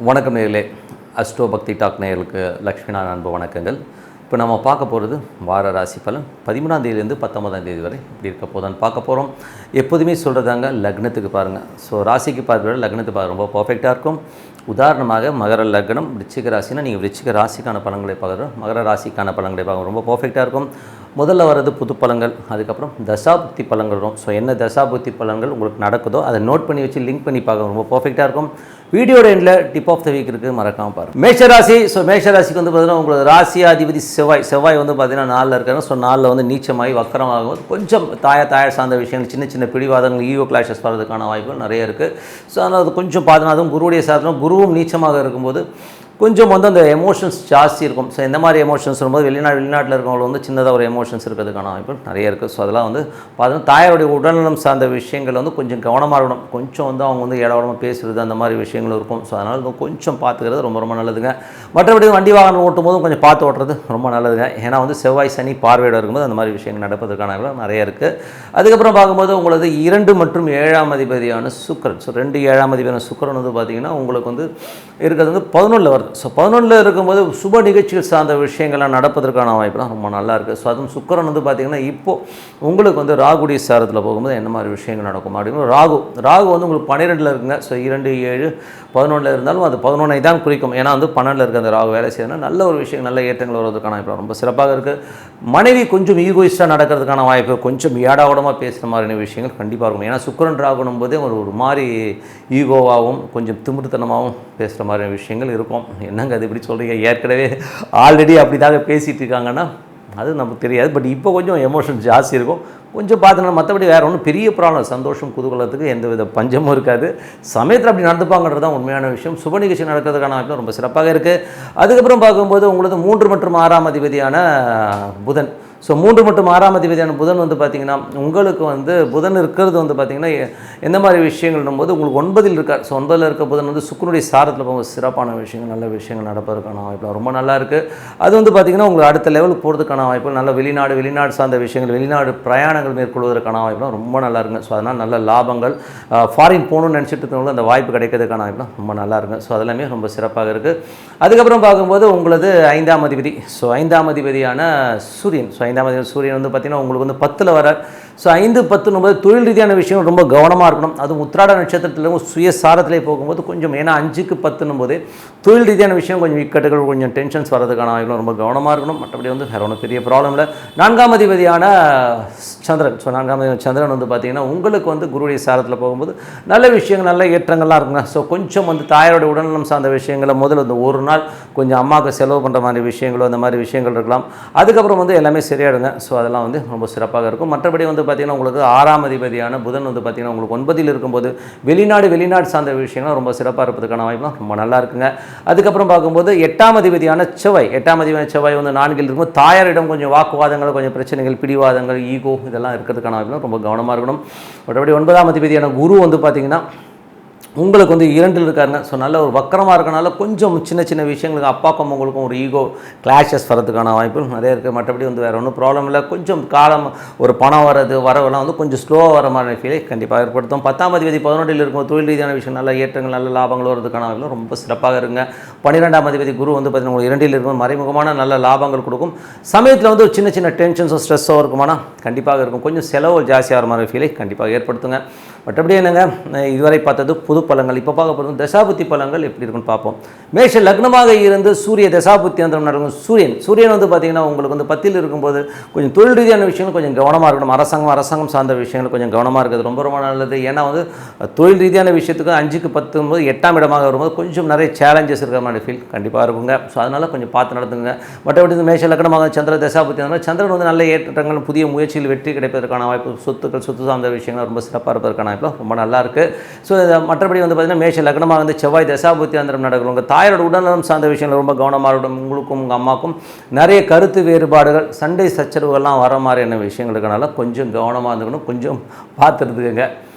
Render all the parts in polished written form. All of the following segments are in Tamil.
வணக்கம் நேயர்களே, அஸ்ட்ரோ பக்தி டாக் நேயர்களுக்கு லக்ஷ்மிநாதன் அன்பு வணக்கங்கள். இப்போ நம்ம பார்க்க போகிறது வார ராசி பலன் 13ஆம் தேதியிலேருந்து 19ஆம் தேதி வரை இப்படி இருக்க போதான்னு பார்க்க போகிறோம். எப்போதுமே சொல்கிறதாங்க, லக்னத்துக்கு பாருங்கள். ஸோ ராசிக்கு பார்க்குற லக்னத்துக்கு பாருங்கள் ரொம்ப பர்ஃபெக்டாக இருக்கும். உதாரணமாக மகர லக்னம் விருச்சிக ராசினா நீங்கள் விருச்சிக ராசிக்கான பலன்களை பார்க்குறோம், மகர ராசிக்கான பலன்களை பார்க்குறோம், ரொம்ப பர்ஃபெக்டாக இருக்கும். முதல்ல வர்றது புது பலன்கள், அதுக்கப்புறம் தசாபுக்தி பலன்கள் வரும். ஸோ என்ன தசாபுக்தி பலன்கள் உங்களுக்கு நடக்குதோ அதை நோட் பண்ணி வச்சு லிங்க் பண்ணி பார்க்க ரொம்ப பர்ஃபெக்டாக இருக்கும். வீடியோட எண்டில் டிப் ஆஃப் த வீக் இருக்குது, மறக்காமல் பாருங்கள். மேஷராசி. ஸோ மேஷராசிக்கு வந்து பார்த்தீங்கன்னா உங்களுக்கு ராசியாதிபதி செவ்வாய் வந்து பார்த்தீங்கன்னா 4 இருக்காங்க. ஸோ 4 வந்து நீச்சமாகி வக்கரமாகும். கொஞ்சம் தாயார் சார்ந்த விஷயங்கள், சின்ன சின்ன பிடிவாதங்கள், ஈகோ கிளாஷஸ் வர்றதுக்கான வாய்ப்புகள் நிறைய இருக்குது. ஸோ அதனால் அது கொஞ்சம் பார்த்தீங்கன்னா அதுவும் குருவுடைய சாதனம், குருவும் நீச்சமாக இருக்கும்போது கொஞ்சம் வந்து அந்த எமோஷன்ஸ் ஜாஸ்தி இருக்கும். ஸோ இந்த மாதிரி எமோஷன்ஸ் வரும்போது வெளிநாட்டில் இருக்கவங்க வந்து சின்னதாக ஒரு எமோஷன்ஸ் இருக்கிறதுக்கான வாய்ப்பு நிறைய இருக்குது. ஸோ அதெல்லாம் வந்து பார்த்தீங்கன்னா தாயாருடைய உடல்நலம் சார்ந்த விஷயங்கள் வந்து கொஞ்சம் கவனமாக இருக்கணும். கொஞ்சம் வந்து அவங்க வந்து இடவடமாக பேசுகிறது அந்த மாதிரி விஷயங்கள் இருக்கும். ஸோ அதனால் கொஞ்சம் பார்த்துக்கிறது ரொம்ப ரொம்ப நல்லதுங்க. மற்றபடி வண்டி வாகனம் ஓட்டும் போதும் கொஞ்சம் பார்த்து ஓட்டுறது ரொம்ப நல்லதுங்க. ஏன்னா வந்து செவ்வாய் சனி பார்வையிட இருக்கும்போது அந்த மாதிரி விஷயங்கள் நடப்பதற்கான நிறைய இருக்குது. அதுக்கப்புறம் பார்க்கும்போது உங்களது 2 மற்றும் 7ஆம் அதிபதியான சுக்கிரன். ஸோ 2, 7ஆம் அதிபதியான சுக்கிரன் வந்து பார்த்திங்கன்னா உங்களுக்கு வந்து இருக்கிறது வந்து 11ல் வருது. ஸோ 11ல் இருக்கும்போது சுப நிகழ்ச்சிகள் சார்ந்த விஷயங்கள்லாம் நடப்பதற்கான வாய்ப்புலாம் ரொம்ப நல்லா இருக்குது. ஸோ அதுவும் சுக்கிரன் வந்து பார்த்திங்கன்னா இப்போது உங்களுக்கு வந்து ராகுடைய சாரத்தில் போகும்போது என்ன மாதிரி விஷயங்கள் நடக்கும் அப்படின்னு ராகு வந்து உங்களுக்கு 12ல் இருக்குங்க. ஸோ 2, 7, 11ல் இருந்தாலும் அது 11ஐ தான் குறிக்கும். ஏன்னா வந்து 12ல் இருக்க அந்த ராகு வேலை செய்யணும்னா நல்ல ஒரு விஷயம், நல்ல ஏற்றங்கள் வருவதற்கான வாய்ப்பு ரொம்ப சிறப்பாக இருக்குது. மனைவி கொஞ்சம் ஈகோயிஸ்டாக நடக்கிறதுக்கான வாய்ப்பு, கொஞ்சம் ஏடாவிடமாக பேசுகிற மாதிரியான விஷயங்கள் கண்டிப்பாக இருக்கும். ஏன்னா சுக்கிரன் ராகுனும் போதே ஒரு மாதிரி ஈகோவாகவும் கொஞ்சம் திமிர்த்தனமாகவும் பேசுகிற மாதிரியான விஷயங்கள் இருக்கும். என்னங்க அது இப்படி சொல்கிறீங்க, ஏற்கனவே ஆல்ரெடி அப்படி தாங்க பேசிகிட்டு இருக்காங்கன்னா அது நமக்கு தெரியாது. பட் இப்போ கொஞ்சம் எமோஷன் ஜாஸ்தி இருக்கும். கொஞ்சம் பார்த்தோன்னா மற்றபடி வேறு ஒன்றும் பெரிய ப்ராப்ளம், சந்தோஷம் குதூகலத்துக்கு எந்த வித பஞ்சமும் இருக்காது. சமயத்தில் அப்படி நடந்துப்பாங்கன்றது தான் உண்மையான விஷயம். சுப நிகழ்ச்சி நடக்கிறதுக்கான வாய்ப்பு ரொம்ப சிறப்பாக இருக்குது. அதுக்கப்புறம் பார்க்கும்போது உங்களுக்கு 3 மற்றும் 6ஆம் அதிபதியான புதன். ஸோ 3 மற்றும் 6ஆம் அதிபதியான புதன் வந்து பார்த்திங்கன்னா உங்களுக்கு வந்து புதன் இருக்கிறது வந்து பார்த்திங்கன்னா எந்த மாதிரி விஷயங்கள்னும் போது உங்களுக்கு 9ல் இருக்கார். ஸோ 9ல் இருக்க புதன் வந்து சுக்கிரனுடைய சாரத்தில் போகும்போது சிறப்பான விஷயங்கள், நல்ல விஷயங்கள் நடப்பதற்கான வாய்ப்பு ரொம்ப நல்லா இருக்குது. அது வந்து பார்த்திங்கன்னா உங்களுக்கு அடுத்த லெவலுக்கு போகிறதுக்கான வாய்ப்பு, நல்ல வெளிநாடு சார்ந்த விஷயங்கள், வெளிநாடு பிரயாணங்கள் மேற்கொள்வதற்கான வாய்ப்புலாம் ரொம்ப நல்லா இருக்குங்க. ஸோ அதனால் நல்ல லாபங்கள், ஃபாரின் போகணும்னு நினச்சிட்டு இருக்கவங்களுக்கு அந்த வாய்ப்பு கிடைக்கிறதுக்கான வாய்ப்புலாம் ரொம்ப நல்லா இருக்குங்க. ஸோ அதெல்லாமே ரொம்ப சிறப்பாக இருக்குது. அதுக்கப்புறம் பார்க்கும்போது உங்களது 5ஆம் அதிபதி. ஸோ 5ஆம் அதிபதியான சூரியன். ஸோ 5ஆம் அதிபதி சூரியன் வந்து பார்த்திங்கன்னா உங்களுக்கு வந்து 10ல் வரார். ஸோ 5, 10 தொழில் ரீதியான விஷயம் ரொம்ப கவனமாக இருக்கணும். அதுவும் உத்திராட நட்சத்திரத்தில் சுயசாரத்திலே போகும்போது கொஞ்சம், ஏன்னா 5க்கு 10 போது தொழில் ரீதியான விஷயம் கொஞ்சம் இக்கட்டுகள், கொஞ்சம் டென்ஷன்ஸ் வரதுக்கான வாய்ப்பு ரொம்ப கவனமாக இருக்கணும். மற்றபடி வந்து வேறு ஒன்றும் பெரிய ப்ராப்ளம் இல்லை. 4ஆம் அதிபதியான சந்திரன். ஸோ 4ஆம் அதிபதி சந்திரன் வந்து பார்த்திங்கன்னா உங்களுக்கு வந்து குருவுடைய சாரத்தில் போகும்போது நல்ல விஷயங்கள், நல்ல ஏற்றங்கள்லாம் இருக்குங்க. ஸோ கொஞ்சம் வந்து தாயாரோட உடல்நலம் சார்ந்த விஷயங்களை முதல்ல வந்து ஒரு நாள் கொஞ்சம் அம்மாவுக்கு செலவு பண்ணுற மாதிரி விஷயங்களோ அந்த மாதிரி விஷயங்கள் இருக்கலாம். அதுக்கப்புறம் வந்து எல்லாமே சரியாயிடுங்க. ஸோ அதெல்லாம் வந்து ரொம்ப சிறப்பாக இருக்கும். மற்றபடி வந்து பார்த்திங்கன்னா உங்களுக்கு 6ஆம் அதிபதியான புதன் வந்து பார்த்திங்கன்னா உங்களுக்கு 9ல் இருக்கும்போது வெளிநாடு சார்ந்த விஷயங்கள் ரொம்ப சிறப்பாக இருப்பதற்கான வாய்ப்புலாம் ரொம்ப நல்லா இருக்குங்க. அதுக்கப்புறம் பார்க்கும்போது 8ஆம் அதிபதியான செவ்வாய் வந்து 4ல் இருக்கும்போது தாயாரிடம் கொஞ்சம் வாக்குவாதங்கள், கொஞ்சம் பிரச்சனைகள், பிடிவாதங்கள், ஈகோ இதெல்லாம் இருக்கிறதுக்கான வாய்ப்புலாம் ரொம்ப கவனமாக இருக்கணும். மற்றபடி 9ஆம் அதிபதியான குரு வந்து பார்த்திங்கன்னா உங்களுக்கு வந்து 2ல் இருக்காருங்க. ஸோ நல்ல ஒரு வக்கரமாக இருக்கனால கொஞ்சம் சின்ன விஷயங்களுக்கு அப்பாக்கும் உங்களுக்கும் ஒரு ஈகோ கிளாஷஸ் வரதுக்கான வாய்ப்புகள் நிறைய இருக்குது. மற்றபடி வந்து வேறு ஒன்றும் ப்ராப்ளம் இல்லை. கொஞ்சம் காலம் ஒரு பணம் வரவெல்லாம் வந்து கொஞ்சம் ஸ்லோவாக வர மாதிரி ஃபீலை கண்டிப்பாக ஏற்படுத்தும். 10ஆம் அதிபதி 11ல் இருக்கும் தொழில் ரீதியான விஷயம், நல்ல ஏற்றங்கள், நல்ல லாபங்கள் வரதுக்கான வாய்ப்புகள் ரொம்ப சிறப்பாக இருக்குங்க. 12ஆம் அதிபதி குரு வந்து பார்த்திங்கன்னா உங்களுக்கு 2ல் இருக்கும், மறைமுகமான நல்ல லாபங்கள் கொடுக்கும். சமயத்தில் வந்து ஒரு சின்ன டென்ஷன்ஸோ ஸ்ட்ரெஸ்ஸோ இருக்குமானா கண்டிப்பாக இருக்கும். கொஞ்சம் செலவு ஜாஸ்தியாக மாதிரி ஃபீலை கண்டிப்பாக ஏற்படுத்துங்க. மற்றபடி என்னங்க, இதுவரை பார்த்தது புது பலன்கள். இப்போ பார்க்க போகிறது தசாபுத்தி பலன்கள் எப்படி இருக்குன்னு பார்ப்போம். மேஷ லக்னமாக இருந்து சூரிய தசாபுத்தி அந்த நடக்கும். சூரியன் வந்து பார்த்திங்கன்னா உங்களுக்கு வந்து 10ல் இருக்கும்போது கொஞ்சம் தொழில் ரீதியான விஷயங்கள் கொஞ்சம் கவனமாக இருக்கணும். அரசாங்கம் சார்ந்த விஷயங்கள் கொஞ்சம் கவனமாக இருக்கிறது ரொம்ப ரொம்ப நல்லது. ஏன்னா வந்து தொழில் ரீதியான விஷயத்துக்கு 5க்கு 10 8ஆம் இடமாக வரும்போது கொஞ்சம் நிறைய சேலஞ்சஸ் இருக்கிற மாதிரி ஃபீல் கண்டிப்பாக இருக்குங்க. ஸோ அதனால் கொஞ்சம் பார்த்து நடத்துங்க. மற்றபடி இந்த மேஷ லக்னமாக சந்திர தசாபுத்தி அந்த சந்திரன் வந்து நல்ல ஏற்றங்கள், புதிய முயற்சியில் வெற்றி கிடைப்பதற்கான வாய்ப்பு, சொத்து சார்ந்த விஷயங்கள் ரொம்ப சிறப்பாக இருப்பதற்கான ரொம்ப நல்லா இருக்குது. ஸோ மற்றபடி வந்து பார்த்திங்கன்னா மேஷ லக்னமாக வந்து செவ்வாய் தசாபுத்தி அந்தரம் நடக்கும். உங்கள் தாயோட உடல்நலம் சார்ந்த விஷயங்கள் ரொம்ப கவனமாக இருக்கணும். உங்களுக்கும் உங்கள் அம்மாவுக்கும் நிறைய கருத்து வேறுபாடுகள், சண்டை சச்சரவுகள்லாம் வர மாதிரியான விஷயங்கள் இருக்கனால கொஞ்சம் கவனமாக இருந்துக்கணும், கொஞ்சம் பார்த்துருந்துக்குங்க.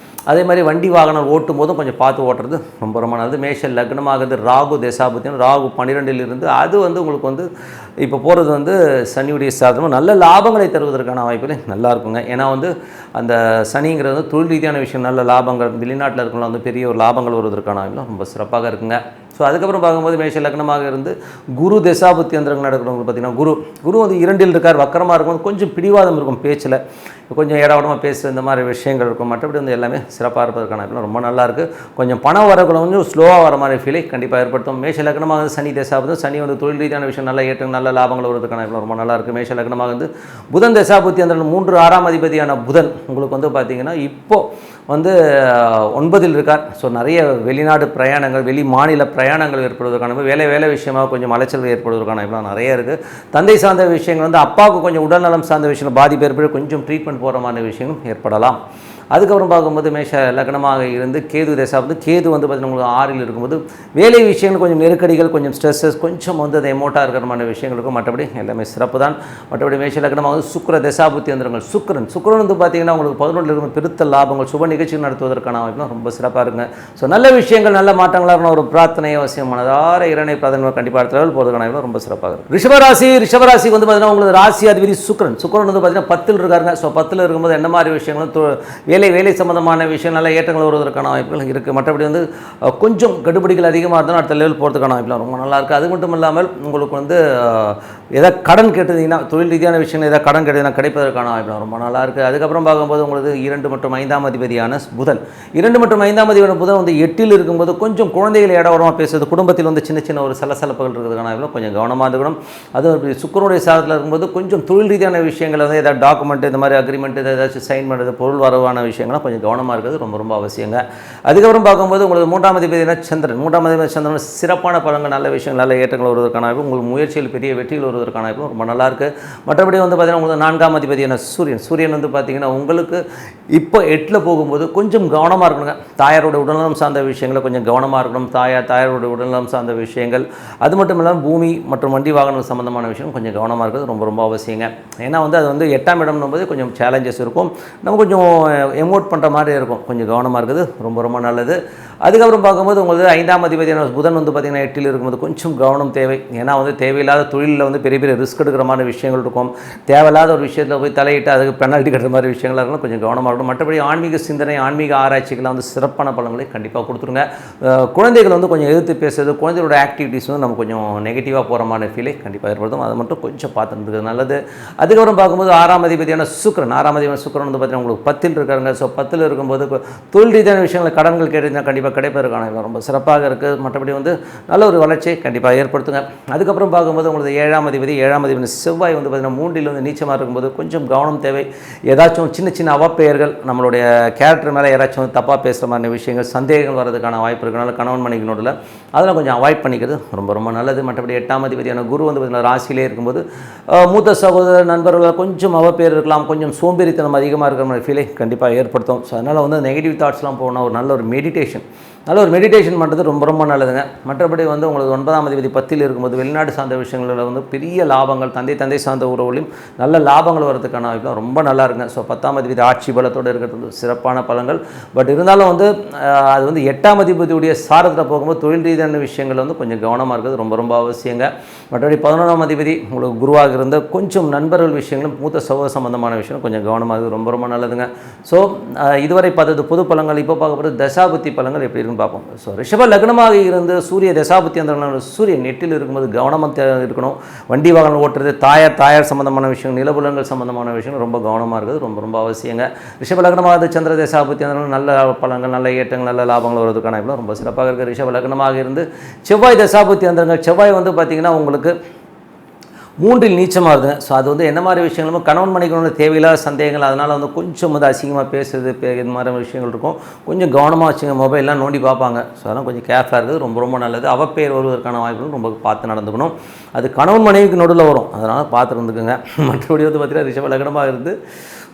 அதே மாதிரி வண்டி வாகனம் ஓட்டும் போதும் கொஞ்சம் பார்த்து ஓட்டுறது ரொம்ப ரொம்ப நல்லது. மேஷ லக்னமாகுது ராகு தசாபுத்தியம், ராகு 12ல் இருந்து அது வந்து உங்களுக்கு வந்து இப்போ போகிறது வந்து சனியுடைய சாதனம், நல்ல லாபங்களை தருவதற்கான வாய்ப்புகள் நல்லா இருக்குங்க. ஏன்னா வந்து அந்த சனிங்கிறது வந்து தொழில் ரீதியான விஷயம், நல்ல லாபங்கள், வெளிநாட்டில் இருக்கலாம் வந்து பெரிய ஒரு லாபங்கள் வருவதற்கான வாய்ப்புலாம் ரொம்ப சிறப்பாக இருக்குங்க. ஸோ அதுக்கப்புறம் பார்க்கும்போது மேஷ லக்னமாக இருந்து குரு தசாபுத்தி அந்தரங்கள் நடக்கிறவங்க பார்த்திங்கன்னா குரு வந்து 2ல் இருக்கார், வக்கரமாக இருக்கும்போது கொஞ்சம் பிடிவாதம் இருக்கும், பேச்சில் கொஞ்சம் ஏடாவடமாக பேசுகிற இந்த மாதிரி விஷயங்கள் இருக்கும். மற்றபடி வந்து எல்லாமே சிறப்பாக இருப்பதற்கான வாய்ப்புலாம் ரொம்ப நல்லாயிருக்கு. கொஞ்சம் பணம் வரக்குள்ள கொஞ்சம் ஸ்லோவாக வர மாதிரி ஃபீலை கண்டிப்பாக ஏற்படுத்தும். மேஷ லக்னமாக சனி தசாபுத்தி, சனி வந்து தொழில் ரீதியான விஷயம் நல்ல ஏற்றம் நல்ல லாபங்கள் வருவதற்கான வாய்ப்புலாம் ரொம்ப நல்லாயிருக்கு. மேஷ லக்னமாக வந்து புதன் தசாபுத்தி அந்த 3 6ஆம் அதிபதியான புதன் உங்களுக்கு வந்து பார்த்திங்கன்னா இப்போது வந்து 9ல் இருக்கார். ஸோ நிறைய வெளிநாடு பிரயாணங்கள், வெளி மாநில பிரயாணங்கள் ஏற்படுவதற்கான வேலை விஷயமாக கொஞ்சம் அலைச்சல் ஏற்படுவதற்கான வாய்ப்புலாம் நிறைய இருக்குது. தந்தை சார்ந்த விஷயங்கள் வந்து அப்பாவுக்கு கொஞ்சம் உடல்நலம் சார்ந்த விஷயங்கள் பாதிப்பு ஏற்பட்டு கொஞ்சம் ட்ரீட்மெண்ட் போகிற மாதிரி விஷயங்களும் ஏற்படலாம். அதுக்கப்புறம் பார்க்கும்போது மேஷ லக்னமாக இருந்து கேது தசா வந்து கேது வந்து பார்த்திங்கன்னா உங்களுக்கு 6ல் இருக்கும்போது வேலை விஷயங்கள் கொஞ்சம் நெருக்கடிகள், கொஞ்சம் ஸ்ட்ரெஸ்ஸஸ், கொஞ்சம் வந்து அது எமோட்டாக இருக்கிற மாதிரி விஷயங்களுக்கும் மற்றபடி எல்லாமே சிறப்பு தான். மற்றபடி மேஷ லக்னமாக வந்து சுக்கிர தசாபுத்தி அந்தரங்கள் சுக்கிரன் வந்து பார்த்திங்கன்னா உங்களுக்கு 11ல் இருக்கும் பெருத்த லாபங்கள், சுப நிகழ்ச்சிகள் நடத்துவதற்கான வாய்ப்புலாம் ரொம்ப சிறப்பாக இருக்குங்க. ஸோ நல்ல விஷயங்கள் நல்ல மாற்றங்களாக இருக்கணும். ஒரு பிரார்த்தனை அவசியம், மனதார இறைவனை பிரார்த்தனை கண்டிப்பாக அடுத்த லெவல் போகிறதுக்கான வாய்ப்பு ரொம்ப சிறப்பாக இருக்கும். ரிஷபராசிக்கு வந்து பார்த்திங்கன்னா உங்களுக்கு ராசி அதிபதி சுக்கிரன் வந்து பார்த்திங்கன்னா 10ல் இருக்காருங்க. ஸோ 10ல் இருக்கும்போது என்ன மாதிரி விஷயங்களும் வேலை சம்பந்தமான விஷயம் நல்ல ஏற்றங்கள் வருவதற்கான வாய்ப்புகள் இருக்குது. மற்றபடி வந்து கொஞ்சம் கடுபடிகள் அதிகமாக இருந்தாலும் அடுத்த லெவல் போகிறதுக்கான வாய்ப்புலாம் ரொம்ப நல்லாயிருக்கு. அது மட்டும் இல்லாமல் உங்களுக்கு வந்து எதாவது கடன் கேட்டதீங்கன்னா, தொழில் ரீதியான விஷயங்கள் எதாவது கடன் கேட்டதுன்னா கிடைப்பதற்கான வாய்ப்புலாம் ரொம்ப நல்லாயிருக்கு. அதுக்கப்புறம் பார்க்கும்போது உங்களுக்கு 2 மற்றும் 5ஆம் அதிபதியான புதன் 2 மற்றும் 5ஆம் அதிபதியான புதன் வந்து 8ல் இருக்கும்போது கொஞ்சம் குழந்தைகள் இடவரமாக பேசுறது, குடும்பத்தில் வந்து சின்ன ஒரு சலசலப்புகள் இருக்கிறதுக்கான வாய்ப்புலாம் கொஞ்சம் கவனமாக இருக்கணும். அதுவும் சுக்கிரனுடைய சாதத்தில் இருக்கும்போது கொஞ்சம் தொழில் ரீதியான விஷயங்கள் வந்து ஏதாவது டாக்குமெண்ட் இந்த மாதிரி அக்ரிமெண்ட் ஏதாச்சும் சைன் பண்ணுறது, பொருள் வரவான விஷயங்கள்லாம் கொஞ்சம் கவனமாக இருக்கிறது ரொம்ப அவசியங்க. அதுக்கப்புறம் பார்க்கும்போது உங்களுக்கு 3ஆம் அதிபதினா சந்திரன் சிறப்பான பலன்கள், நல்ல விஷயங்கள், நல்ல ஏற்றங்கள் வருவதற்கான வாய்ப்பு, உங்களுக்கு முயற்சியில் பெரிய வெற்றிகள் வருவதற்கான வாய்ப்பு ரொம்ப நல்லாயிருக்கு. மற்றபடி வந்து பார்த்திங்கன்னா உங்களுக்கு 4ஆம் அதிபதியான சூரியன் வந்து பார்த்திங்கன்னா உங்களுக்கு இப்போ 8ல் போகும்போது கொஞ்சம் கவனமாக இருக்கணுங்க. தாயாரோட உடல்நலம் சார்ந்த விஷயங்களை கொஞ்சம் கவனமாக இருக்கணும். தாயாரோட உடல்நலம் சார்ந்த விஷயங்கள், அது மட்டும் இல்லாமல் பூமி மற்றும் வண்டி வாகனம் சம்பந்தமான விஷயம் கொஞ்சம் கவனமாக இருக்கிறது ரொம்ப அவசியங்க. ஏன்னா வந்து அது வந்து 8ஆம் இடம் போது கொஞ்சம் சேலஞ்சஸ் இருக்கும், நம்ம கொஞ்சம் எமோட் பண்ணுற மாதிரி இருக்கும், கொஞ்சம் கவனமாக இருக்குது ரொம்ப நல்லது. அதுக்கப்புறம் பார்க்கும்போது உங்களுக்கு 5ஆம் அதிபதியான புதன் வந்து பார்த்திங்கன்னா 8ல் இருக்கும்போது கொஞ்சம் கவனம் தேவை. ஏன்னா வந்து தேவையில்லாத தொழிலில் வந்து பெரிய ரிஸ்க் எடுக்கிற மாதிரி விஷயங்கள் இருக்கும். தேவையில்லாத ஒரு விஷயத்தில் போய் தலையிட்டு அதுக்கு பெனால்ட்டி கட்டுற மாதிரி விஷயங்களாக இருக்கணும், கொஞ்சம் கவனமாக இருக்கணும். மற்றபடி ஆன்மீக சிந்தனை, ஆன்மீக ஆராய்ச்சிகள்லாம் வந்து சிறப்பான பலன்களை கண்டிப்பாக கொடுத்துருங்க. குழந்தைகள் வந்து கொஞ்சம் எதிர்த்து பேசுறது, குழந்தைகளோட ஆக்டிவிட்டீஸ் வந்து நம்ம கொஞ்சம் நெகட்டிவாக போகிற மாதிரி ஃபீலை கண்டிப்பாக ஏற்படுத்தும். அதை மட்டும் கொஞ்சம் பார்த்துட்டு நல்லது. அதுக்கப்புறம் பார்க்கும்போது 6ஆம் அதிபதியான சுக்கிரன் வந்து பார்த்திங்கன்னா உங்களுக்கு 10ல் இருக்காருங்க. ஸோ 10ல் இருக்கும்போது தொழில் ரீதியான விஷயங்கள் கடன்கள் கேட்டீங்கன்னா கண்டிப்பாக கிடைப்பதற்கான ரொம்ப சிறப்பாக இருக்குது. மற்றபடி வந்து நல்ல ஒரு வளர்ச்சியை கண்டிப்பாக ஏற்படுத்துங்க. அதுக்கப்புறம் பார்க்கும்போது உங்களுக்கு 7ஆம் அதிபதி செவ்வாய் வந்து பார்த்திங்கன்னா 3ல் வந்து நீச்சமாக இருக்கும்போது கொஞ்சம் கவனம் தேவை. ஏதாச்சும் சின்ன அவப்பெயர்கள், நம்மளுடைய கேரக்டர் மேலே யாராச்சும் தப்பாக பேசுகிற மாதிரி விஷயங்கள், சந்தேகங்கள் வரதுக்கான வாய்ப்பு இருக்கிறனால கணவன் மனைவி நோடில் அதெல்லாம் கொஞ்சம் அவாய்ட் பண்ணிக்கிறது ரொம்ப நல்லது. மற்றபடி 8ஆம் அதிபதியான குரு வந்து பார்த்திங்கன்னா ராசியிலே இருக்கும்போது மூத்த சகோதர நண்பர்கள் கொஞ்சம் அவப்பெயர் இருக்கலாம், கொஞ்சம் சோம்பேறித்தனம் அதிகமாக இருக்கிற மாதிரி ஃபீலை கண்டிப்பாக ஏற்படுத்தும். ஸோ அதனால் வந்து நெகட்டிவ் தாட்ஸ்லாம் போகணும், ஒரு நல்ல ஒரு மெடிடேஷன் பண்ணுறது ரொம்ப நல்லதுங்க. மற்றபடி வந்து உங்களுக்கு 9ஆம் அதிபதி 10ல் இருக்கும்போது வெளிநாடு சார்ந்த விஷயங்களில் வந்து பெரிய லாபங்கள், தந்தை சார்ந்த உறவுகளையும் நல்ல லாபங்கள் வரதுக்கான வாய்ப்புலாம் ரொம்ப நல்லா இருக்குங்க. ஸோ 10ஆம் அதிபதி ஆட்சி பலத்தோடு இருக்கிறது சிறப்பான பலன்கள். பட் இருந்தாலும் வந்து அது வந்து 8ஆம் அதிபதியுடைய சாரத்தில் போகும்போது தொழில் ரீதியான விஷயங்கள் வந்து கொஞ்சம் கவனமாக இருக்கிறது ரொம்ப அவசியங்க. மற்றபடி 11ஆம் அதிபதி உங்களுக்கு குருவாக இருந்த கொஞ்சம் நண்பர்கள் விஷயங்களும் மூத்த சகோதர சம்பந்தமான விஷயம் கொஞ்சம் கவனமாக இருக்குது ரொம்ப நல்லதுங்க. ஸோ இதுவரை பார்த்தது பொது பலன்கள். இப்போ பார்க்க போகிறது தசாபுத்தி பலன்கள் எப்படி இருக்குன்னு பார்ப்போம். ஸோ ரிஷப லக்னமாக இருந்து சூரிய தசாபுத்தி அந்த சூரியன் 8ல் இருக்கும்போது கவனமாக இருக்கணும். வண்டி வாகனம் ஓட்டுறது, தாயார் சம்பந்தமான விஷயம், நிலபுலங்கள் சம்பந்தமான விஷயம் ரொம்ப கவனமாக இருக்குது ரொம்ப அவசியங்க. ரிஷப லக்னமாக சந்திர தசாபுத்தி அந்த நல்ல பலன்கள், நல்ல ஏற்றங்கள், நல்ல லாபங்கள் வருவதற்கான ரொம்ப சிறப்பாக இருக்குது. ரிஷப லக்னமாக இருந்து செவ்வாய் தசாபுத்தி அந்த செவ்வாய் வந்து பார்த்திங்கன்னா உங்களுக்கு 3ல் நீச்சமாக இருக்குங்க. ஸோ அது வந்து என்ன மாதிரி விஷயங்களும் கணவன் மனைவிக்கு தேவையில்லாத சந்தேகங்கள், அதனால் வந்து கொஞ்சம் வந்து அசிங்கமாக பேசுறது இது மாதிரி விஷயங்கள் இருக்கும். கொஞ்சம் கவனமாக வச்சுங்க. மொபைல்லாம் நோண்டி பார்ப்பாங்க. ஸோ அதெல்லாம் கொஞ்சம் கேர்ஃபுல்லாக இருக்குது ரொம்ப நல்லது. அவப்பெயர் வருவதற்கான வாய்ப்புகளும் ரொம்ப பார்த்து நடந்துக்கணும். அது கணவன் மனைவிக்கு நடுவில் வரும், அதனால் பார்த்து இருந்துக்குங்க. மற்றபடி வந்து பார்த்திங்கன்னா ரிஷப லக்னமாக இருந்து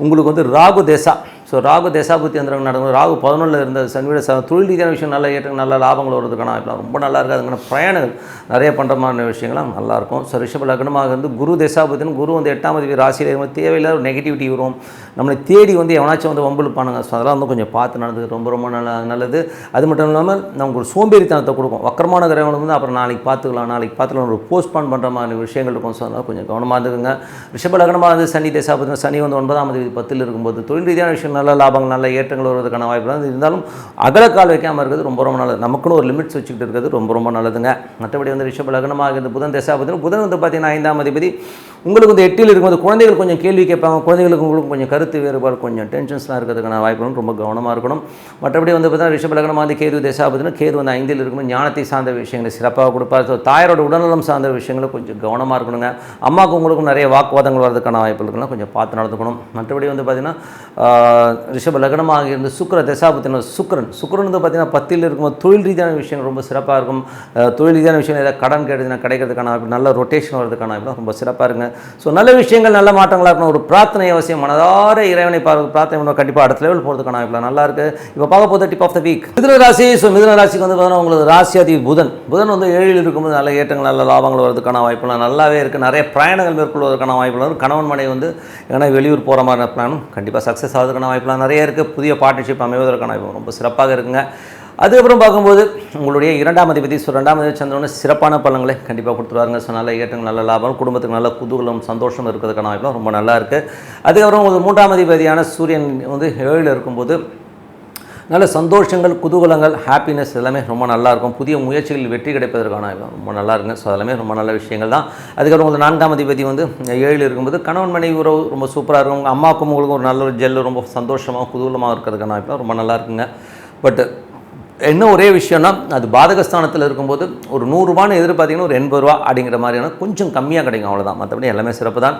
உங்களுக்கு வந்து ராகு தேசா. ஸோ ராகு தசாபுத்தி அந்த நடக்கும். ராகு 11ல் இருந்த சன்வீட தொழில் ரீதியான விஷயம் நல்ல ஏற்றம், நல்ல லாபங்கள் வருவதற்கான வாய்ப்புலாம் ரொம்ப நல்லா இருக்குது. அதுக்கான பிரயாணங்கள் நிறைய பண்ணுற மாதிரி விஷயங்கள்லாம் நல்லாயிருக்கும். ஸோ ரிஷப லக்னமாக இருந்து குரு தசாபுத்தின்னு குரு வந்து 8ஆம் அதிபதி ராசியில் தேவையில்லாத ஒரு நெகட்டிவிட்டி வரும், நம்மளை தேடி வந்து எவனாச்சும் வந்து வம்பிழுப்பானுங்க. ஸோ அதெல்லாம் வந்து கொஞ்சம் பார்த்து நடந்தது ரொம்ப நல்லது. அது மட்டும் இல்லாமல் நமக்கு ஒரு சோம்பேறித்தனத்தை கொடுக்கும். வக்கரமான கிரகங்கள் வந்து அப்புறம் நாளைக்கு பார்த்துக்கலாம் ஒரு போஸ்ட்பான் பண்ணுற மாதிரி விஷயங்கள் இருக்கும். ஸோ அதனால் கொஞ்சம் கவனமாக இருந்துக்குங்க. ரிஷப லக்னமாக வந்து சனி தசாபுத்தின சனி வந்து 9ஆம் அதிபதி 10ல் இருக்கும்போது தொழில் ரீதியான விஷயம் சந்தோஷம், நல்ல லாபங்கள், நல்ல ஏற்றங்கள் வருவதற்கான வாய்ப்பு இருந்தாலும் அகலக்கால் வைக்காமல் இருக்கிறது ரொம்ப ரொம்ப நல்லது. நமக்குன்னு ஒரு லிமிட்ஸ் வச்சுக்கிட்டு இருக்கிறது ரொம்ப ரொம்ப நல்லதுங்க. மற்றபடி வந்து ரிஷப லக்னமாக இருந்து புதன் தசாபதி, புதன் வந்து பார்த்தீங்கன்னா 5ஆம் அதிபதி. உங்களுக்கு வந்து 8ல் இருக்கும்போது குழந்தைகள் கொஞ்சம் கேள்வி கேட்பாங்க, குழந்தைகளுக்கு உங்களுக்கு கொஞ்சம் கருத்து வேறுபாடு, கொஞ்சம் டென்ஷன்ஸ்லாம் இருக்கிறதுக்கான வாய்ப்புகளும் ரொம்ப கவனமாக இருக்கணும். மற்றபடி வந்து பார்த்தீங்கன்னா ரிஷப லக்னமாக வந்து கேது தசாபதினா கேது வந்து 5ல் இருக்கும்போது ஞானத்தை சார்ந்த விஷயங்களை சிறப்பாக கொடுப்பார். ஸோ தாயாரோட உடல்நலம் சார்ந்த விஷயங்களை கொஞ்சம் கவனமாக இருக்கணுங்க. அம்மாவுக்கு உங்களுக்கும் நிறைய வாக்குவாதங்கள் வரதுக்கான வாய்ப்புகள் இருக்குன்னா கொஞ்சம் பார்த்து நடந்துக்கணும். மற்றபடி வந்து பார்த்திங்கன்னா ரிஷப லக்னமாக இருந்து சுக்கிர தசாபதினா சுக்கிரன் வந்து பார்த்திங்கன்னா 10ல் இருக்கும்போது தொழில் ரீதியான விஷயங்கள் ரொம்ப சிறப்பாக இருக்கும். தொழில் ரீதியான விஷயங்கள் ஏதாவது கடன் கேட்டதுன்னா கிடைக்கிறதுக்கான வாய்ப்பு, நல்ல ரொட்டேஷன் வரதுக்கான வாய்ப்பு ரொம்ப சிறப்பாக இருக்குங்க. ஸோ நல்ல விஷயங்கள், நல்ல மாற்றங்களாக இருக்கணும். ஒரு பிரார்த்தனை அவசியம், மனதார இறைவனை பிரார்த்தனை பண்ண கண்டிப்பாக அடுத்த லெவல் போகிறதுக்கான வாய்ப்பு நல்லா இருக்குது. இப்போ பார்க்க போது டிப் ஆஃப் த வீக் மிதுன ராசி. ஸோ மிதுன ராசிக்கு வந்து பார்த்தீங்கன்னா உங்களுக்கு ராசியாதி புதன் வந்து 7ல் இருக்கும்போது நல்ல ஏற்றங்கள், நல்ல லாபங்கள் வரதுக்கான வாய்ப்புலாம் நல்லாவே இருக்குது. நிறைய பிரயாணங்கள் மேற்கொள்வதற்கான வாய்ப்புகள் வரும். கணவன் மனைவி வந்து ஏன்னா வெளியூர் போகிற மாதிரி பிளானும் கண்டிப்பாக சக்ஸஸ் ஆகிறதுக்கான வாய்ப்புலாம் நிறைய இருக்குது. புதிய பார்ட்னர்ஷிப் அமைவதற்கான வாய்ப்பு ரொம்ப சிறப்பாக இருக்குங்க. அதுக்கப்புறம் பார்க்கும்போது உங்களுடைய 2ஆம் அதிபதி, ஸோ 2ஆம் அதிபதி சந்திரன் சிறப்பான பலன்களை கண்டிப்பாக கொடுத்துருவாருங்க. ஸோ நல்ல ஏற்றங்கள், நல்ல லாபம், குடும்பத்துக்கு நல்ல குதூகலம், சந்தோஷம் இருக்கிறதுக்கான வாய்ப்புலாம் ரொம்ப நல்லா இருக்குது. அதுக்கப்புறம் உங்களுக்கு 3ஆம் அதிபதியான சூரியன் வந்து 7ல் இருக்கும்போது நல்ல சந்தோஷங்கள், குதூகலங்கள், ஹாப்பினஸ் எல்லாமே ரொம்ப நல்லாயிருக்கும். புதிய முயற்சிகளில் வெற்றி கிடைப்பதற்கான ரொம்ப நல்லா இருக்குங்க. ஸோ அதெல்லாமே ரொம்ப நல்ல விஷயங்கள் தான். அதுக்கப்புறம் உங்களுக்கு 4ஆம் அதிபதி வந்து 7ல் இருக்கும்போது கணவன் மனைவி உறவு ரொம்ப சூப்பராக இருக்கும். அம்மாவுக்கும் உங்களுக்கும் ஒரு நல்ல ஒரு ஜெல்லு, ரொம்ப சந்தோஷமாக குதூகலமாக இருக்கிறதுக்கான வாய்ப்புலாம் ரொம்ப நல்லா இருக்குங்க. பட் என்ன ஒரே விஷயம்னா அது பாதகஸ்தானத்தில் இருக்கும்போது ஒரு 100 ரூபான்னு எதிர்பார்த்தீங்கன்னா ஒரு 80 ரூபா அப்படிங்கிற மாதிரியான கொஞ்சம் கம்மியாக கிடைக்கும், அவ்வளோதான். மற்றபடி எல்லாமே சிறப்பு தான்.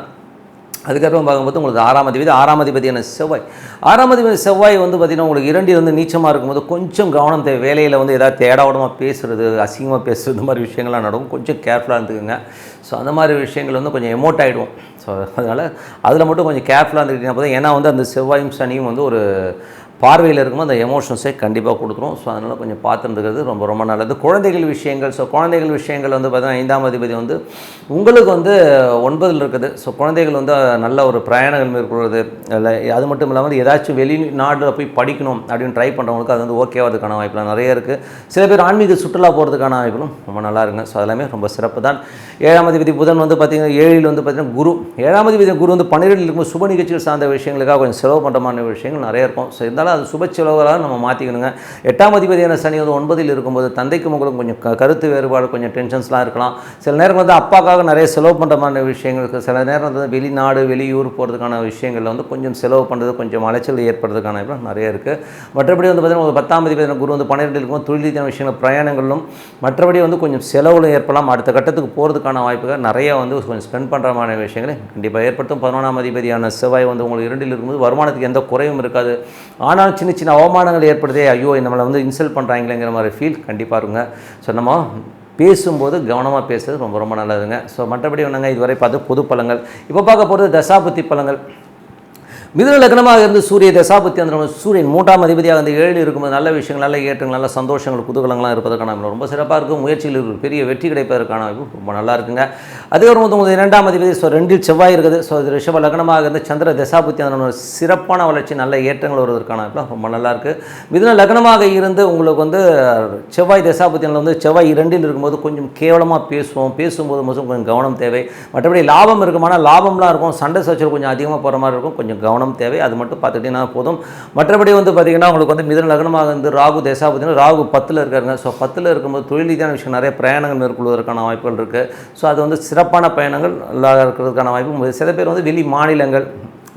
அதுக்கப்புறம் பார்க்கும்போது உங்களுக்கு 6ஆம் அதிபதியான செவ்வாய். 6ஆம் அதிபதி செவ்வாய் வந்து பார்த்திங்கன்னா உங்களுக்கு 2ல் வந்து நீச்சமாக இருக்கும்போது கொஞ்சம் கவனம் தேவை. வேலையில் வந்து ஏதாவது தேடாவிடமாக பேசுகிறது, அசிங்கமாக பேசுகிறது, இந்த மாதிரி விஷயங்கள்லாம் நடக்கும். கொஞ்சம் கேர்ஃபுல்லாக இருந்துக்குங்க. ஸோ அந்த மாதிரி விஷயங்கள் வந்து கொஞ்சம் எமோட் ஆகிடுவோம். ஸோ அதனால் அதில் மட்டும் கொஞ்சம் கேர்ஃபுல்லாக இருந்துக்கிட்டீங்கன்னா போதும். ஏன்னா வந்து அந்த செவ்வாயும் சனியும் வந்து ஒரு பார்வையில் இருக்கும்போது அந்த எமோஷன்ஸை கண்டிப்பாக கொடுத்துரும். ஸோ அதனால் கொஞ்சம் பார்த்துருந்துக்கிறது ரொம்ப ரொம்ப நல்லது. குழந்தைகள் விஷயங்கள். ஸோ குழந்தைகள் விஷயங்கள் வந்து பார்த்தீங்கன்னா 5ஆம் அதிபதி வந்து உங்களுக்கு வந்து 9ல் இருக்குது. ஸோ குழந்தைகள் வந்து நல்ல ஒரு பிரயாணங்கள் மேற்கொள்வது, இல்லை அது மட்டும் இல்லாமல் ஏதாச்சும் வெளிநாட்டில் போய் படிக்கணும் அப்படின்னு ட்ரை பண்ணுறவங்களுக்கு அது வந்து ஓகேவாகிறதுக்கான வாய்ப்புலாம் நிறைய இருக்குது. சில பேர் ஆன்மீக சுற்றுலா போகிறதுக்கான வாய்ப்புகளும் ரொம்ப நல்லா இருக்குங்க. ஸோ அதெல்லாமே ரொம்ப சிறப்பு தான். 7ஆம் அதிபதி புதன் வந்து பார்த்திங்கன்னா 7ல் வந்து பார்த்திங்கன்னா குரு. 7ஆம் அதிபதி குரு வந்து 12ல் இருக்கும் சுப நிகழ்ச்சிகள் சார்ந்த விஷயங்களுக்காக கொஞ்சம் செலவு பண்ணுற மாதிரி விஷயங்கள் நிறைய இருக்கும். ஸோ இருந்தாலும் அது சுப செலவுகளாக நம்ம மாற்றிக்கணுங்க. 8ஆம் அதிபதியான சனி வந்து 9ல் இருக்கும்போது தந்தைக்கும் உங்களுக்கு கொஞ்சம் கருத்து வேறுபாடு, கொஞ்சம் டென்ஷன்ஸ்லாம் இருக்கலாம். சில நேரம் வந்து அப்பாக்காக நிறைய செலவு பண்ணுற மாதிரி விஷயங்களுக்கு, சில நேரம் வந்து வெளிநாடு வெளியூர் போகிறதுக்கான விஷயங்களில் வந்து கொஞ்சம் செலவு பண்ணுறது, கொஞ்சம் அலைச்சல் ஏற்படுறதுக்கான நிறைய இருக்குது. மற்றபடி வந்து பார்த்திங்கன்னா 10ஆம் அதிபதியான குரு வந்து 12ல் இருக்கும் தொழில் ரீதியான விஷயங்கள் பிரயாணங்களும், மற்றபடி வந்து கொஞ்சம் செலவுகளும் ஏற்படலாம். அடுத்த கட்டத்துக்கு போகிறதுக்கான வாய்ப்புகள் நிறைய வந்து கொஞ்சம் ஸ்பெண்ட் பண்ணுற மாதிரி விஷயங்களை கண்டிப்பாக ஏற்படுத்தும். 11ஆம் அதிபதியான செவ்வாய் வந்து உங்களுக்கு 2ல் இருக்கும்போது வருமானத்துக்கு எந்த குறையும் இருக்காது. ஆனால் சின்ன சின்ன அவமானங்கள் ஏற்படுதே, ஐயோ நம்மளை வந்து இன்சல்ட் பண்ணுறாங்களேங்கிற மாதிரி ஃபீல் கண்டிப்பாக இருங்க. ஸோ நம்ம பேசும்போது கவனமாக பேசுறது ரொம்ப ரொம்ப நல்லதுங்க. ஸோ மற்றபடி ஒன்றுங்க இதுவரை பார்த்து பொது பலங்கள். இப்போ பார்க்க போகிறது தசாபுத்தி பலங்கள். மிதுன லக்னமாக இருந்து சூரிய தசாபுத்தி அந்த சூரியன் 3ஆம் அதிபதியாக வந்து 7ல் இருக்கும்போது நல்ல விஷயங்கள், நல்ல ஏற்றங்கள், நல்ல சந்தோஷங்கள், குதூகலங்கள்லாம் இருப்பதற்கான ரொம்ப சிறப்பாக இருக்கும். முயற்சியில் ஒரு பெரிய வெற்றி கிடைப்பதற்கான ரொம்ப நல்லா இருக்குங்க. அதுக்கப்புறம் வந்து 2ஆம் அதிபதி, ஸோ 2ல் செவ்வாய் இருக்குது. ஸோ இது ரிஷப லக்னமாக இருந்து சந்திர தசாபுத்தி அந்த சிறப்பான வளர்ச்சி, நல்ல ஏற்றங்கள் வருவதற்கான ரொம்ப நல்லா இருக்குது. மிதுன லக்னமாக இருந்து உங்களுக்கு வந்து செவ்வாய் தசாபுத்தியில் வந்து செவ்வாய் 2ல் இருக்கும்போது கொஞ்சம் கேவலமாக பேசும்போது மட்டும் கொஞ்சம் கவனம் தேவை. மற்றபடி லாபம் இருக்குமானா லாபம்லாம் இருக்கும், சண்டை சச்சரவு கொஞ்சம் அதிகமாக போகிற மாதிரி இருக்கும், கொஞ்சம் கவனம் தேவை. அது மட்டும் பார்த்துக்கிட்டீங்கன்னா போதும். மற்றபடி வந்து பார்த்திங்கன்னா உங்களுக்கு வந்து மிதுன லக்னமாக வந்து ராகு தசாபுத்தினா ராகு 10ல் இருக்காருங்க. ஸோ 10ல் இருக்கும்போது தொழில் ரீதியான விஷயம் நிறைய பிரயாணங்கள் மேற்கொள்வதற்கான வாய்ப்புகள் இருக்குது. ஸோ அது வந்து சிறப்பான பயணங்கள் இருக்கிறதுக்கான வாய்ப்பு. சில பேர் வந்து வெளி மாநிலங்கள்,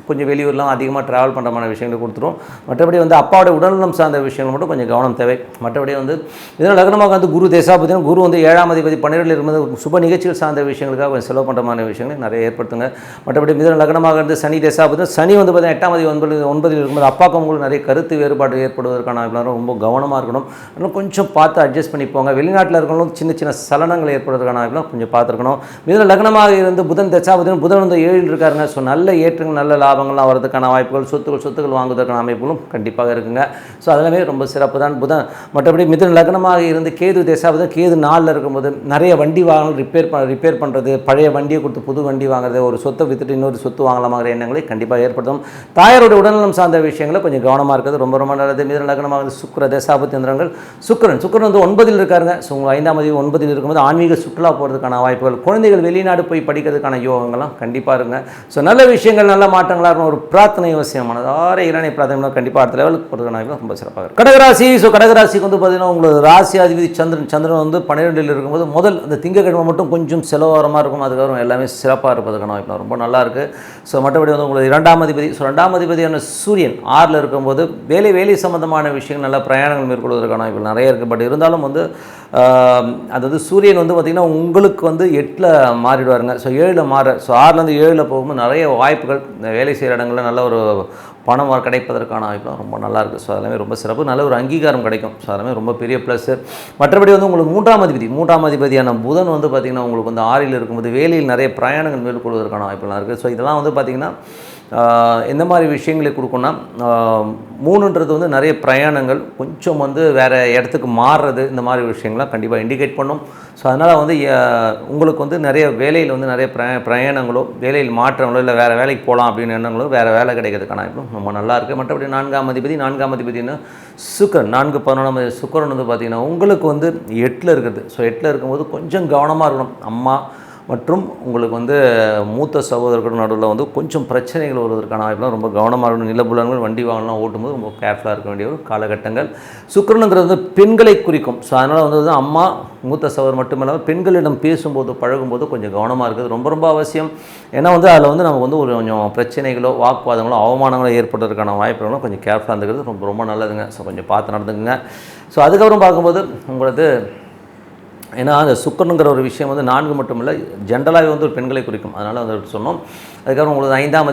கொஞ்சம் வெளியூர்லாம் அதிகமாக ட்ராவல் பண்ணுற மாதிரி விஷயங்களை கொடுத்துரும். மற்றபடி வந்து அப்பாவோட உடல்நலம் சார்ந்த விஷயங்கள் மட்டும் கொஞ்சம் கவனம் தேவை. மற்றபடி வந்து இதனால் லக்னமாக வந்து குரு தசாபுத்தினா குரு வந்து 7ஆம் அதிபதி 12ல் இருக்கும்போது சுப நிகழ்ச்சிகள் சார்ந்த விஷயங்களுக்காக கொஞ்சம் செலவு பண்ணுற மாதிரி விஷயங்களை நிறைய ஏற்படுத்துங்க. மற்றபடி மிதுன லக்னமாக இருந்து சனி தசாபுத்தினா சனி வந்து பார்த்தீங்கன்னா 8ஆம் அதிபதி 9ல் இருக்கும்போது அப்பாவுக்கு உங்களுக்கு நிறைய கருத்து வேறுபாடு ஏற்படுவதற்கான ரொம்ப கவனமாக இருக்கணும். இன்னும் கொஞ்சம் பார்த்து அட்ஜஸ்ட் பண்ணி போங்க. வெளிநாட்டில் இருக்கணும் சின்ன சின்ன சலனங்கள் ஏற்படுவதற்கான கொஞ்சம் பார்த்துருக்கணும். மிதுன லக்னமாக இருந்து புதன் தசாபுத்தினா புதன் வந்து 7ல் இருக்காருங்க. ஸோ நல்ல ஏற்றங்கள், நல்ல லாபங்கள்லாம் வரதுக்கான வாய்ப்புகள், சொத்துக்கள் வாங்குவதற்கான அமைப்புகளும் கண்டிப்பாக இருக்குங்க. ஸோ அதெல்லாமே ரொம்ப சிறப்பு தான். புதன் மற்றபடி மிதுன லக்னமாக இருந்து கேது தசாபுத்தினா கேது 4ல் இருக்கும்போது நிறைய வண்டி வாங்கணும், ரிப்பேர் பண்ணுறது, பழைய வண்டியை கொடுத்து புது வண்டி வாங்குறது, ஒரு சொத்தை விற்றுட்டு இன்னொரு சொத்து வாங்கலாமாங்கிற எண்ணங்களை கண்டிப்பாக ஏற்படுத்தும். தாயாரோட உடல்நலம் சார்ந்த விஷயங்களை கொஞ்சம் கவனமாக இருக்கிறது ரொம்ப ரொம்ப நல்லது. மிதுன லக்னமாக இருந்து சுக்கிர தசாபுத்தி அந்தரங்கள் சுக்கிரன் வந்து 9ல் இருக்காருங்க. ஸோ உங்கள் 5ஆம் அதிபதி 9ல் இருக்கும்போது ஆன்மீக சுற்றுலா போகிறதுக்கான வாய்ப்புகள், குழந்தைகள் வெளிநாடு போய் படிக்கிறதுக்கான யோகங்கள்லாம் கண்டிப்பாக இருங்க. ஸோ நல்ல விஷயங்கள், நல்ல மாற்றங்களாக நல்லா இருக்கும். ஒரு பிரார்த்தனை அவசியமானது. இறைவனை பிரார்த்தனை கண்டிப்பாக அடுத்த லெவலுக்கு போகிறதுக்கான வாய்ப்பு ரொம்ப சிறப்பாக இருக்கும். கடகராசி. ஸோ கடகராசிக்கு வந்து பார்த்திங்கன்னா உங்களுக்கு ராசி அதிபதி சந்திரன் வந்து 12 இருக்கும்போது முதல் அந்த திங்கக்கிழமை மட்டும் கொஞ்சம் செலவாரமாக இருக்கும். அதுக்கப்புறம் எல்லாமே சிறப்பாக இருப்பதுக்கான வாய்ப்பு ரொம்ப நல்லா இருக்குது. ஸோ மற்றபடி வந்து உங்களுக்கு 2ஆம் அதிபதி. ஸோ 2ஆம் அதிபதியான சூரியன் 6ல் இருக்கும்போது வேலை சம்பந்தமான விஷயங்கள் நல்ல பிரயாணங்கள் மேற்கொள்வதற்கான வாய்ப்புகள் நிறைய இருக்குது. பட் இருந்தாலும் வந்து அதாவது சூரியன் வந்து பார்த்திங்கன்னா உங்களுக்கு வந்து 8ல் மாறிடுவாருங்க. ஸோ 7ல் மாற, ஸோ 6லேருந்து 7ல் போகும்போது நிறைய வாய்ப்புகள் இந்த வேலை செய்கிற இடங்களில் நல்ல ஒரு பணம் கிடைப்பதற்கான வாய்ப்புலாம் ரொம்ப நல்லாயிருக்கு. ஸோ அதெல்லாமே ரொம்ப சிறப்பு. நல்ல ஒரு அங்கீகாரம் கிடைக்கும். ஸோ அதெல்லாமே ரொம்ப பெரிய ப்ளஸ்ஸு. மற்றபடி வந்து உங்களுக்கு 3ஆம் அதிபதியான புதன் வந்து பார்த்திங்கன்னா உங்களுக்கு வந்து 6ல் இருக்கும்போது வேலையில் நிறைய பிரயாணங்கள் மேற்கொள்வதற்கான வாய்ப்புலாம் இருக்குது. ஸோ இதெல்லாம் வந்து பார்த்திங்கன்னா எந்த மாதிரி விஷயங்களை கொடுக்குன்னா 3ன்றது வந்து நிறைய பிரயாணங்கள், கொஞ்சம் வந்து வேறு இடத்துக்கு மாறுறது, இந்த மாதிரி விஷயங்கள்லாம் கண்டிப்பாக இண்டிகேட் பண்ணும். ஸோ அதனால் வந்து உங்களுக்கு வந்து நிறைய வேலையில் வந்து நிறைய பிரயாணங்களோ வேலையில் மாற்றங்களோ இல்லை வேறு வேலைக்கு போகலாம் அப்படின்னு எண்ணங்களோ வேறு வேலை கிடைக்கிறதுக்கான ரொம்ப நல்லாயிருக்கு. மற்றபடி 4ஆம் அதிபதினா சுக்கரன் 4-11 சுக்கரன் வந்து பார்த்திங்கன்னா உங்களுக்கு வந்து 8ல் இருக்குது. ஸோ 8ல் இருக்கும்போது கொஞ்சம் கவனமாக இருக்கணும். அம்மா மற்றும் உங்களுக்கு வந்து மூத்த சகோதரர்கள் நடுவில் வந்து கொஞ்சம் பிரச்சனைகள் வருவதற்கான வாய்ப்புலாம் ரொம்ப கவனமாக இருக்கணும். நிலபுலன்கள் வண்டி வாகனம்லாம் ஓட்டும்போது ரொம்ப கேர்ஃபுல்லாக இருக்க வேண்டிய ஒரு காலகட்டங்கள். சுக்கிரனுங்கிறது வந்து பெண்களை குறிக்கும். ஸோ அதனால் வந்து அம்மா மூத்த சகோதரர் மட்டும் இல்லாமல் பெண்களிடம் பேசும்போது பழகும்போது கொஞ்சம் கவனமாக இருக்குது ரொம்ப அவசியம். ஏன்னா வந்து அதில் வந்து நமக்கு வந்து ஒரு கொஞ்சம் பிரச்சனைகளோ வாக்குவாதங்களோ அவமானங்களோ ஏற்படுறதுக்கான வாய்ப்புகளும் கொஞ்சம் கேர்ஃபுல்லாக இருந்துக்கிறது ரொம்ப நல்லதுங்க. ஸோ கொஞ்சம் பார்த்து நடந்துக்குங்க. ஸோ அதுக்கப்புறம் பார்க்கும்போது உங்களுக்கு ஏன்னா அந்த சுக்கரனுங்கிற ஒரு விஷயம் வந்து 4 மட்டும் இல்லை, ஜென்ரலாகவே வந்து ஒரு பெண்களை குறிக்கும். அதனால் வந்து சொன்னோம். அதுக்கப்புறம் உங்களுக்கு 5ஆம்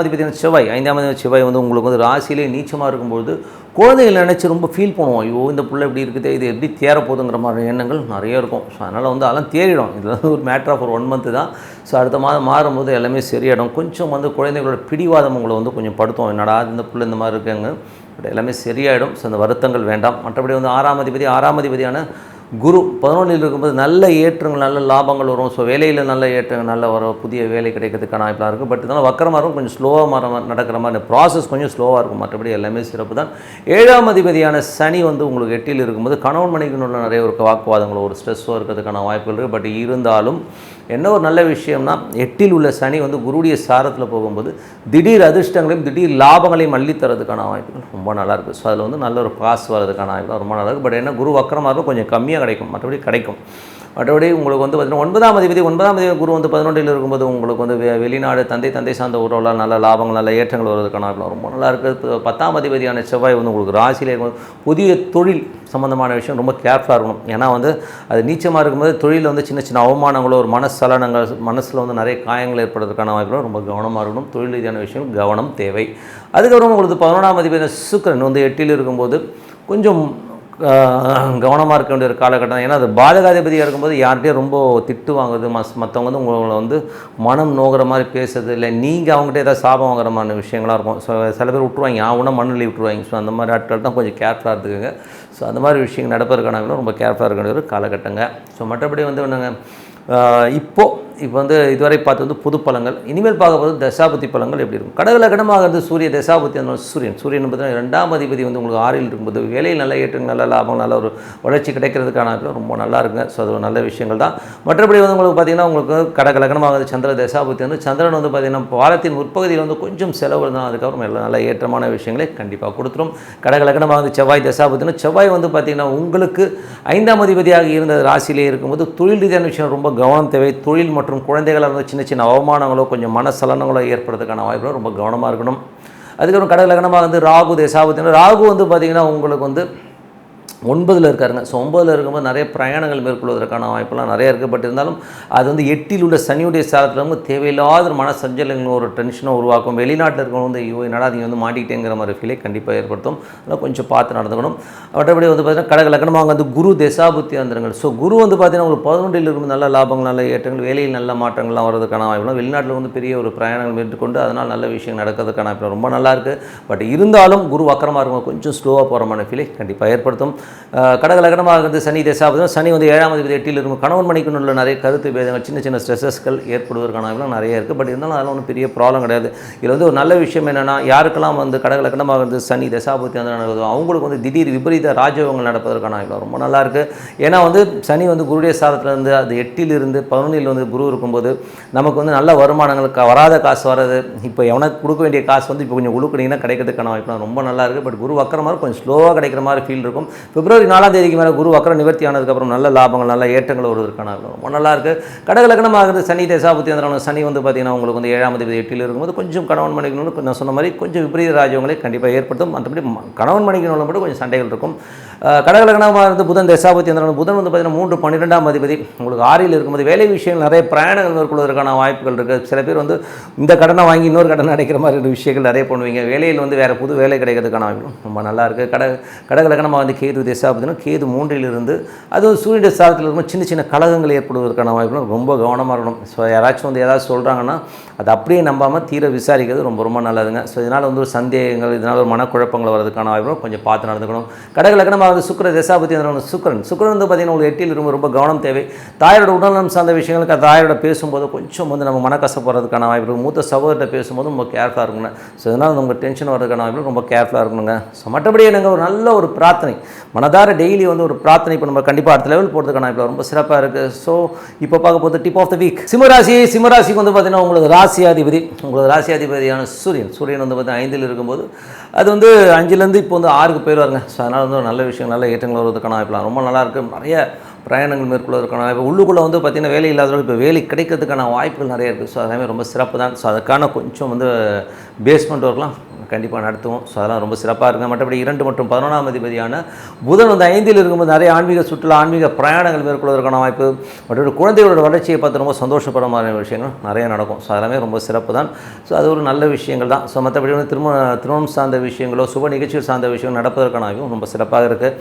அதிபதி செவ்வாய். 5ஆம் அதிபதி செவ்வாய் வந்து உங்களுக்கு வந்து ராசியிலே நீச்சமாக இருக்கும்போது குழந்தைகள் நினச்சி ரொம்ப ஃபீல் பண்ணுவோம். ஐயோ இந்த பிள்ளை இப்படி இருக்குது, இது எப்படி தேரப்போகுதுங்கிற மாதிரி எண்ணங்கள் நிறைய இருக்கும். ஸோ அதனால் வந்து அதெல்லாம் தேறிடும். இது வந்து ஒரு மேட்டர் ஆஃப் ஒரு 1 மந்த்து தான். ஸோ அடுத்த மாதம் மாறும்போது எல்லாமே சரியாயிடும். கொஞ்சம் வந்து குழந்தைகளோட பிடிவாதம் உங்களை வந்து கொஞ்சம் படுத்தும். என்னடா இந்த பிள்ளை இந்த மாதிரி இருக்காங்க, பட் எல்லாமே சரியாயிடும். ஸோ அந்த வருத்தங்கள் வேண்டாம். மற்றபடி வந்து 6ஆம் அதிபதியான குரு 11ல் இருக்கும்போது நல்ல ஏற்றங்கள், நல்ல லாபங்கள் வரும். ஸோ வேலையில் நல்ல ஏற்றங்கள், நல்ல வரும், புதிய வேலை கிடைக்கிறதுக்கான வாய்ப்பாக இருக்குது. பட் இதனால் வக்கரமாக இருக்கும், கொஞ்சம் ஸ்லோவாக நடக்கிற மாதிரி ப்ராசஸ் கொஞ்சம் ஸ்லோவாக இருக்கும். மற்றபடி எல்லாமே சிறப்பு தான். 7ஆம் அதிபதியான சனி வந்து உங்களுக்கு 8ல் இருக்கும்போது கணவன் மனைவிக்குள்ள நிறைய ஒரு வாக்குவாதங்கள், ஒரு ஸ்ட்ரெஸ்ஸோ இருக்கிறதுக்கான வாய்ப்புகள் இருக்குது. பட் இருந்தாலும் என்ன ஒரு நல்ல விஷயம்னா 8ல் உள்ள சனி வந்து குருடைய சாரத்தில் போகும்போது திடீர் அதிர்ஷ்டங்களையும் திடீர் லாபங்களையும் அள்ளித்தரதுக்கான வாய்ப்புகள் ரொம்ப நல்லாயிருக்கு. ஸோ அதில் வந்து நல்ல ஒரு பாஸ் வரதுக்கான வாய்ப்பு ரொம்ப நல்லாயிருக்கு. பட் என்ன குரு வக்கரமாக இருக்கும், கொஞ்சம் கம்மியாக கிடைக்கும். மற்றபடி உங்களுக்கு வந்து பார்த்திங்கன்னா 9ஆம் அதிபதி குரு வந்து 11ல் இருக்கும்போது உங்களுக்கு வந்து வெளிநாடு தந்தை சார்ந்த உறவுலாம் நல்ல லாபங்கள், நல்ல ஏற்றங்கள் வருவதற்கான ரொம்ப நல்லா இருக்குது. 10ஆம் அதிபதியான செவ்வாய் வந்து உங்களுக்கு ராசியிலே இருக்கும்போது புதிய தொழில் சம்மந்தமான விஷயம் ரொம்ப கேர்ஃபுல்லாக இருக்கணும். ஏன்னா வந்து அது நீச்சமாக இருக்கும்போது தொழிலில் வந்து சின்ன அவமானங்களோ ஒரு மனசலனங்கள், மனசில் வந்து நிறைய காயங்கள் ஏற்படுறதுக்கான வாய்ப்புகளும் ரொம்ப கவனமாக இருக்கணும். தொழில் ரீதியான விஷயம் கவனம் தேவை. அதுக்கப்புறம் உங்களுக்கு 11ஆம் அதிபதி சுக்கிரன் வந்து 8ல் இருக்கும்போது கொஞ்சம் கவனமாக இருக்க வேண்டிய ஒரு காலகட்டம். ஏன்னா அது பாதகாதிபதியாக இருக்கும்போது யார்கிட்டையும் ரொம்ப திட்டு வாங்குறது, மற்றவங்க வந்து உங்களை வந்து மனம் நோகிற மாதிரி பேசுறது, இல்லை நீங்கள் அவங்ககிட்ட ஏதாவது சாபம் வாங்குற மாதிரி விஷயங்களாக இருக்கும். ஸோ சில பேர் விட்டுருவாங்க, அவனா மண்ணில் விட்டுருவாங்க. ஸோ அந்த மாதிரி ஆட்கள் தான் கொஞ்சம் கேர்ஃபுல்லாக இருந்துக்குங்க. ஸோ அந்த மாதிரி விஷயங்கள் நடப்பதற்கான ரொம்ப கேர்ஃபுல்லாக இருக்க வேண்டிய ஒரு காலகட்டங்க. ஸோ மற்றபடி வந்து ஒன்றுங்க இப்போ வந்து இதுவரை பார்த்து வந்து பொது பலங்கள். இனிமேல் பார்க்க போது தசாபதி பலங்கள் எப்படி இருக்கும். கடகலகணமாக இருந்து சூரிய தசாபதி அந்த சூரியன் பார்த்தீங்கன்னா 2ஆம் அதிபதி வந்து உங்களுக்கு 6ல் இருக்கும்போது வேலையில் நல்ல ஏற்றங்கள், நல்ல லாபம், நல்ல ஒரு வளர்ச்சி கிடைக்கிறதுக்கான ரொம்ப நல்லா இருக்குங்க. ஸோ அது ஒரு நல்ல விஷயங்கள் தான். மற்றபடி வந்து உங்களுக்கு பார்த்திங்கன்னா உங்களுக்கு கடகலகணமாக சந்திர தசாபதி வந்து சந்திரன் வந்து பார்த்திங்கன்னா வாரத்தின் முற்பகுதியில் வந்து கொஞ்சம் செலவு தான். அதுக்கப்புறம் எல்லாம் நல்ல ஏற்றமான விஷயங்களை கண்டிப்பாக கொடுத்துரும். கடகலகணமாக வந்து செவ்வாய் தசாபதினா செவ்வாய் வந்து பார்த்திங்கன்னா உங்களுக்கு 5ஆம் அதிபதியாக இருந்த ராசியிலே இருக்கும்போது தொழில் ரீதியான விஷயம் ரொம்ப கவனம் தேவை. தொழில் மற்றும் குழந்தைகளாக இருந்த சின்ன அவமானங்களோ கொஞ்சம் மனசலனங்களோ ஏற்படுறதுக்கான வாய்ப்புகளோ ரொம்ப கவனமாக இருக்கணும். அதுக்கப்புறம் கடகலகணமாக வந்து ராகு தசாபதினா ராகு வந்து பார்த்திங்கன்னா உங்களுக்கு வந்து 9ல் இருக்காருங்க. ஸோ 9ல் இருக்கும்போது நிறைய பிரயாணங்கள் மேற்கொள்வதற்கான வாய்ப்பெல்லாம் நிறைய இருக்குது. பட் இருந்தாலும் அது வந்து 8ல் உள்ள சனியுடைய சாரத்தில் வந்து தேவையில்லாத ஒரு மனசஞ்சலங்களும் ஒரு டென்ஷனை உருவாக்கும். வெளிநாட்டில் இருக்கவங்க வந்து ஐயோ என்னடா நீங்கள் வந்து மாட்டிக்கிட்டேங்கிற மாதிரி ஃபீலை கண்டிப்பாக ஏற்படுத்தும். அதெல்லாம் கொஞ்சம் பார்த்து நடந்துக்கணும். மற்றபடி வந்து பார்த்திங்கன்னா கடகலகணமாக வந்து குரு தசாபுத்தி வந்துருங்கள். ஸோ குரு வந்து பார்த்திங்கன்னா ஒரு 11ல் இருக்கும் நல்ல லாபங்கள், நல்ல ஏற்றங்கள், வேலையில் நல்ல மாற்றங்கள்லாம் வரதுக்கான வாய்ப்புலாம். வெளிநாட்டில் வந்து பெரிய ஒரு பிரயாணங்கள் மேற்கொண்டு அதனால் நல்ல விஷயம் நடக்கிறதுக்கான வாய்ப்பு ரொம்ப நல்லாயிருக்கு. பட் இருந்தாலும் குரு வக்கரமாக இருக்கும், கொஞ்சம் ஸ்லோவாக போகிற மாதிரி ஃபீலை கண்டிப்பாக ஏற்படுத்தும். கடகலகனமாக இருந்து சனி தசாபுதம் சனி வந்து 7ஆம் அதிபதி 8ல் இருக்கும் கணவன் மனைவிக்குள்ள நிறைய கருத்து பேதங்கள் சின்ன சின்ன ஸ்ட்ரெஸ்ஸஸ்கள் ஏற்படுவதற்கான வாய்ப்புகள் நிறைய இருக்குது. பட் இருந்தாலும் அதெல்லாம் ஒன்றும் பெரிய ப்ராப்ளம் கிடையாது. இதில் வந்து ஒரு நல்ல விஷயம் என்னென்னா யாருக்கெல்லாம் வந்து கடகலகனமாக இருந்து சனி தசாபுத்தி வந்து நடக்குதோ அவங்களுக்கு வந்து திடீர் விபரீத ராஜயோகங்கள் நடப்பதற்கான வாய்ப்பு ரொம்ப நல்லாயிருக்கு. ஏன்னா வந்து சனி வந்து குருடைய சாரத்திலேருந்து அது 8ல் இருந்து 11ல் வந்து குரு இருக்கும்போது நமக்கு வந்து நல்ல வருமானங்களுக்கு வராத காசு வர்றது, இப்போ எவனுக்கு கொடுக்க வேண்டிய காசு வந்து இப்போ கொஞ்சம் உழுக்குனீங்கன்னா கிடைக்கிறதுக்கான வாய்ப்பு ரொம்ப நல்லா இருக்குது. பட் குரு வக்கர மாதிரி கொஞ்சம் ஸ்லோவாக கிடைக்கிற மாதிரி ஃபீல் இருக்கும். பிப்ரவரி 4ஆம் தேதிக்கு மேலே குரு வக்கர நிவர்த்தி ஆனதுக்கப்புறம் நல்ல லாபங்கள் நல்ல ஏற்றங்கள் வருவதற்கான ரொம்ப நல்லா இருக்குது. கடகலக்கணமாகிறது சனி தசாபுத்தி அந்த சனி வந்து பார்த்திங்கன்னா உங்களுக்கு வந்து 7ஆம் தேதி 8ல் இருக்கும்போது கொஞ்சம் கணவன் மனைவிக்கு நான் சொன்ன மாதிரி கொஞ்சம் விபரீத ராஜ்யங்களை கண்டிப்பாக ஏற்படுத்தும். மற்றபடி கணவன் மனைவிக்கு மட்டும் கொஞ்சம் சண்டைகள் இருக்கும். கடகலக்கணமாக இருந்து புதன் தசாபுத்தி அந்த புதன் வந்து பார்த்திங்கன்னா 3 12ஆம் அதிபதி உங்களுக்கு 6ல் இருக்கும்போது வேலை விஷயங்கள் நிறைய பிரயாணங்கள் மேற்கொள்வதற்கான வாய்ப்புகள் இருக்குது. சில பேர் வந்து இந்த கடனை வாங்கி இன்னொரு கடனை அடைக்கிற மாதிரி விஷயங்கள் நிறைய பண்ணுவீங்க. வேலையில் வந்து வேறு புது வேலை கிடைக்கிறதுக்கான வாய்ப்புகள் ரொம்ப நல்லா இருக்குது. கடகலக்கணமாக வந்து கேது தசாபுத்தினா கேது 3ல் இருந்து அது சூரிய சாரத்தில் இருக்கும் சின்ன சின்ன கலகங்கள் ஏற்படுவதற்கான வாய்ப்புகள் ரொம்ப கவனமாக இருக்கணும். ஸோ யாராச்சும் வந்து ஏதாவது சொல்கிறாங்கன்னா அது அப்படியே நம்பாமல் தீர விசாரிக்கிறது ரொம்ப ரொம்ப நல்லதுங்க. ஸோ இதனால் வந்து ஒரு சந்தேகங்கள் இதனால் ஒரு மனக்குழப்பங்கள் வரதுக்கான வாய்ப்புகள் கொஞ்சம் பார்த்து நடந்துக்கணும். கடகலக்கணமாக வந்து சுக்கிர தசாபுத்தி சுக்கிரன் வந்து பார்த்திங்கன்னா உங்களுக்கு 8ல் இருக்கும் ரொம்ப கவனம் தேவை. தாயோட உடல்நலம் சார்ந்த விஷயங்களுக்கு தாயோட பேசும்போது கொஞ்சம் வந்து நம்ம மனக்கசப்படுறதுக்கான வாய்ப்பு. மூத்த சகோதரத்தை பேசும்போது ரொம்ப கேர்ஃபுல்லாக இருக்கணும். ஸோ இதனால் உங்கள் டென்ஷன் வரதுக்கான வாய்ப்பு ரொம்ப கேர்ஃபுல்லாக இருக்கணுங்க. ஸோ மற்றபடி எனக்கு ஒரு நல்ல ஒரு பிரார்த்தனை மனதார டெய்லி வந்து ஒரு பிரார்த்தனை இப்போ நம்ம கண்டிப்பாக அடுத்த லெவல் போகிறதுக்கான வாய்ப்பு ரொம்ப சிறப்பாக இருக்குது. ஸோ இப்போ பார்க்க போது டிப் ஆஃப் த வீக் சிம்மராசிக்கு வந்து பார்த்திங்கன்னா உங்களுக்கு ராசியாதிபதியான சூரியன் வந்து பார்த்திங்கன்னா 5ல் இருக்கும்போது அது வந்து 5லேருந்து இப்போ வந்து 6க்கு போயிடுவாருங்க. ஸோ அதனால் வந்து நல்ல விஷயம் நல்ல ஏற்றங்கள் வருவதற்கான வாய்ப்பு ரொம்ப நல்லாயிருக்கு. நிறைய பிரயாணங்கள் மேற்கொள்வதற்கான வாய்ப்பு உள்ளுக்குள்ளே வந்து பார்த்திங்கன்னா வேலை இல்லாதவர்கள் இப்போ வேலை கிடைக்கிறதுக்கான வாய்ப்புகள் நிறைய இருக்குது. ஸோ அதெல்லாமே ரொம்ப சிறப்பு தான். ஸோ அதுக்கான கொஞ்சம் வந்து பேஸ்மெண்ட் ஒர்க்லாம் கண்டிப்பாக நடத்துவோம். ஸோ அதெல்லாம் ரொம்ப சிறப்பாக இருக்குங்க. மற்றபடி 2 மற்றும் 11ஆம் அதிபதியான புதன் வந்து 5ல் இருக்கும்போது நிறைய ஆன்மீக சுற்றுலா ஆன்மீக பிரயாணங்கள் மேற்கொள்வதற்கான வாய்ப்பு மற்றபடி குழந்தைகளோட வளர்ச்சியை பார்த்து ரொம்ப சந்தோஷப்படுற மாதிரி விஷயங்கள் நிறைய நடக்கும். ஸோ அதெல்லாமே ரொம்ப சிறப்பு தான். ஸோ அது ஒரு நல்ல விஷயங்கள் தான். ஸோ மற்றபடி வந்து திருமணம் சார்ந்த விஷயங்களோ சுப நிகழ்ச்சிகள் சார்ந்த விஷயங்கள் நடப்பதற்கான வாய்ப்பும் ரொம்ப சிறப்பாக இருக்குது.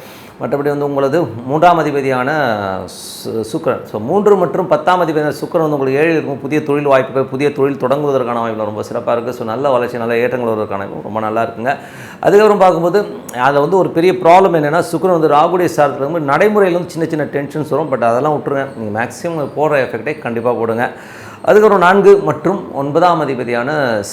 மற்றபடி வந்து உங்களது 3ஆம் அதிபதியான சுக்கிரன் ஸோ 3 மற்றும் 10ஆம் அதிபதியான சுக்கிரன் வந்து உங்களுக்கு 7ல் இருக்கும் புதிய தொழில் வாய்ப்புகள் புதிய தொழில் தொடங்குவதற்கான வாய்ப்புகள் ரொம்ப சிறப்பாக இருக்குது. ஸோ நல்ல வளர்ச்சி நல்ல ஏற்றங்கள் வருவதற்கான ரொம்ப நல்லா இருக்குங்க. அதுக்கப்புறம் பார்க்கும்போது அதில் வந்து ஒரு பெரிய ப்ராப்ளம் என்னென்னா சுக்கிரன் வந்து ராகுடைய சாரத்தில் இருக்கும்போது நடைமுறையில் வந்து சின்ன சின்ன டென்ஷன்ஸ் வரும். பட் அதெல்லாம் விட்டுருங்க. நீங்கள் மேக்ஸிமம் போடுற எஃபெக்டை கண்டிப்பாக போடுங்க. அதுக்கப்புறம் 4 மற்றும் 9ஆம் அதிபதியான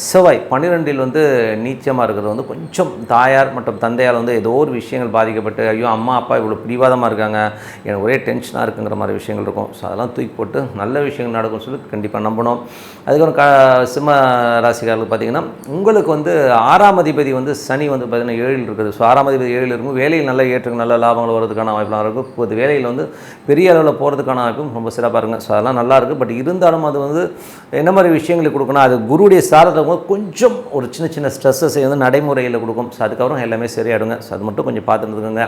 செவ்வாய் 12ல் வந்து நீச்சமாக இருக்கிறது வந்து கொஞ்சம் தாயார் மற்றும் தந்தையால் வந்து ஏதோ ஒரு விஷயங்கள் பாதிக்கப்பட்டு ஐயோ அம்மா அப்பா இவ்வளோ பிடிவாதமாக இருக்காங்க எனக்கு ஒரே டென்ஷனாக இருக்குங்கிற மாதிரி விஷயங்கள் இருக்கும். ஸோ அதெல்லாம் தூக்கி போட்டு நல்ல விஷயங்கள் நடக்கும்னு சொல்லி கண்டிப்பாக நம்பணும். அதுக்கப்புறம் சிம்ம ராசிக்காரர்களுக்கு பார்த்திங்கன்னா உங்களுக்கு வந்து 6ஆம் அதிபதி வந்து சனி வந்து பார்த்திங்கன்னா 7ல் இருக்குது. ஸோ 6ஆம் அதிபதி 7ல் இருக்கும் வேலையில் நல்ல ஏற்றுக்கு நல்ல லாபங்கள் வரதுக்கான வாய்ப்புலாம் இருக்கும். இப்போது வேலையில் வந்து பெரிய அளவில் போகிறதுக்கான வாய்ப்பும் ரொம்ப சிறப்பாக இருக்குங்க. ஸோ அதெல்லாம் நல்லாயிருக்கு. பட் இருந்தாலும் அது வந்து என்ன மாதிரி விஷயங்களை கொடுக்கணும் அது குருடைய சாரத்தை கொஞ்சம் ஒரு சின்ன சின்ன ஸ்ட்ரெஸ்ஸை வந்து நடைமுறையில் கொடுக்கும். ஸோ அதுக்கப்புறம் எல்லாமே சரியாயிடுங்க. ஸோ அது மட்டும் கொஞ்சம் பார்த்துருந்துக்குங்க.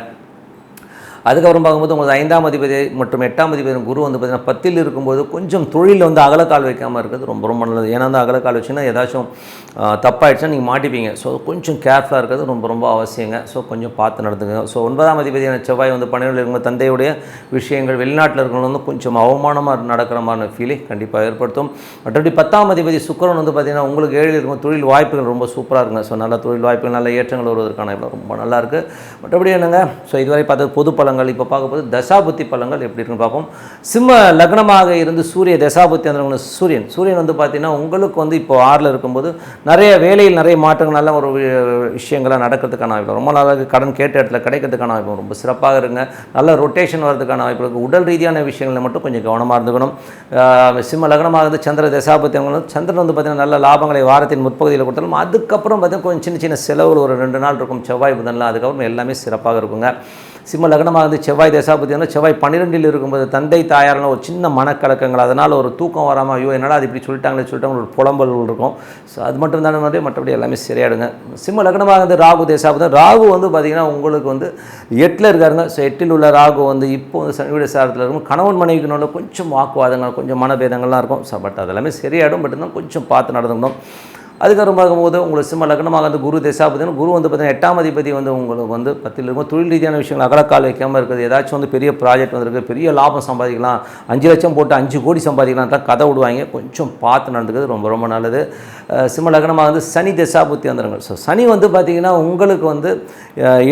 அதுக்கப்புறம் பார்க்கும்போது உங்களுக்கு 5ஆம் அதிபதி மற்றும் 8ஆம் அதிபதி குரு வந்து பார்த்திங்கன்னா 10ல் இருக்கும்போது கொஞ்சம் தொழிலில் வந்து அகலக்கால் வைக்காமல் இருக்கிறது ரொம்ப ரொம்ப நல்லது. ஏன்னா வந்து அகலக்கால் வச்சுன்னா ஏதாச்சும் தப்பாயிடுச்சுன்னா நீங்கள் மாட்டிப்பீங்க. ஸோ கொஞ்சம் கேர்ஃபுல்லாக இருக்கிறது ரொம்ப ரொம்ப அவசியங்க. ஸோ கொஞ்சம் பார்த்து நடந்துங்க. ஸோ 9ஆம் அதிபதியான செவ்வாய் வந்து 12ல் இருக்கும்போது தந்தையுடைய விஷயங்கள் வெளிநாட்டில் இருக்கிறவங்க வந்து கொஞ்சம் அவமானமாக நடக்கிற மாதிரி ஃபீலை கண்டிப்பாக ஏற்படுத்தும். மற்றபடி 10ஆம் அதிபதி சுக்கிரன் வந்து பார்த்திங்கன்னா உங்களுக்கு 7ல் இருக்கும் தொழில் வாய்ப்புகள் ரொம்ப சூப்பராக இருக்குங்க. ஸோ நல்ல தொழில் வாய்ப்புகள் நல்ல ஏற்றங்கள் வருவதற்கான ரொம்ப நல்லாயிருக்கு. மற்றபடி என்னங்க ஸோ இதுவரை பார்த்தது பொது பலங்கள். இப்போ பார்க்க போது தசாபுத்தி பலங்கள் எப்படி இருக்குன்னு பார்ப்போம். சிம்ம லக்னமாக இருந்து சூரிய தசாபுத்தி அந்த சூரியன் வந்து பார்த்திங்கன்னா உங்களுக்கு வந்து இப்போ 6ல் இருக்கும்போது நிறைய வேலையில் நிறைய மாற்றங்கள் நல்ல ஒரு விஷயங்கள்லாம் நடக்கிறதுக்கான வாய்ப்பு ரொம்ப நல்லா இருக்குது. கடன் கேட்ட இடத்துல கிடைக்கிறதுக்கான வாய்ப்பு ரொம்ப சிறப்பாக இருங்க. நல்ல ரொட்டேஷன் வரதுக்கான வாய்ப்பு இருக்குது. உடல் ரீதியான விஷயங்களில் மட்டும் கொஞ்சம் கவனமாக இருந்துக்கணும். சிம்ம லக்னமாக இருந்து சந்திர தசாபுத்தி சந்திரன் வந்து பார்த்திங்கன்னா நல்ல லாபங்களை வாரத்தின் முற்பகுதியில் கொடுத்தாலும் அதுக்கப்புறம் பார்த்திங்கன்னா கொஞ்சம் சின்ன சின்ன செலவுகள் ஒரு 2 நாள் இருக்கும் செவ்வாய் புதன்லாம். அதுக்கப்புறம் எல்லாமே சிறப்பாக இருக்குங்க. சிம்ம லக்னமாக இருந்து செவ்வாய் தசாபுத்தி செவ்வாய் 12ல் இருக்கும்போது தந்தை தாயாரான ஒரு சின்ன மனக்கலக்கங்கள் அதனால் ஒரு தூக்கம் வராமல் ஐயோ என்னடா அது இப்படி சொல்லிட்டாங்க ஒரு புலம்பல்கள் இருக்கும். ஸோ அது மட்டும் தானே மாதிரி மற்றபடி எல்லாமே சரியாயிடுங்க. சிம்ம லக்னமாக இருந்து ராகு தசாபுத்தி ராகு வந்து பார்த்திங்கன்னா உங்களுக்கு வந்து 8ல் இருக்காருங்க. ஸோ 8ல் உள்ள ராகு வந்து இப்போ வந்து சனியுடைய சாரத்தில் இருக்கும். கணவன் மனைவிக்குனால கொஞ்சம் வாக்குவாதங்கள் கொஞ்சம் மனபேதங்கள்லாம் இருக்கும். ஸோ பட் அதெல்லாமே சரியாயிடும். பட் இருந்தாலும் கொஞ்சம் பார்த்து நடந்துக்கணும். அதுக்கப்புறம் பார்க்கும்போது உங்களுக்கு சிம்ம லக்னமாக வந்து குரு தசாபுத்தி, குரு வந்து பார்த்தீங்கன்னா 8ஆம் அதிபதி வந்து உங்களுக்கு வந்து 10ல் இருக்கும். தொழில் ரீதியான விஷயங்கள் அகலக்கால் வைக்காமல் இருக்குது. ஏதாச்சும் வந்து பெரிய ப்ராஜெக்ட் வந்திருக்கு, பெரிய லாபம் சம்பாதிக்கலாம், 5 லட்சம் போட்டு 5 கோடி சம்பாதிக்கலாம் தான் கதை விடுவாங்க. கொஞ்சம் பார்த்து நடந்துக்கிறது ரொம்ப ரொம்ப நல்லது. சிம்ம லக்னமாக வந்து சனி தசாபுத்தி வந்துடுங்க. ஸோ சனி வந்து பார்த்திங்கன்னா உங்களுக்கு வந்து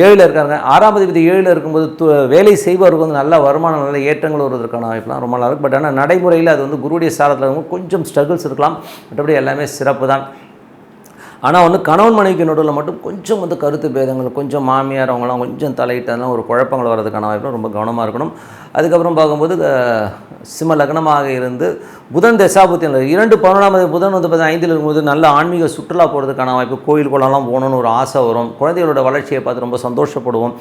7ல் இருக்காங்க. 6ஆம் அதிபதி 7ல் இருக்கும்போது வேலை செய்பவருக்கு வந்து நல்ல வருமானம், நல்ல ஏற்றங்கள் வருவதற்கான வாய்ப்புலாம் ரொம்ப நல்லா இருக்குது. பட் ஆனால் நடைமுறையில் அது வந்து குருடைய சாரத்தில் இருக்கும், கொஞ்சம் ஸ்ட்ரகிள்ஸ் இருக்கலாம். மற்றபடி எல்லாமே சிறப்பு தான். ஆனால் வந்து கணவன் மனைவிக்கு நடுவில் மட்டும் கொஞ்சம் வந்து கருத்து பேதங்கள், கொஞ்சம் மாமியார் அவங்களாம் கொஞ்சம் தலையிட்டதெல்லாம் ஒரு குழப்பங்கள் வர்றதுக்கான வாய்ப்பு, ரொம்ப கவனமாக இருக்கணும். அதுக்கப்புறம் பார்க்கும்போது சிம்ம லக்னமாக இருந்து புதன் தசாபுத்தி 2 புதன் வந்து பார்த்தீங்கன்னா 5ல் இருக்கும்போது நல்ல ஆன்மீக சுற்றுலா போகிறதுக்கான வாய்ப்பு, கோயில் குளம்லாம் போகணுன்னு ஒரு ஆசை வரும். குழந்தைகளோட வளர்ச்சியை பார்த்து ரொம்ப சந்தோஷப்படுவோம்.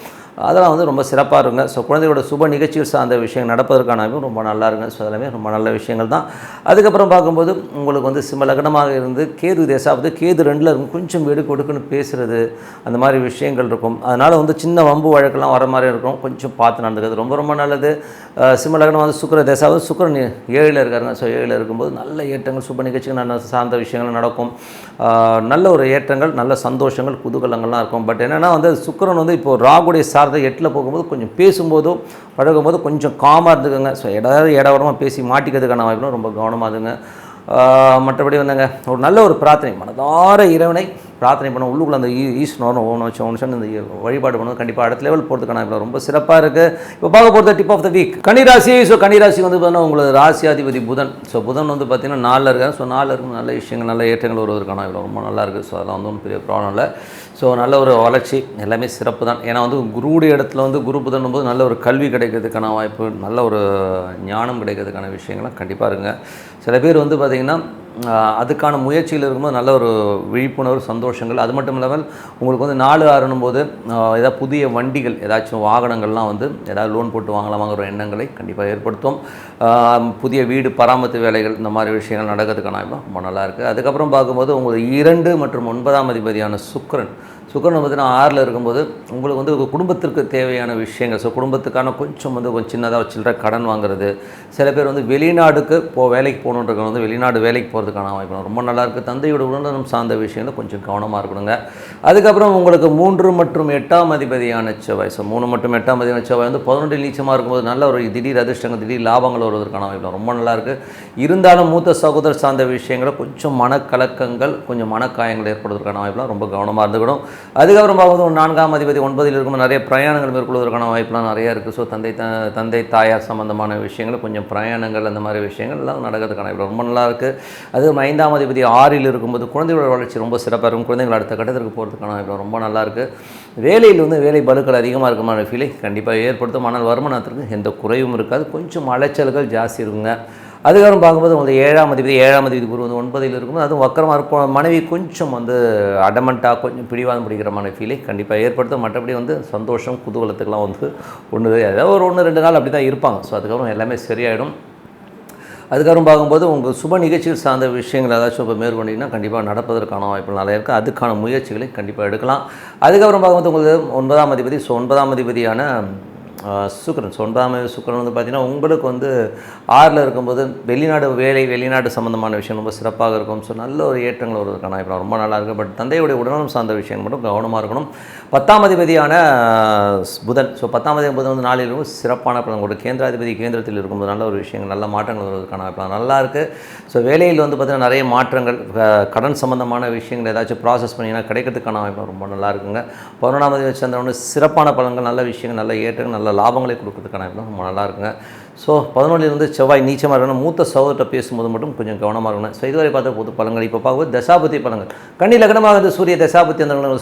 அதெல்லாம் வந்து ரொம்ப சிறப்பாக இருங்க. ஸோ குழந்தைகளோட சுப நிகழ்ச்சிகள் சார்ந்த விஷயங்கள் நடப்பதற்கான வாய்ப்பு ரொம்ப நல்லா இருங்க. ஸோ எல்லாமே ரொம்ப நல்ல விஷயங்கள் தான். அதுக்கப்புறம் பார்க்கும்போது உங்களுக்கு வந்து சிம்ம லக்னமாக இருந்து கேது தசாபுத்தி, கேது 2ல் இருக்கும். கொஞ்சம் வெடு கொடுக்குன்னு பேசுகிறது அந்த மாதிரி விஷயங்கள் இருக்கும். அதனால் வந்து சின்ன வம்பு வழக்கெல்லாம் வர மாதிரி இருக்கும். கொஞ்சம் பார்த்து நடந்துக்கிறது ரொம்ப ரொம்ப நல்லது. சிம்ம லக்னம் வந்து சுக்கிர தசாபுத்தி, சுக்கிரன் 7ல் இருக்காருங்க. ஸோ 7ல் இருக்கும்போது நல்ல ஏற்றங்கள், சுப நிகழ்ச்சிகள், நல்ல சார்ந்த விஷயங்கள் நடக்கும். நல்ல ஒரு ஏற்றங்கள், நல்ல சந்தோஷங்கள், குதூகலங்கள்லாம் இருக்கும். பட் என்னென்னா வந்து சுக்கிரன் வந்து இப்போது ராகுடைய சார்ந்த 8ல் போகும்போது கொஞ்சம் பேசும்போதோ பழகும்போது கொஞ்சம் காமாக இருந்துக்குங்க. ஸோ ஏதாவது இடவரமாக பேசி மாட்டிக்கிறதுக்கான வாய்ப்புலாம் ரொம்ப கவனமாக இருந்துங்க. மற்றபடி வந்துங்க ஒரு நல்ல ஒரு பிரார்த்தனை, மனதார இறைவனை பிரார்த்தனை பண்ண உள்ளுக்குள்ள அந்த ஈஸ்வரன் ஓணும் இந்த வழிபாடு பண்ணுவது கண்டிப்பாக அடுத்த லெவல் போகிறதுக்கான இப்போ ரொம்ப சிறப்பாக இருக்குது. இப்போ பார்க்க போகிறது டிப் ஆஃப் த வீக் கன்னிராசி. ஸோ கன்னிராசி வந்து பார்த்தீங்கன்னா உங்களுக்கு ராசியாதிபதி புதன். ஸோ புதன் வந்து பார்த்திங்கன்னா 4ல் இருக்காங்க. ஸோ 4ல் இருக்கும் நல்ல விஷயங்கள், நல்ல ஏற்றங்கள் வருவதற்கான இவ்வளோ ரொம்ப நல்லா இருக்குது. ஸோ அதெல்லாம் வந்து ஒன்றும் பெரிய ப்ராப்ளம் இல்லை. ஸோ நல்ல ஒரு வளர்ச்சி, எல்லாமே சிறப்பு தான். ஏன்னா வந்து குருவுடைய இடத்துல வந்து குரு புதன் போது நல்ல ஒரு கல்வி கிடைக்கிறதுக்கான வாய்ப்பு, நல்ல ஒரு ஞானம் கிடைக்கிறதுக்கான விஷயங்கள்லாம் கண்டிப்பாக இருக்குங்க. சில பேர் வந்து பார்த்திங்கன்னா அதுக்கான முயற்சியில் இருக்கும்போது நல்ல ஒரு விழிப்புணர்வு, சந்தோஷங்கள். அது மட்டும் இல்லாமல் உங்களுக்கு வந்து 4 போது ஏதாவது புதிய வண்டிகள், ஏதாச்சும் வாகனங்கள்லாம் வந்து ஏதாவது லோன் போட்டு வாங்கலாமாங்கிற எண்ணங்களை கண்டிப்பாக ஏற்படுத்தும். புதிய வீடு பராமரிப்பு வேலைகள், இந்த மாதிரி விஷயங்கள் நடக்கிறதுக்கான ரொம்ப நல்லாயிருக்கு. அதுக்கப்புறம் பார்க்கும்போது உங்களுக்கு 2 மற்றும் 9ஆம் அதிபதியான சுக்கிரன் பார்த்தீங்கன்னா 6ல் இருக்கும்போது உங்களுக்கு வந்து குடும்பத்திற்கு தேவையான விஷயங்கள், ஸோ குடும்பத்துக்கான கொஞ்சம் சின்னதாக சில்லற கடன் வாங்குறது. சில பேர் வந்து வெளிநாடுக்கு வேலைக்கு போகணுன்றவங்க வந்து வெளிநாடு வேலைக்கு போகிறதுக்கான வாய்ப்பு ரொம்ப நல்லாயிருக்கு. தந்தையோட உடல்நலம் சார்ந்த விஷயங்கள் கொஞ்சம் கவனமாக இருக்கணுங்க. அதுக்கப்புறம் உங்களுக்கு 3 மற்றும் 8ஆம் அதிபதியான செவ்வாய். ஸோ 3 மற்றும் 8ஆம் அதிபதியான செவ்வாய் வந்து 11 நீச்சமாக இருக்கும்போது நல்ல ஒரு திடீர் அதிர்ஷ்டங்கள், திடீர் லாபங்கள் வருவதற்கான வாய்ப்பு ரொம்ப நல்லாயிருக்கு. இருந்தாலும் மூத்த சகோதரர் சார்ந்த விஷயங்களை கொஞ்சம் மனக்கலக்கங்கள், கொஞ்சம் மனக்காயங்கள் ஏற்படுவதற்கான வாய்ப்புலாம் ரொம்ப கவனமாக இருந்துக்கணும். அதுக்கப்புறம் பார்க்கும்போது 4ஆம் அதிபதி 9ல் இருக்கும்போது நிறைய பிரயாணங்கள் மேற்கொள்வதற்கான வாய்ப்புலாம் நிறையா இருக்குது. ஸோ தந்தை தாயார் சம்மந்தமான விஷயங்கள், கொஞ்சம் பிரயாணங்கள், அந்த மாதிரி விஷயங்கள் எல்லாம் நடக்கிறதுக்கான ரொம்ப நல்லா இருக்குது. அது 5ஆம் அதிபதி 6ல் இருக்கும்போது குழந்தைகளோட வளர்ச்சி ரொம்ப சிறப்பாக இருக்கும். குழந்தைகள் அடுத்த கட்டத்திற்கு போகிறதுக்கான ரொம்ப நல்லாயிருக்கு. வேலையில் வந்து வேலை பலுக்கள் அதிகமாக இருக்குமான ஃபீலை கண்டிப்பாக ஏற்படுத்தும். ஆனால் வருமானத்திற்கு எந்த குறைவும் இருக்காது. கொஞ்சம் அலைச்சல்கள் ஜாஸ்தி இருக்குங்க. அதுக்கப்புறம் பார்க்கும்போது உங்களுக்கு 7ஆம் அதிபதி குரு வந்து 9ல் இருக்கும்போது அதுவும் வக்கரமாக இருக்கும். மனைவி கொஞ்சம் வந்து அடமெண்ட்டாக கொஞ்சம் பிடிவாதம் பிடிக்கிறமான ஃபீலை கண்டிப்பாக ஏற்படுத்தும். மற்றபடி வந்து சந்தோஷம், குதூகலத்துக்கெலாம் வந்து ஏதாவது ஒரு 1-2 நாள் அப்படி தான் இருப்பாங்க. ஸோ அதுக்கப்புறம் எல்லாமே சரியாயிடும். அதுக்கப்புறம் பார்க்கும்போது உங்கள் சுப நிகழ்ச்சிகள் சார்ந்த விஷயங்கள் ஏதாச்சும் இப்போ மேற்கொண்டிங்கன்னா கண்டிப்பாக நடப்பதற்கான வாய்ப்பு நல்லா இருக்குது. அதுக்கான முயற்சிகளை கண்டிப்பாக எடுக்கலாம். அதுக்கப்புறம் பார்க்கும்போது உங்களுக்கு 9ஆம் அதிபதி. ஸோ 9ஆம் அதிபதியான சுக்கிரன். ஸோ 9ஆம் சுக்கிரன் வந்து பார்த்திங்கன்னா உங்களுக்கு வந்து 6ல் இருக்கும்போது வெளிநாடு சம்மந்தமான விஷயம் ரொம்ப சிறப்பாக இருக்கும். ஸோ நல்ல ஒரு ஏற்றங்கள் வருவதற்கான இப்போ ரொம்ப நல்லா இருக்குது. பட் தந்தையுடைய உடல்நலம் சார்ந்த விஷயம் மட்டும் கவனமாக இருக்கணும். 10ஆம் அதிபதியான புதன். ஸோ 10ஆம் அதிபதி புதன் வந்து 4ல் இருக்கும் சிறப்பான பலன். ஒரு கேந்திராதிபதி கேந்திரத்தில் இருக்கும்போது நல்ல ஒரு விஷயங்கள், நல்ல மாற்றங்கள் வருவதற்கான இப்போ நல்லா இருக்குது. ஸோ வேலையில் வந்து பார்த்திங்கன்னா நிறைய மாற்றங்கள், கடன் சம்மந்தமான விஷயங்கள் ஏதாச்சும் ப்ராசஸ் பண்ணிங்கன்னா கிடைக்கிறதுக்கான வாய்ப்பு ரொம்ப நல்லா இருக்குங்க. 11ஆம் அதிபதி சந்திரன் சிறப்பான பலன்கள், நல்ல விஷயங்கள், நல்ல ஏற்றங்கள், நல்ல லாபங்களை கொடுக்கறதுக்கான ரொம்ப நல்லா இருக்குங்க. ஸோ 11ல் செவ்வாய் நீச்சமாக இருக்கணும். மூத்த சகோதரத்தை பேசும்போது மட்டும் கொஞ்சம் கவனமாக இருக்கணும். ஸோ இதுவரை பார்த்த பொது பலன்கள். இப்போ பார்க்கும்போது தசாபுத்தி பலன்கள். கன்னி லக்னமாக வந்து சூரிய தசாபுத்தி அந்த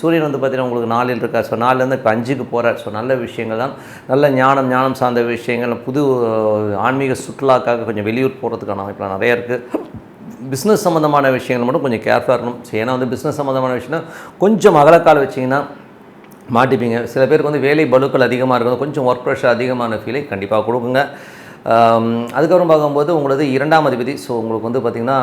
சூரியன் வந்து பார்த்திங்கன்னா உங்களுக்கு 4ல் இருக்கார். ஸோ 4லேருந்து இப்போ 5க்கு போகிறார். ஸோ நல்ல விஷயங்கள் தான். நல்ல ஞானம் சார்ந்த விஷயங்கள், புது ஆன்மீக சுற்றுலாக்காக கொஞ்சம் வெளியூர் போகிறதுக்கான வாய்ப்புலாம் நிறையா இருக்குது. பிஸ்னஸ் சம்மந்தமான விஷயங்கள் மட்டும் கொஞ்சம் கேர்ஃபுல்லாக இருக்கணும். ஸோ ஏன்னா வந்து பிஸ்னஸ் சம்மந்தமான விஷயம்னா கொஞ்சம் அகலக்கால் வச்சிங்கன்னா மாட்டிப்பீங்க. சில பேருக்கு வந்து வேலை பலுக்கள் அதிகமாக இருக்கும், கொஞ்சம் ஒர்க் ப்ரெஷர் அதிகமான ஃபீலை கண்டிப்பாக கொடுக்குங்க. அதுக்கப்புறம் பார்க்கும்போது உங்களது 2ஆம் அதிபதி. ஸோ உங்களுக்கு வந்து பார்த்திங்கன்னா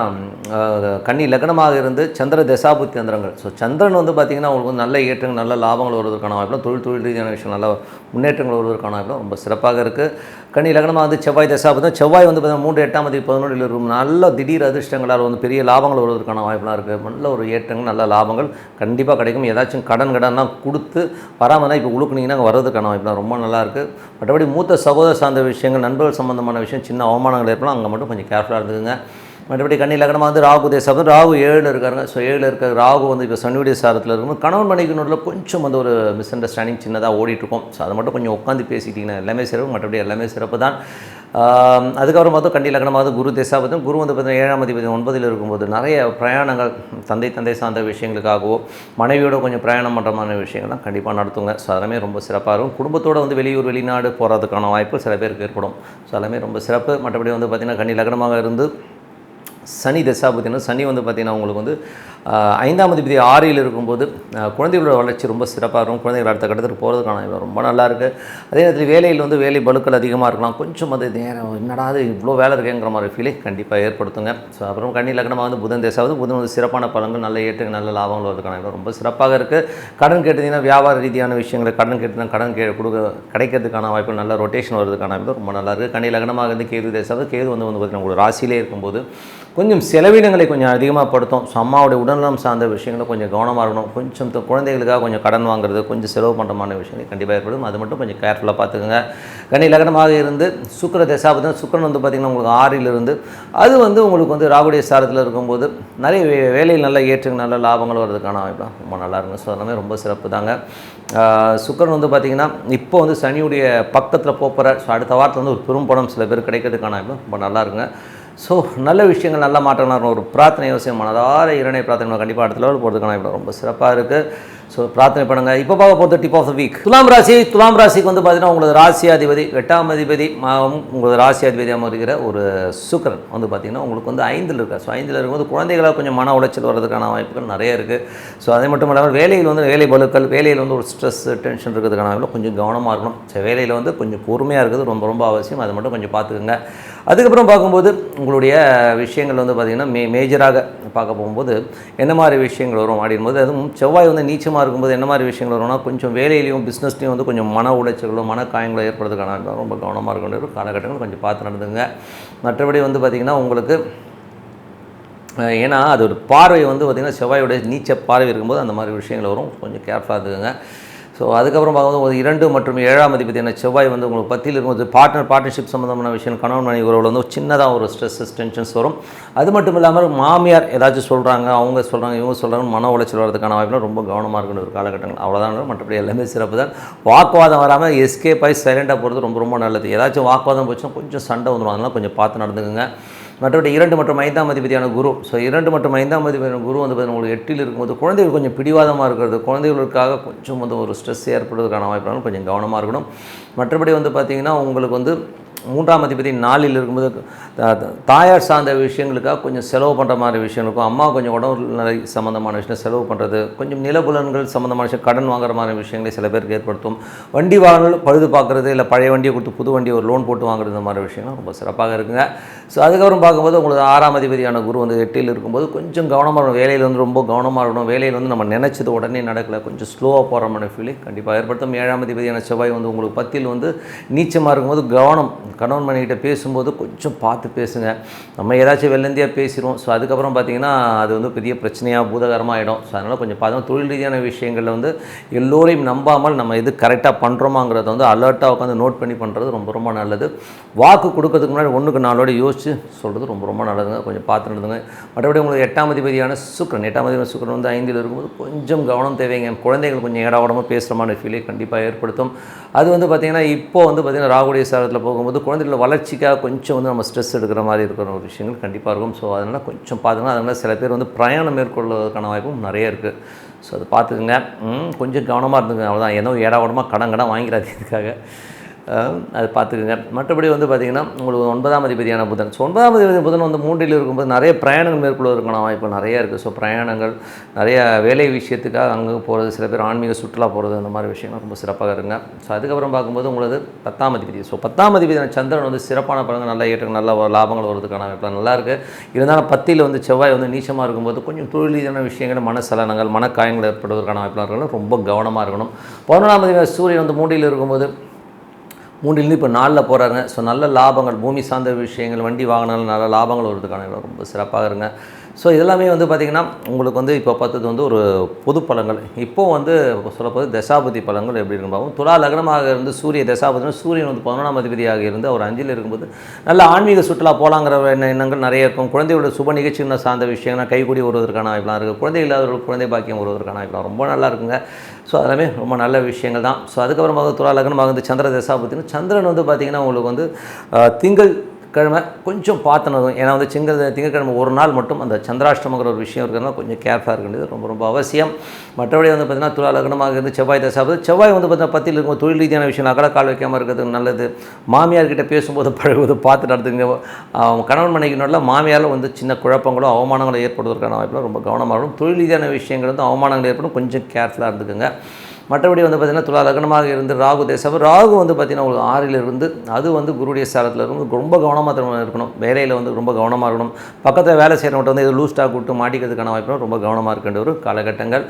கன்னி லக்னமாக இருந்து சந்திர தசாபுத்தி அந்தரங்கள். ஸோ சந்திரன் வந்து பார்த்திங்கன்னா உங்களுக்கு வந்து நல்ல ஏற்றங்கள், நல்ல லாபங்கள் வருவதற்கான வாய்ப்புலாம், தொழில் ரீதியான விஷயம் நல்ல முன்னேற்றங்கள் வருவதற்கான வாய்ப்புலாம் ரொம்ப சிறப்பாக இருக்குது. கன்னி லக்னமாக வந்து செவ்வாய் தசாபதம். செவ்வாய் வந்து பார்த்தீங்கன்னா 3 8ஆம் தேதி 11 இருக்கும். நல்ல திடீர் அதிர்ஷ்டங்களால் வந்து பெரிய லாபங்கள் வருவதற்கான வாய்ப்புலாம் இருக்குது. நல்ல ஒரு ஏற்றங்கள், நல்ல லாபங்கள் கண்டிப்பாக கிடைக்கும். ஏதாச்சும் கடன்லாம் கொடுத்து வராமல் இப்போ உழுக்குனீங்கன்னா அங்கே வர்றதுக்கான வாய்ப்புலாம் ரொம்ப நல்லாயிருக்கு. மற்றபடி மூத்த சகோதர சார்ந்த விஷயங்கள், நண்பர்கள் சம்பந்தமான விஷயம், சின்ன அவமானங்கள் ஏற்படலாம். அங்கே மட்டும் கொஞ்சம் கேர்ஃபுல்லாக இருந்துக்குங்க. மற்றபடி கன்னி லக்னமாக வந்து ராகு தேசம். ராகு 7ல் இருக்காருங்க. ஸோ 7ல் இருக்கிற ராகு வந்து இப்போ சனியுடைய சாரத்தில் இருக்கும்போது கணவன் மனைவியினுள்ள கொஞ்சம் வந்து ஒரு மிஸ் அண்டர்ஸ்டாண்டிங் சின்னதாக ஓடிட்டுருக்கும். ஸோ அதை மட்டும் கொஞ்சம் உட்காந்து பேசிக்கிட்டிங்கன்னா எல்லாமே சிறப்பு. மற்றபடி எல்லாமே சிறப்பு தான். அதுக்கப்புறம் பார்த்தோம் கன்னி லக்னமாக வந்து குரு தேசாபதம். குரு வந்து பார்த்தீங்கன்னா 7ஆம் அதிபதி 9ல் இருக்கும்போது நிறைய பிரயாணங்கள், தந்தை சார்ந்த விஷயங்களுக்காகவோ மனைவியோட கொஞ்சம் பிரயாணம் பண்ணுற மாதிரி விஷயங்கள்லாம் கண்டிப்பாக நடத்துங்க. ஸோ அதெல்லாமே ரொம்ப சிறப்பாக இருக்கும். குடும்பத்தோடு வந்து வெளியூர் வெளிநாடு போகிறதுக்கான வாய்ப்பு சில பேருக்கு ஏற்படும். ஸோ எல்லாமே ரொம்ப சிறப்பு. மற்றபடி வந்து பார்த்திங்கன்னா கன்னி லக்னமாக இருந்து சனி தசாபதினா சனி வந்து பார்த்திங்கன்னா உங்களுக்கு வந்து 5ஆம் அதிபதி 6ல் இருக்கும்போது குழந்தைகளோட வளர்ச்சி ரொம்ப சிறப்பாக இருக்கும். குழந்தைகள் அடுத்த கட்டத்துக்கு போகிறதுக்கான ரொம்ப நல்லாயிருக்கு. அதே நேரத்தில் வேலையில் வந்து வேலை பளுக்கள் அதிகமாக இருக்கலாம். கொஞ்சம் அது நேரம் என்னடா இவ்வளோ வேலை இருக்கேங்கிற மாதிரி ஃபீலை கண்டிப்பாக ஏற்படுத்துங்க. ஸோ அப்புறம் கன்னி லக்னமாக வந்து புதன் தேசாவது. புதன் வந்து சிறப்பான பலன்கள், நல்ல ஏற்று நல்ல லாபங்கள் வருவதற்கான ரொம்ப சிறப்பாக இருக்குது. கடன் கேட்டீங்கன்னா வியாபார ரீதியான விஷயங்களை கடன் கேட்டுனா கடன் கிடைக்கிறதுக்கான வாய்ப்பு, நல்ல ரொட்டேஷன் வருவதற்கான ரொம்ப நல்லா இருக்குது. கன்னி லக்னமாக வந்து கேது தேசாவது. கேது வந்து பார்த்திங்கன்னா உங்களுக்கு ராசியிலே இருக்கும்போது கொஞ்சம் செலவினங்களை கொஞ்சம் அதிகமாக படுத்தும். ஸோ அம்மாவுடைய உடல்நலம் சார்ந்த விஷயங்களை கொஞ்சம் கவனமாக இருக்கணும். கொஞ்சம் குழந்தைகளுக்காக கொஞ்சம் கடன் வாங்குறது, கொஞ்சம் செலவு பண்ணுறமான விஷயங்கள் கண்டிப்பாக ஏற்படும். அது மட்டும் கொஞ்சம் கேர்ஃபுல்லாக பார்த்துக்கோங்க. கன்னி லக்னமாக இருந்து சுக்கிர தசாபதம். சுக்கிரன் வந்து பார்த்திங்கன்னா உங்களுக்கு 6ல் இருந்து அது வந்து உங்களுக்கு வந்து ராகுடைய சாரத்தில் இருக்கும்போது நிறைய வேலையில் நல்ல ஏற்றுங்க, நல்ல லாபங்கள் வர்றதுக்கான வாய்ப்பு ரொம்ப நல்லா இருக்கும். ஸோ எல்லாமே ரொம்ப சிறப்பு தாங்க. சுக்கிரன் வந்து பார்த்திங்கன்னா இப்போ வந்து சனியுடைய பக்கத்தில் போகிற. ஸோ அடுத்த வாரத்தில் வந்து ஒரு பெரும் படம் சில பேர் கிடைக்கிறதுக்கான ரொம்ப நல்லா இருக்குங்க. ஸோ நல்ல விஷயங்கள், நல்ல மாற்றங்களாக ஒரு பிரார்த்தனை அவசியம். மனதார இறைவனை பிரார்த்தனை கண்டிப்பாக அடுத்த லெவல் போகிறதுக்கான ரொம்ப சிறப்பாக இருக்குது. ஸோ பிரார்த்தனை பண்ணுங்கள். இப்போ பார்க்க போகிறது டிப் ஆஃப் த வீக். துலாம் ராசிக்கு வந்து பார்த்தீங்கன்னா உங்களது ராசியாதிபதி 8ஆம் அதிபதி உங்களது ராசியாதிபதியாக இருக்கிற ஒரு சுக்கிரன் வந்து பார்த்திங்கன்னா உங்களுக்கு வந்து 5ல் இருக்கார். ஸோ 5ல் இருக்கும்போது குழந்தைகளாக கொஞ்சம் மன உளைச்சல் வர்றதுக்கான வாய்ப்புகள் நிறைய இருக்குது. ஸோ அதே மட்டும் இல்லாமல் வேலையில் வந்து வேலை பளுக்கள், வேலையில் வந்து ஒரு ஸ்ட்ரெஸ் டென்ஷன் இருக்கிறதுக்கான வாய்ப்பு கொஞ்சம் கவனமாக இருக்கணும். ஸோ வேலையில் வந்து கொஞ்சம் பொறுமையாக இருக்குது ரொம்ப அவசியம். அது மட்டும் கொஞ்சம் பார்த்துக்குங்க. அதுக்கப்புறம் பார்க்கும்போது உங்களுடைய விஷயங்கள் வந்து பார்த்திங்கன்னா மேஜராக பார்க்க போகும்போது என்ன மாதிரி விஷயங்கள் வரும் அப்படின்போது, அதுவும் செவ்வாய் வந்து நீச்சமாக இருக்கும்போது என்ன மாதிரி விஷயங்கள் வரும்னா கொஞ்சம் வேலையிலையும் பிஸ்னஸ்லையும் வந்து கொஞ்சம் மன உளைச்சல்களும் மன காயங்களும் ஏற்படுறதுக்கான ரொம்ப கவனமாக இருக்க வேண்டிய காலகட்டங்கள் கொஞ்சம் பார்த்து நடந்துங்க. மற்றபடி வந்து பார்த்திங்கன்னா உங்களுக்கு ஏன்னா அது ஒரு பார்வை வந்து பார்த்திங்கன்னா செவ்வாயோடைய நீச்ச பார்வை இருக்கும்போது அந்த மாதிரி விஷயங்கள் வரும். கொஞ்சம் கேர்ஃபுல்லாக இருக்குங்க. ஸோ அதுக்கப்புறம் பார்க்கும்போது 2 மற்றும் 7ஆம் அதிபதியான செவ்வாய் வந்து உங்களுக்கு 10ல் இருக்கும்போது பார்ட்னர்ஷிப் சம்மந்தமான விஷயம், கணவன் மனைவி உறவில் வந்து சின்னதாக ஒரு ஸ்ட்ரெஸ்ஸஸ் டென்ஷன்ஸ் வரும். அது மட்டும் இல்லாமல் மாமியார் ஏதாச்சும் சொல்கிறாங்க, அவங்க சொல்கிறாங்க, இவங்க சொல்கிறாங்க, மன உளைச்சல் வரதுக்கான வாய்ப்புலாம் ரொம்ப கவனமாக இருக்கணும் ஒரு காலகட்டங்கள். அவ்வளோதான். மற்றபடி எல்லாமே சிறப்பு தான். வாக்குவாதம் வராமல் எஸ்கேப் ஆகி சைலண்டாக போகிறது ரொம்ப நல்லது. ஏதாச்சும் வாக்குவாதம் போச்சுன்னா கொஞ்சம் சண்டை வந்துடும். அதெல்லாம் கொஞ்சம் பார்த்து நடந்துக்குங்க. மற்றபடி 2 மற்றும் 5ஆம் அதிபதியான குரு. ஸோ 2 மற்றும் 5ஆம் அதிபதியான குரு வந்து உங்களுக்கு 8ல் இருக்கும்போது குழந்தைகள் கொஞ்சம் பிடிவாதமாக இருக்கிறது, குழந்தைகளுக்காக கொஞ்சம் வந்து ஒரு ஸ்ட்ரெஸ் ஏற்படுவதற்கான வாய்ப்புகளும் கொஞ்சம் கவனமாக இருக்கணும். மற்றபடி வந்து பார்த்திங்கன்னா உங்களுக்கு வந்து 3ஆம் அதிபதி 4ல் இருக்கும்போது தாயார் சார்ந்த விஷயங்களுக்காக கொஞ்சம் செலவு பண்ணுற மாதிரி விஷயம் இருக்கும். அம்மா கொஞ்சம் உடல்நிலை சம்மந்தமான விஷயம் செலவு பண்ணுறது, கொஞ்சம் நிலபுலன்கள் சம்மந்தமான விஷயம், கடன் வாங்குற மாதிரி விஷயங்களை சில பேருக்கு ஏற்படுத்தும். வண்டி வாகனங்கள் பழுது பார்க்குறது, இல்லை பழைய வண்டியை கொடுத்து புது வண்டியை ஒரு லோன் போட்டு வாங்குறது, இந்த மாதிரி விஷயங்கள் ரொம்ப சிறப்பாக இருக்குங்க. ஸோ அதுக்கப்புறம் பார்க்கும்போது உங்களுக்கு 6ஆம் அதிபதியான குரு வந்து 8ல் இருக்கும்போது கொஞ்சம் கவனமாக இருக்கணும். வேலையில் வந்து ரொம்ப கவனமாக இருக்கணும். வேலையில் வந்து நம்ம நினச்சது உடனே நடக்கலை, கொஞ்சம் ஸ்லோவாக போகிற மாதிரி ஃபீலிங் கண்டிப்பாக ஏற்படுத்தும். 7ஆம் அதிபதியான செவ்வாய் வந்து உங்களுக்கு 10ல் வந்து நீச்சமாக இருக்கும்போது கவனம். கணவன் மனைவிட்ட பேசும்போது கொஞ்சம் பார்த்து பேசுங்க. நம்ம ஏதாச்சும் வெள்ளந்தியாக பேசிடுவோம். ஸோ அதுக்கப்புறம் பார்த்திங்கன்னா அது வந்து பெரிய பிரச்சனையாக பூதகரமாக ஆகிடும். ஸோ அதனால் கொஞ்சம் பார்த்தோம் தொழில் ரீதியான விஷயங்களில் வந்து எல்லோரையும் நம்பாமல் நம்ம எது கரெக்டாக பண்ணுறோமாங்கிறத வந்து அலர்ட்டாக உட்காந்து நோட் பண்ணி பண்ணுறது ரொம்ப நல்லது. வாக்கு கொடுக்கறதுக்கு முன்னாடி 1க்கு 4 யோசிச்சு சொல்கிறது ரொம்ப நல்லதுங்க. கொஞ்சம் பார்த்து நடந்துங்க. மற்றபடி உங்களுக்கு 8ஆம் அதிபதியான சுக்கிரன் வந்து 5ல் இருக்கும்போது கொஞ்சம் கவனம் தேவைங்க. குழந்தைகள் கொஞ்சம் ஏடாவடமாக பேசுகிற மாதிரி ஃபீலே கண்டிப்பாக ஏற்படுத்தும். அது வந்து பார்த்திங்கன்னா இப்போ வந்து பார்த்திங்கன்னா ராகுடைய சாரத்தில் போகும்போது குழந்தைகளோட வளர்ச்சிக்காக கொஞ்சம் வந்து நம்ம ஸ்ட்ரெஸ் எடுக்கிற மாதிரி இருக்கிற ஒரு விஷயங்கள் கண்டிப்பாக இருக்கும். ஸோ அதனால் கொஞ்சம் பார்த்துக்கணும். அதனால் சில பேர் வந்து பிரயாணம் மேற்கொள்வதற்கான வாய்ப்பும் நிறைய இருக்குது. ஸோ அதை பார்த்துக்குங்க. கொஞ்சம் கவனமாக இருந்துங்க. அவ்வளோதான். ஏதோ ஏடாவடமாக கடன் வாங்கிடாது இதுக்காக. அது பார்த்துக்குங்க. மற்றபடி வந்து பார்த்திங்கன்னா உங்களுக்கு 9ஆம் அதிபதியான புதன். ஸோ 9ஆம் அதிபதி புதன் வந்து 3ல் இருக்கும்போது நிறைய பிரயாணங்கள் மேற்கொள்வதற்கான வாய்ப்பு நிறையா இருக்குது. ஸோ பிரயாணங்கள் நிறைய வேலை விஷயத்துக்காக அங்கே போகிறது, சில பேர் ஆன்மீக சுற்றுலா போகிறது, அந்த மாதிரி விஷயங்கள் ரொம்ப சிறப்பாக இருங்க. ஸோ அதுக்கப்புறம் பார்க்கும்போது உங்களுக்கு 10ஆம் அதிபதி. ஸோ 10ஆம் அதிபதியான சந்திரன் வந்து சிறப்பான பலங்கள், நல்ல ஏற்றங்கள், நல்ல லாபங்கள் வருவதற்கான வாய்ப்பு நல்லாயிருக்கு. இருந்தாலும் 10ல் வந்து செவ்வாய் வந்து நீச்சமாக இருக்கும்போது கொஞ்சம் தொழில் ரீதியான விஷயங்கள், மனசலனங்கள், மனக்காயங்கள் ஏற்படுவதற்கான வாய்ப்புலாம் இருக்கணும். ரொம்ப கவனமாக இருக்கணும். 11ஆம் அதிபதி சூரியன் வந்து 3ல் இருக்கும்போது 3லேருந்து இப்போ 4ல் போகிறாருங்க. ஸோ நல்ல லாபங்கள், பூமி சார்ந்த விஷயங்கள், வண்டி வாகனங்கள் நல்ல லாபங்கள் வருவதுக்கான ரொம்ப சிறப்பாக இருங்க. ஸோ இதெல்லாமே வந்து பார்த்திங்கன்னா உங்களுக்கு வந்து இப்போ பார்த்தது வந்து ஒரு பொது பலன்கள். இப்போது வந்து சொல்லப்போது தசாபதி பலன்கள் எப்படி இருக்கும். துலா லக்னமாக இருந்து சூரிய தசாபதினா சூரியன் வந்து 11ஆம் அதிபதியாக இருந்து அவர் 5ல் இருக்கும்போது நல்ல ஆன்மீக சுற்றுலா போகலாங்கிற எண்ணங்கள் நிறைய இருக்கும். குழந்தையோட சுப நிகழ்ச்சிகள் சார்ந்த விஷயங்கள் கைக்கூடி வருவதற்கான வாய்ப்புலாம் இருக்குது. குழந்தை இல்லாதவர்கள் குழந்தை பாக்கியம் வருவதற்கான வாய்ப்புலாம் ரொம்ப நல்லா இருக்குங்க. ஸோ அதெல்லாமே ரொம்ப நல்ல விஷயங்கள் தான். ஸோ அதுக்கப்புறமாக துலா லக்னமாக வந்து சந்திர தசாபதினு சந்திரன் வந்து பார்த்திங்கன்னா உங்களுக்கு வந்து திங்கள் கிழமை கொஞ்சம் பார்த்துனதும். ஏன்னா வந்து திங்கட்கிழமை ஒரு நாள் மட்டும் அந்த சந்திராஷ்டமங்கிற ஒரு விஷயம் இருக்கிறதுனால கொஞ்சம் கேர்ஃபுல்லாக இருக்கின்றது ரொம்ப ரொம்ப அவசியம். மற்றபடி வந்து பார்த்திங்கன்னா துலா லக்னமாக இருந்து செவ்வாய் தசாபதி, செவ்வாய் வந்து பார்த்திங்கன்னா 10ல் இருக்கும் தொழில் ரீதியான விஷயம் அகல கால் வைக்காமல் இருக்கிறது நல்லது. மாமியார்கிட்ட பேசும்போது பழகுவது பார்த்து நடத்துங்க. கணவன் மனைவிக்கு நடுவில் மாமியாரில் வந்து சின்ன குழப்பங்களோ அவமானங்களோ ஏற்படுவதற்கான வாய்ப்புலாம் ரொம்ப கவனமாக இருக்கும். தொழில் ரீதியான விஷயங்கள் வந்து அவமானங்கள் ஏற்படும், கொஞ்சம் கேர்ஃபுல்லாக இருந்துக்குங்க. மற்றபடி வந்து பார்த்திங்கன்னா துலா லக்னமாக இருந்து ராகு தேசம், ராகு வந்து பார்த்திங்கன்னா உங்களுக்கு 6ல் இருந்து அது வந்து குருடைய ஸ்தானத்தில் இருந்து ரொம்ப கவனமாக இருக்கணும். வேலையில் வந்து ரொம்ப கவனமாக இருக்கணும். பக்கத்தில் வேலை செய்கிறவங்க வந்து இது லூஸ் ஸ்டாக் விட்டு மாட்டிக்கிறதுக்கான வாய்ப்பும் ரொம்ப கவனமாக இருக்கின்ற ஒரு காலகட்டங்கள்.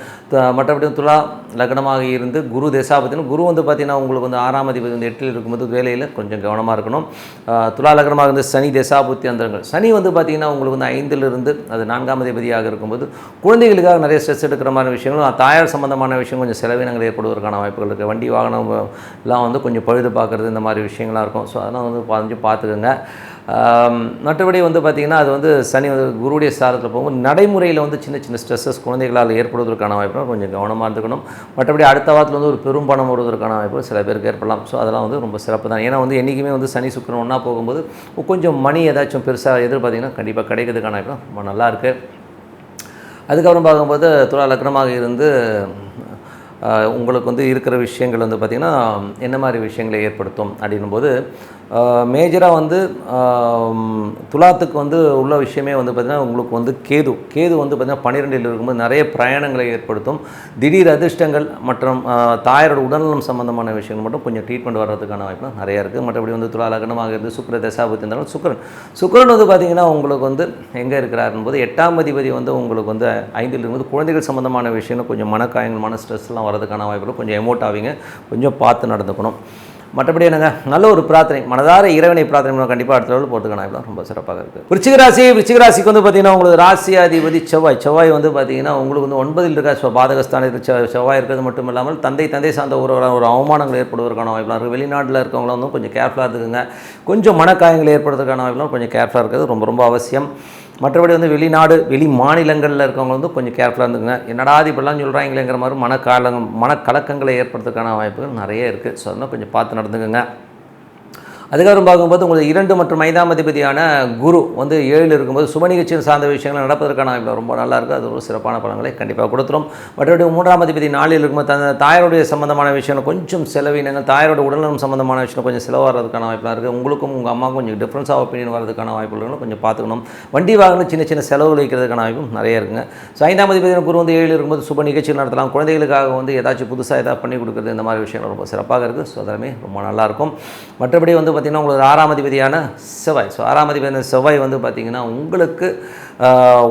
மற்றபடி துலா லக்னமாக இருந்து குரு தேசாபத்தினும் குரு வந்து பார்த்திங்கன்னா உங்களுக்கு வந்து 6ஆம் அதிபதி வந்து 8ல் இருக்கும்போது வேலையில் கொஞ்சம் கவனமாக இருக்கணும். துலா லக்னமாக இருந்து சனி தேசாபுத்தி அந்தரங்கள், சனி வந்து பார்த்திங்கன்னா உங்களுக்கு வந்து 5ல் இருந்து அது 4ஆம் அதிபதியாக இருக்கும்போது குழந்தைகளுக்காக நிறைய ஸ்ட்ரெஸ் எடுக்கிற மாதிரி விஷயங்களும் தாயார் சம்பந்தமான விஷயம் கொஞ்சம் செலவினங்கள் ஏற்படுவதற்கான வாய்ப்புகள் இருக்குது. வண்டி வாகனம் எல்லாம் வந்து கொஞ்சம் பழுது பார்க்குறது இந்த மாதிரி விஷயங்களாக இருக்கும். ஸோ அதெல்லாம் வந்து கொஞ்சம் பார்த்துக்கோங்க. மற்றபடி வந்து பார்த்திங்கன்னா அது வந்து சனி வந்து குருடைய ஸ்தானத்தில் போகும்போது நடைமுறையில் வந்து சின்ன சின்ன ஸ்ட்ரெஸ்ஸஸ் குழந்தைகளால் ஏற்படுவதற்கான வாய்ப்புகள் கொஞ்சம் கவனமாக இருந்துக்கணும். மற்றபடி அடுத்த வாரத்தில் வந்து ஒரு பெரும் பணம் வருவதற்கான வாய்ப்புகள் சில பேருக்கு ஏற்படலாம். ஸோ அதெல்லாம் வந்து ரொம்ப சிறப்பு தான். ஏன்னா வந்து என்றைக்குமே வந்து சனி சுக்கிரன் ஒன்றா போகும்போது கொஞ்சம் மணி ஏதாச்சும் பெருசாக எதிர்பார்த்திங்கன்னா கண்டிப்பாக கிடைக்கிறதுக்கான வாய்ப்பு ரொம்ப நல்லாயிருக்கு. அதுக்கப்புறம் பார்க்கும்போது துலா லக்னமாக இருந்து உங்களுக்கு வந்து இருக்கிற விஷயங்கள் வந்து பார்த்திங்கன்னா என்ன மாதிரி விஷயங்களை ஏற்படுத்தும் அப்படின்னும்போது மேஜராக வந்து துலாத்துக்கு வந்து உள்ள விஷயமே வந்து பார்த்திங்கன்னா உங்களுக்கு வந்து கேது வந்து பார்த்திங்கன்னா 12ல் இருக்கும்போது நிறைய பிரயாணங்களை ஏற்படுத்தும். திடீர் அதிர்ஷ்டங்கள் மற்றும் தாயாரோட உடல்நலம் சம்பந்தமான விஷயங்கள் மட்டும் கொஞ்சம் ட்ரீட்மெண்ட் வர்றதுக்கான வாய்ப்பு நிறையா இருக்குது. மற்றபடி வந்து துலா லக்னமாக இருந்து சுக்கிர தசாபதி இருந்தாலும் சுக்கிரன் வந்து பார்த்திங்கன்னா உங்களுக்கு வந்து எங்கே இருக்கிறாருன்னு போது 8ஆம் அதிபதி வந்து உங்களுக்கு வந்து 5ல் இருக்கும்போது குழந்தைகள் சம்பந்தமான விஷயங்கள் கொஞ்சம் மனக்காயங்கள் மன ஸ்ட்ரெஸ்லாம் வரதுக்கான வாய்ப்புகள் கொஞ்சம் எமோட் ஆவீங்க, கொஞ்சம் பார்த்து நடந்துக்கணும். மற்றபடி என்னங்க நல்ல ஒரு பிரார்த்தனை மனதார இறைவனை பிரார்த்தனை கண்டிப்பாக அடுத்த லெவலில் போகிறதுக்கான வாய்ப்பு ரொம்ப சிறப்பாக இருக்குது. விருச்சிக ராசிக்கு வந்து பார்த்திங்கன்னா உங்களுக்கு ராசியாதிபதி செவ்வாய் வந்து பார்த்திங்கன்னா உங்களுக்கு வந்து 9ல் இருக்க பாதகஸ்தானத்தில் செவ்வாய் இருக்கிறது மட்டும் இல்லாமல் தந்தை சார்ந்த ஒரு அவமானங்கள் ஏற்படுவதற்கான வாய்ப்புலாம் இருக்குது. வெளிநாட்டில் இருக்கவங்களும் வந்து கொஞ்சம் கேர்ஃபுல்லாக இருக்குங்க. கொஞ்சம் மனக்காயங்கள் ஏற்படுறதுக்கான வாய்ப்புலாம் கொஞ்சம் கேர்ஃபுல்லாக இருக்கிறது ரொம்ப ரொம்ப அவசியம். மற்றபடி வந்து வெளி மாநிலங்களில் இருக்கவங்க வந்து கொஞ்சம் கேர்ஃபுல்லாக இருந்துக்குங்க. என்னடா இப்படிலாம் சொல்கிறாங்களேங்கிற மாதிரி மனக்கலக்கங்களை ஏற்படுறதுக்கான வாய்ப்புகள் நிறைய இருக்குது. ஸோ அதெல்லாம் கொஞ்சம் பார்த்து நடந்துக்குங்க. அதுக்கப்புறம் பார்க்கும்போது உங்களுக்கு 2 மற்றும் 5ஆம் அதிபதியான குரு வந்து 7ல் இருக்கும்போது சுப நிகழ்ச்சியில் சார்ந்த விஷயங்கள் நடப்பதற்கான ரொம்ப நல்லா இருக்குது. அது ஒரு சிறப்பான பலன்களை கண்டிப்பாக கொடுத்துரும். மற்றபடி 3ஆம் அதிபதி 4ல் இருக்கும்போது தாயாருடைய சம்பந்தமான விஷயங்கள் கொஞ்சம் செலவினங்கள், தாயாரோட உடல்நலம் சம்பந்தமான விஷயம் கொஞ்சம் செலவாகிறதுக்கான வாய்ப்புலாம் இருக்குது. உங்களுக்கும் உங்கள் அம்மாவுக்கும் கொஞ்சம் டிஃப்ரென்ஸ் ஆஃப் ஒப்பீனியன் வரதுக்கான வாய்ப்புகளும் கொஞ்சம் பார்த்துக்கணும். வண்டி வாகனம் சின்ன செலவுகள் வைக்கிறதுக்கான வாய்ப்பும் நிறைய இருக்குங்க. ஸோ 5ஆம் அதிபதி குரு வந்து 7ல் இருக்கும்போது சுப நிகழ்ச்சிகள் நடத்தலாம். குழந்தைகளுக்காக வந்து ஏதாச்சும் புதுசாக ஏதாவது பண்ணி கொடுக்குறது இந்த மாதிரி விஷயங்கள் ரொம்ப சிறப்பாக இருக்குது. ஸோ அதெல்லாமே ரொம்ப நல்லாயிருக்கும். மற்றபடி வந்து பார்த்திங்கன்னா உங்களுக்கு 6ஆம் அதிபதியான செவ்வாய், ஸோ 6ஆம் அதிபதியான செவ்வாய் வந்து பார்த்திங்கன்னா உங்களுக்கு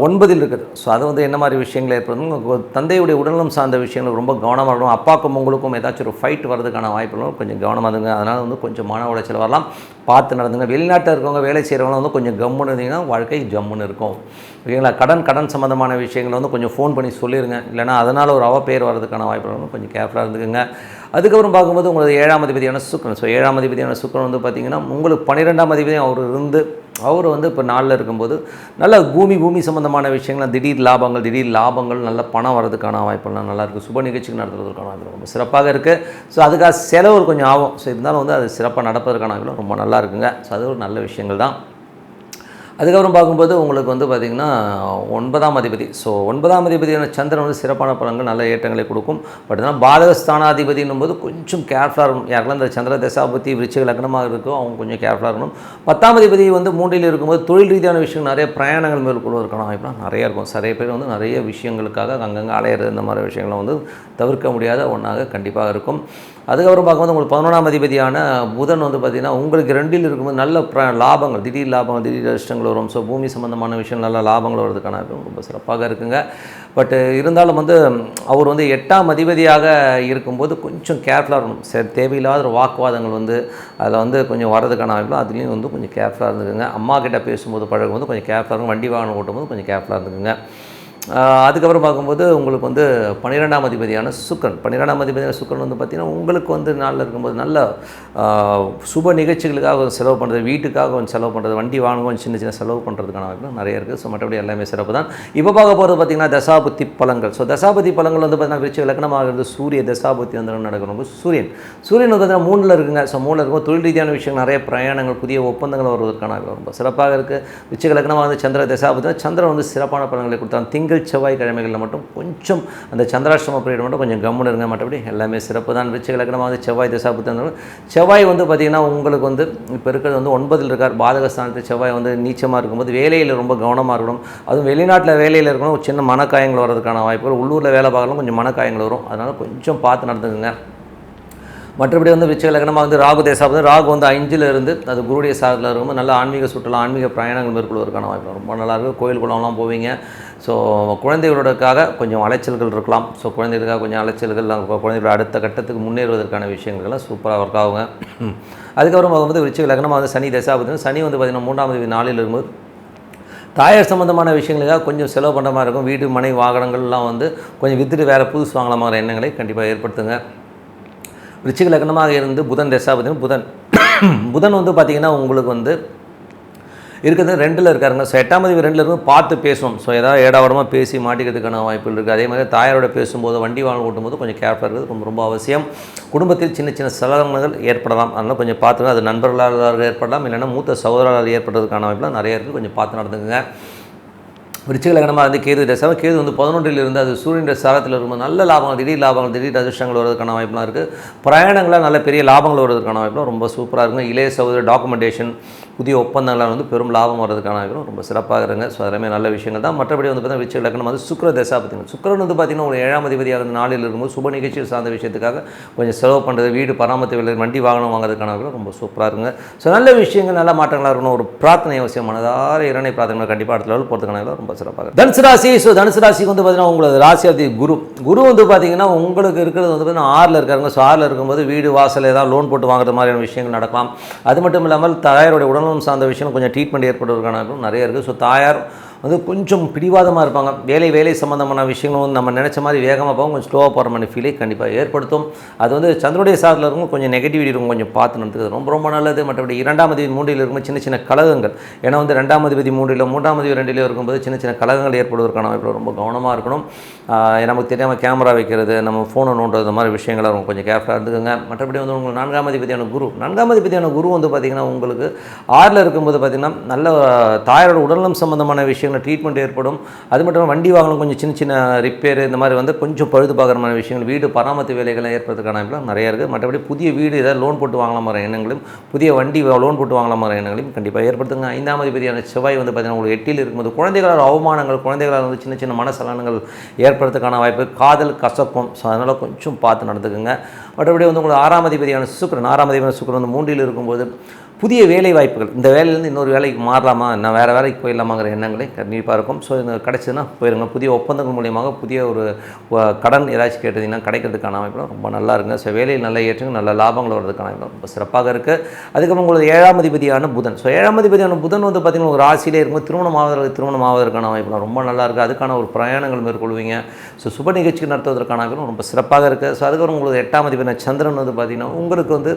9ல் இருக்குது. ஸோ அது வந்து என்ன மாதிரி விஷயங்கள் ஏற்படும், தந்தையுடைய உடல்நலம் சார்ந்த விஷயங்கள் ரொம்ப கவனமாக இருக்கணும். அப்பாவுக்கும் உங்களுக்கும் ஏதாச்சும் ஒரு ஃபைட் வரதுக்கான வாய்ப்புகளும் கொஞ்சம் கவனமாக இருந்துங்க. அதனால் வந்து கொஞ்சம் மன உளைச்சல் வரலாம், பார்த்து நடந்துங்க. வெளிநாட்டில் இருக்கவங்க வேலை செய்கிறவங்க வந்து கொஞ்சம் கம்முன்னு இருந்தீங்கன்னா வாழ்க்கை ஜம்முன்னு இருக்கும். ஓகேங்களா. கடன் சம்மந்தமான விஷயங்களை வந்து கொஞ்சம் ஃபோன் பண்ணி சொல்லிடுங்க. இல்லைனா அதனால் ஒரு அவப்பெயர் வரதுக்கான வாய்ப்புகளும் கொஞ்சம் கேர்ஃபுல்லாக இருந்துக்குங்க. அதுக்கப்புறம் பார்க்கும்போது உங்களுக்கு 7ஆம் அதிபதியான சுக்கிரன், ஸோ 7ஆம் அதிபதியான சுக்கிரன் வந்து பார்த்திங்கன்னா உங்களுக்கு 12ஆம் அதிபதியும் அவர் வந்து இப்போ 4ல் இருக்கும்போது நல்ல பூமி சம்மந்தமான விஷயங்கள், திடீர் லாபங்கள் நல்ல பணம் வரதுக்கான வாய்ப்புலாம் நல்லாயிருக்கு. சுப நிகழ்ச்சிகள் நடத்துறதுக்கான வாய்ப்பு ரொம்ப சிறப்பாக இருக்குது. ஸோ அதுக்காக செலவு கொஞ்சம் ஆகும். ஸோ இருந்தாலும் வந்து அது சிறப்பாக நடப்பதற்கான வாய்ப்புலாம் ரொம்ப நல்லா இருக்குங்க. ஸோ அது ஒரு நல்ல விஷயங்கள் தான். அதுக்கப்புறம் பார்க்கும்போது உங்களுக்கு வந்து பார்த்திங்கன்னா 9ஆம் அதிபதி, ஸோ 9ஆம் அதிபதியான சந்திரன் வந்து சிறப்பான பலன்கள் நல்ல ஏற்றங்களை கொடுக்கும். பட் ஆனால் பாதகஸ்தானாதிபதினும் போது கொஞ்சம் கேர்ஃபுல்லாக இருக்கும். யாருக்கெல்லாம் இந்த சந்திர தசாபதி விருச்சிக லக்னமாக இருக்கோ அவங்க கொஞ்சம் கேர்ஃபுல்லாக இருக்கணும். 10ஆம் அதிபதி வந்து 3ல் இருக்கும்போது தொழில் ரீதியான விஷயம் நிறைய பிரயாணங்கள் மேற்கொள்வதற்கான வாய்ப்புலாம் நிறைய இருக்கும். நிறைய பேர் வந்து நிறைய விஷயங்களுக்காக அங்கங்கே அலையிறது இந்த மாதிரி விஷயங்களை வந்து தவிர்க்க முடியாத ஒன்றாக கண்டிப்பாக இருக்கும். அதுக்கப்புறம் பார்க்கும்போது உங்களுக்கு 11ஆம் அதிபதியான புதன் வந்து பார்த்திங்கன்னா உங்களுக்கு 2ல் இருக்கும்போது நல்ல லாபங்கள், திடீர் லாபங்கள், திடீர் அதிர்ஷ்டங்கள் வரும். ஸோ பூமி சம்மந்தமான விஷயம் நல்ல லாபங்கள் வருவதுக்கான ரொம்ப சிறப்பாக இருக்குங்க. பட் இருந்தாலும் வந்து அவர் வந்து 8ஆம் அதிபதியாக இருக்கும்போது கொஞ்சம் கேர்ஃபுல்லாக இருக்கணும். சரி, தேவையில்லாத ஒரு வாக்குவாதங்கள் வந்து அதில் வந்து கொஞ்சம் வரதுக்கான வாய்ப்பு, அதுலேயும் வந்து கொஞ்சம் கேர்ஃபுல்லாக இருந்துக்குங்க. அம்மா கிட்ட பேசும்போது பழகும்போது கொஞ்சம் கேர்ஃபுல்லாக இருக்கும். வண்டி வாகனம் ஓட்டும்போது கொஞ்சம் கேர்ஃபுல்லாக இருந்துக்குங்க. அதுக்கப்புறம் பார்க்கும்போது உங்களுக்கு வந்து 12ஆம் அதிபதியான சுக்கிரன், 12ஆம் அதிபதியான சுக்கிரன் வந்து பார்த்திங்கன்னா உங்களுக்கு வந்து நாளில் இருக்கும்போது நல்ல சுப நிகழ்ச்சிகளுக்காக செலவு பண்ணுறது, வீட்டுக்காக கொஞ்சம் செலவு பண்ணுறது, வண்டி வாங்க கொஞ்சம் சின்ன சின்ன செலவு பண்ணுறதுக்கான வாய்ப்பு நிறைய இருக்குது. ஸோ மற்றபடி எல்லாமே சிறப்பு தான். இப்போ பார்க்க போகிறது பார்த்திங்கன்னா தசாபுத்தி பலன்கள். ஸோ தசாபுத்தி பலன்கள் வந்து பார்த்திங்கன்னா விருச்சிக லக்னமாகிறது சூரிய தசாபுத்தி வந்து நடக்கணும். சூரியன் வந்து பார்த்திங்கன்னா 3ல் இருக்குங்க. ஸோ 3ல் இருக்கும் தொழில் ரீதியான விஷயம், நிறைய பிரயாணங்கள், புதிய ஒப்பந்தங்கள் வருவதற்கான ரொம்ப சிறப்பாக இருக்குது. விருச்சிக லக்னமாக வந்து சந்திர தசாபுத்தி, சந்திரன் வந்து சிறப்பான பலன்களை கொடுத்தாங்க. திங்கள் செவ்வாய் கிழமைகளில் மட்டும் கொஞ்சம் அந்த சந்திராஷ்டம பீரியட் மட்டும் கொஞ்சம் கம்முன்னு இருங்க. மற்றபடி எல்லாமே சிறப்பு தான். விருச்சிக லக்னமாக வந்து செவ்வாய் தசாபுத்தி இருந்தாலும் செவ்வாய் வந்து பார்த்திங்கன்னா உங்களுக்கு வந்து இப்போ இருக்கிறது வந்து 9ல் இருக்கார். பாதகஸ்தானத்தில் செவ்வாய் வந்து நீச்சமாக இருக்கும்போது வேலையில் ரொம்ப கவனமாக இருக்கணும். அதுவும் வெளிநாட்டில் வேலையில் இருக்கணும். சின்ன மனக்காயங்கள் வர்றதுக்கான வாய்ப்புகள், உள்ளூரில் வேலை பார்க்கலாம் கொஞ்சம் மனக்காயங்கள் வரும். அதனால் கொஞ்சம் பார்த்து நடந்துக்குங்க. மற்றபடி வந்து விருச்சிக லக்னமாக வந்து ராகு தேசாபுத்தி, ராகு வந்து 5ல் இருந்து அது குருடைய சாரத்தில் இருக்கும்போது நல்ல ஆன்மீக சுற்றுலா, ஆன்மீக பிரயாணங்கள் மேற்கொள்வதற்கான வாய்ப்பு ரொம்ப நல்லாயிருக்கும். கோயில் குளம்லாம் போவீங்க. ஸோ குழந்தைகளோடக்காக கொஞ்சம் அலைச்சல்கள் இருக்கலாம். ஸோ குழந்தைகளுக்காக கொஞ்சம் அலைச்சல்கள், குழந்தைகளோட அடுத்த கட்டத்துக்கு முன்னேறுவதற்கான விஷயங்கள்லாம் சூப்பராக ஒர்க் ஆகுங்க. அதுக்கப்புறம் வந்து விருச்சிக லக்னமாக வந்து சனி தசாபுத்தி, சனி வந்து பார்த்திங்கன்னா 3ஆம் தேதி 4ல் இருக்கும்போது தாயார் சம்மந்தமான விஷயங்களுக்காக கொஞ்சம் செலவு பண்ணுற மாதிரி இருக்கும். வீடு மனை வாகனங்கள்லாம் வந்து கொஞ்சம் விற்றுட்டு வேறு புதுசு வாங்கலாமாங்கிற எண்ணங்களை கண்டிப்பாக ஏற்படுத்துங்க. விருச்சிக லக்னமாக இருந்து புதன் தசாபதி, புதன் வந்து பார்த்திங்கன்னா உங்களுக்கு வந்து இருக்கிறது 2ல் இருக்காருங்க. ஸோ 8ஆம் அதிபதி 2ல் இருக்கும், பார்த்து பேசணும். ஸோ ஏதாவது ஏடாவடமாக பேசி மாட்டிக்கிறதுக்கான வாய்ப்புகள் இருக்குது. அதே மாதிரி தாயாரோட பேசும்போது, வண்டி வாகனம் ஓட்டும்போது கொஞ்சம் கேர்ஃபுல்லாக இருக்குது, ரொம்ப ரொம்ப அவசியம். குடும்பத்தில் சின்ன சின்ன சலனங்கள் ஏற்படலாம், அதனால் கொஞ்சம் பார்த்துங்க. அது நண்பர்களால் ஏற்படலாம், இல்லைன்னா மூத்த சகோதரரால் ஏற்படுறதுக்கான வாய்ப்புலாம் நிறைய இருக்குது, கொஞ்சம் பார்த்து நடந்துக்குங்க. விருச்சிக லக்னமாக வந்து கேது தசை, கேது வந்து 11ல் இருந்து அது சூரியனுடைய சாரத்தில் இருக்கும்போது நல்ல லாபங்கள், திடீர் அதிர்ஷ்டங்கள் வருவதற்கான வாய்ப்புலாம் இருக்குது. பிரயாணங்களாக நல்ல பெரிய லாபங்கள் வருவதற்கான வாய்ப்புலாம் ரொம்ப சூப்பராக இருக்கும். இளைய சகோதர டாக்குமெண்டேஷன், புதிய ஒப்பந்தங்களால் வந்து பெரும் லாபம் வர்றதுக்கான வாய்ப்பும் ரொம்ப சிறப்பாக இருங்க. ஸோ எல்லாமே நல்ல விஷயங்கள் தான். மற்றபடி வந்து பார்த்திங்கன்னா விருச்சிக லக்னம் வந்து சுக்கிர தசாபுத்தி, சுக்கிரன் வந்து பார்த்திங்கன்னா ஒரு 7ஆம் அதிபதியாக 4ல் இருக்கும்போது சுப நிகழ்ச்சிகள் சார்ந்த விஷயத்துக்காக கொஞ்சம் செலவு பண்ணுறது, வீடு பராமரித்து வேலை, வண்டி வாகனம் வாங்குறதுக்கான வாய்ப்பும் ரொம்ப சூப்பராக இருக்குங்க. ஸோ நல்ல விஷயங்கள், நல்ல மாற்றங்களாக இருக்கணும். ஒரு பிரார்த்தனை அவசியம், மனதார இறைவனை பிரார்த்தனை கண்டிப்பாக அடுத்த லெவல் போகிறதுக்கான ரொம்ப சிறப்பாக. தனுசு ராசி. ஸோ தனுசு ராசிக்கு வந்து பார்த்திங்கன்னா உங்களுக்கு ராசியாதி குரு வந்து பார்த்திங்கன்னா உங்களுக்கு இருக்கிறது வந்து பார்த்திங்கன்னா 6ல் இருக்காருங்க. ஸோ 6ல் இருக்கும்போது வீடு வாசல் ஏதாவது லோன் போட்டு வாங்குற மாதிரியான விஷயங்கள் நடக்கலாம். அது மட்டும் இல்லாமல் தாயாருடைய உடல்நலம் சார்ந்த விஷயம் கொஞ்சம் ட்ரீட்மெண்ட் ஏற்படுவதற்கான நிறைய இருக்குது. ஸோ தாயார் வந்து கொஞ்சம் பிடிவாதமாக இருப்பாங்க. வேலை சம்மந்தமான விஷயங்களும் வந்து நம்ம நினச்ச மாதிரி வேகமாக போகும், கொஞ்சம் ஸ்லோவாக போகிற மாதிரி ஃபீலை கண்டிப்பாக ஏற்படுத்தும். அது வந்து சந்திரனுடைய சாரத்தில் இருக்கும், கொஞ்சம் நெகட்டிவிட்டி இருக்கும், கொஞ்சம் பார்த்து நடத்துக்கிறது ரொம்ப ரொம்ப நல்லது. மற்றபடி 2ஆம் அதிபதி 3ல் இருக்கும்போது சின்ன சின்ன கலகங்கள், ஏன்னா வந்து 2ஆம் அதிபதி 3ல் 3ஆம் அதிபதி 2ல் இருக்கும்போது சின்ன சின்ன கலகங்கள் ஏற்படுவதற்கான வாய்ப்பு ரொம்ப கவனமாக இருக்கணும். நமக்கு தெரியாமல் கேமரா வைக்கிறது, நம்ம ஃபோனை நோண்டுறது, இந்த மாதிரி விஷயங்களாக இருக்கும், கொஞ்சம் கேர்ஃபுல்லாக இருந்துக்குங்க. மற்றபடி வந்து உங்களுக்கு 4ஆம் அதிபதியான குரு வந்து பார்த்திங்கன்னா உங்களுக்கு 6ல் இருக்கும்போது பார்த்திங்கன்னா நல்ல தாயாரோட உடல்நலம் சம்மந்தமான விஷயங்கள் ட்ரீட்மெண்ட் ஏற்படும். அது மட்டும் வண்டி வாகனம் கொஞ்சம் சின்ன சின்ன ரிப்பேர், இந்த மாதிரி வந்து கொஞ்சம் பழுது பார்க்குற மாதிரி விஷயங்கள், வீடு பராமரித்து வேலைகள் ஏற்படுறதுக்கான நிறைய இருக்குது. மற்றபடி புதிய வீடு ஏதாவது லோன் போட்டு வாங்கலாம் வர எண்ணங்களும், புதிய வண்டி லோன் போட்டு வாங்கலாம் வர எண்ணங்களையும் கண்டிப்பாக ஏற்படுத்துங்க. 5ஆம் அதிபதியான செவ்வாய் வந்து பார்த்திங்கன்னா உங்களுக்கு 8ல் இருக்கும்போது குழந்தைகளால் அவமானங்கள், குழந்தைகளால் வந்து சின்ன சின்ன மனசலனங்கள் ஏற்படுறதுக்கான வாய்ப்பு, காதல் கசக்கும். ஸோ அதனால் கொஞ்சம் பார்த்து நடந்துக்குங்க. மற்றபடி வந்து உங்களுக்கு 6ஆம் அதிபதியான சுக்கிரன் வந்து 3ல் இருக்கும்போது புதிய வேலை வாய்ப்புகள், இந்த வேலையிலேருந்து இன்னொரு வேலைக்கு மாறலாமா, நான் வேறு வேலைக்கு போயிடலாமாங்கிற எண்ணங்களே கண்டிப்பாக இருக்கும். ஸோ இது கிடச்சிதுன்னா போயிருங்க. புதிய ஒப்பந்தங்கள் மூலியமாக புதிய ஒரு கடன் ஏதாச்சும் கேட்டதிங்கன்னா கிடைக்கிறதுக்கான வாய்ப்புலாம் ரொம்ப நல்லா இருக்குங்க. ஸோ வேலையில் நல்ல ஏற்றுங்க, நல்ல லாபங்கள் வர்றதுக்கான ரொம்ப சிறப்பாக இருக்குது. அதுக்கப்புறம் உங்களுக்கு 7ஆம் அதிபதியான புதன். ஸோ 7ஆம் அதிபதியான புதன் வந்து பார்த்திங்கன்னா ஒரு ராசியிலே இருக்கும், திருமணம் ஆவதற்கான வாய்ப்புலாம் ரொம்ப நல்லா இருக்குது. அதுக்கான ஒரு பிரயாணங்கள் மேற்கொள்வீங்க. ஸோ சுப நிகழ்ச்சி நடத்துவதற்கான வாய்ப்பும் ரொம்ப சிறப்பாக இருக்குது. ஸோ அதுக்கப்புறம் உங்களுக்கு 8ஆம் அதிபதியான சந்திரன் வந்து பார்த்திங்கன்னா உங்களுக்கு வந்து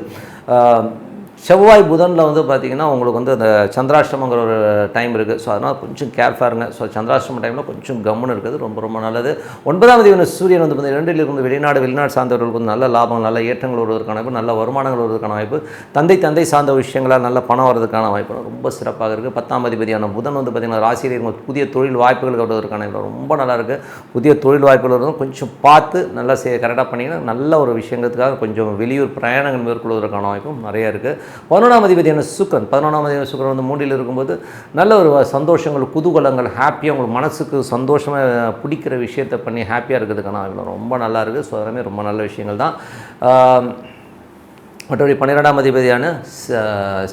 செவ்வாய் புதனில் வந்து பார்த்திங்கன்னா உங்களுக்கு வந்து அந்த சந்திராஷ்டமங்கிற ஒரு டைம் இருக்குது. ஸோ அதனால் கொஞ்சம் கேர்ஃபுல்லாக இருங்க. ஸோ சந்திராஷ்டம டைமில் கொஞ்சம் கம்முன்னு இருக்குது, ரொம்ப ரொம்ப நல்லது. 9ஆம் தேதி சூரியன் வந்து 2ல் இருந்து வெளிநாடு சார்ந்தவர்களுக்கு வந்து நல்ல லாபம், நல்ல ஏற்றங்கள் வருவதற்கான வாய்ப்பு, நல்ல வருமானங்கள் வருவதற்கான வாய்ப்பு, தந்தை சார்ந்த விஷயங்களால் நல்ல பணம் வருவதற்கான வாய்ப்பு ரொம்ப சிறப்பாக இருக்குது. 10ஆம் அதிபதியான புதன் வந்து பார்த்திங்கன்னா ராசியில் புதிய தொழில் வாய்ப்புகள் வருவதற்கான ரொம்ப நல்லா இருக்குது. புதிய தொழில் வாய்ப்புகள் வருவதும் கொஞ்சம் பார்த்து நல்லா கரெக்டாக பண்ணிங்கன்னா நல்ல ஒரு விஷயங்கிறதுக்காக கொஞ்சம் வெளியூர் பிரயாணங்கள் மேற்கொள்வதற்கான வாய்ப்பும் நிறைய இருக்குது. 11ஆம் அதிபதியான சுக்கிரன் வந்து 3ல் இருக்கும்போது நல்ல ஒரு சந்தோஷங்கள், குதூகலங்கள், ஹாப்பியாக உங்களுக்கு மனசுக்கு சந்தோஷமாக பிடிக்கிற விஷயத்தை பண்ணி ஹாப்பியாக இருக்கிறதுக்கான ரொம்ப நல்லா இருக்குது. ஸோ அதெல்லாமே ரொம்ப நல்ல விஷயங்கள் தான். மற்றபடி 12ஆம் அதிபதியான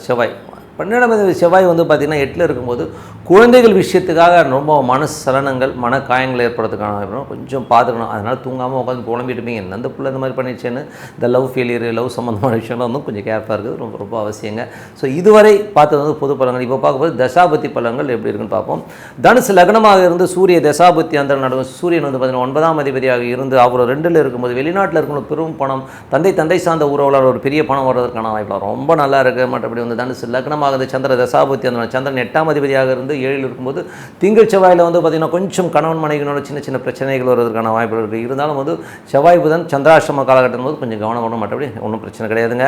செவ்வாய். 12ஆம் அதிபதி செவ்வாய் வந்து பார்த்திங்கன்னா 8ல் இருக்கும்போது குழந்தைகள் விஷயத்துக்காக ரொம்ப மனசலனங்கள் மனக்காயங்கள் ஏற்படுறதுக்கான கொஞ்சம் பார்த்துக்கணும். அதனால் தூங்காமல் உட்காந்து புலம்பிட்டு இருப்பீங்க, என்ன அந்த பிள்ளை இந்த மாதிரி பண்ணிடுச்சேன்னு. இந்த லவ் ஃபெயிலியர் லவ் சம்மந்தமான விஷயம்லாம் வந்து கொஞ்சம் கேர்ஃபுல்லாக இருக்குது, ரொம்ப ரொம்ப அவசியங்க. ஸோ இதுவரை பார்த்தது வந்து பொது பலன்கள். இப்போ பார்க்கும்போது தசாபத்தி பலன்கள் எப்படி இருக்குன்னு பார்ப்போம். தனுசு லக்னமாக இருந்து சூரிய தசாபத்தி அந்த நடக்கும். சூரியன் வந்து பார்த்திங்கன்னா 9ஆம் அதிபதியாக இருந்து அவர் 2ல் இருக்கும்போது வெளிநாட்டில் இருக்கணும் பெரும் பணம், தந்தை சார்ந்த உறவுகளால் ஒரு பெரிய பணம் வர்றதுக்கான வாய்ப்பு ரொம்ப நல்லா இருக்குது. மற்றபடி வந்து தனுசு லக்னமாக இருந்து சந்திர தசாபத்தி அந்த சந்திரன் 8ஆம் அதிபதியாக இருந்து 7ல் இருக்கும்போது திங்கள் செவ்வாயில் வந்து பார்த்திங்கன்னா கொஞ்சம் கணவன் மனைவினோட சின்ன பிரச்சனைகள் வருவதற்கான வாய்ப்புகள் இருக்குது. இருந்தாலும் வந்து செவ்வாய் புதன் சந்திராஷ்டம காலகட்டம் போது கொஞ்சம் கவனம் பண்ணணும், மற்றபடி ஒன்றும் பிரச்சனை கிடையாதுங்க.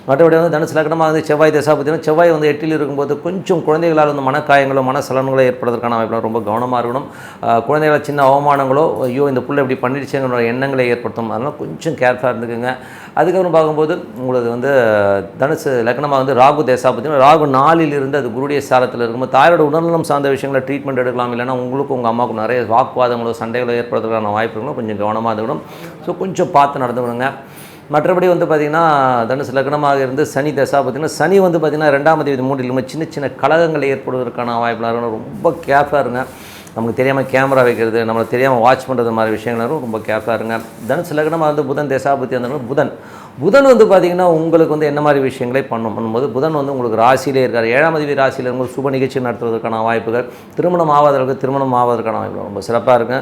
மற்றபடி வந்து தனுசு லக்னமாக வந்து செவ்வாய் தசாபத்தினா செவ்வாய் வந்து 8ல் இருக்கும்போது கொஞ்சம் குழந்தைகளால் வந்து மனக்காயங்களோ மனசலன்களோ ஏற்படுவதற்கான வாய்ப்புகள் ரொம்ப கவனமாக இருக்கணும். குழந்தைகளை சின்ன அவமானங்களோ ஐயோ இந்த புள்ள இப்படி பண்ணிடுச்சுங்கிற எண்ணங்களை ஏற்படுத்தும், அதனால் கொஞ்சம் கேர்ஃபுல்லாக இருந்துக்குங்க. அதுக்கப்புறம் பார்க்கும்போது உங்களுக்கு வந்து தனுசு லக்னமாக வந்து ராகு தசாபத்தினா ராகு 4ல் இருந்து அது குருடைய சாரத்தில் இருக்கும்போது தாயோட உடல்நலம் சார்ந்த விஷயங்களை ட்ரீட்மெண்ட் எடுக்கலாம். இல்லைனா உங்களுக்கு உங்கள் அம்மாவுக்கு நிறைய வாக்குவாதங்களோ சண்டைகளோ ஏற்படுறதுக்கான வாய்ப்புகளும் கொஞ்சம் கவனமாக இருக்கணும். ஸோ கொஞ்சம் பார்த்து நடந்துக்கணுங்க. மற்றபடி வந்து பார்த்திங்கன்னா தனுசு லக்னமாக இருந்து சனி தசா பார்த்திங்கன்னா சனி வந்து பார்த்திங்கன்னா 2ஆம் அதிபதி 3ல் சின்ன கலகங்கள் ஏற்படுவதற்கான வாய்ப்புலாம் இருக்கணும். ரொம்ப கேர்ஃபுல்லாக இருங்க. நமக்கு தெரியாமல் கேமரா வைக்கிறது, நம்மளுக்கு தெரியாமல் வாட்ச் பண்ணுறது மாதிரி விஷயங்களும் ரொம்ப கேர்ஃபுல்லாக இருங்க. தனுசு லக்னமாக வந்து புதன் தசாபத்தி அந்த புதன் வந்து பார்த்திங்கன்னா உங்களுக்கு வந்து என்ன மாதிரி விஷயங்களே பண்ணும்போது புதன் வந்து உங்களுக்கு ராசியிலே இருக்கார். 7ஆம் அதிபதி ராசியில் இருக்கும்போது சுப நிகழ்ச்சி நடத்துவதற்கான வாய்ப்புகள், திருமணம் ஆவதற்கான வாய்ப்புகள் ரொம்ப சிறப்பாக இருக்குங்க.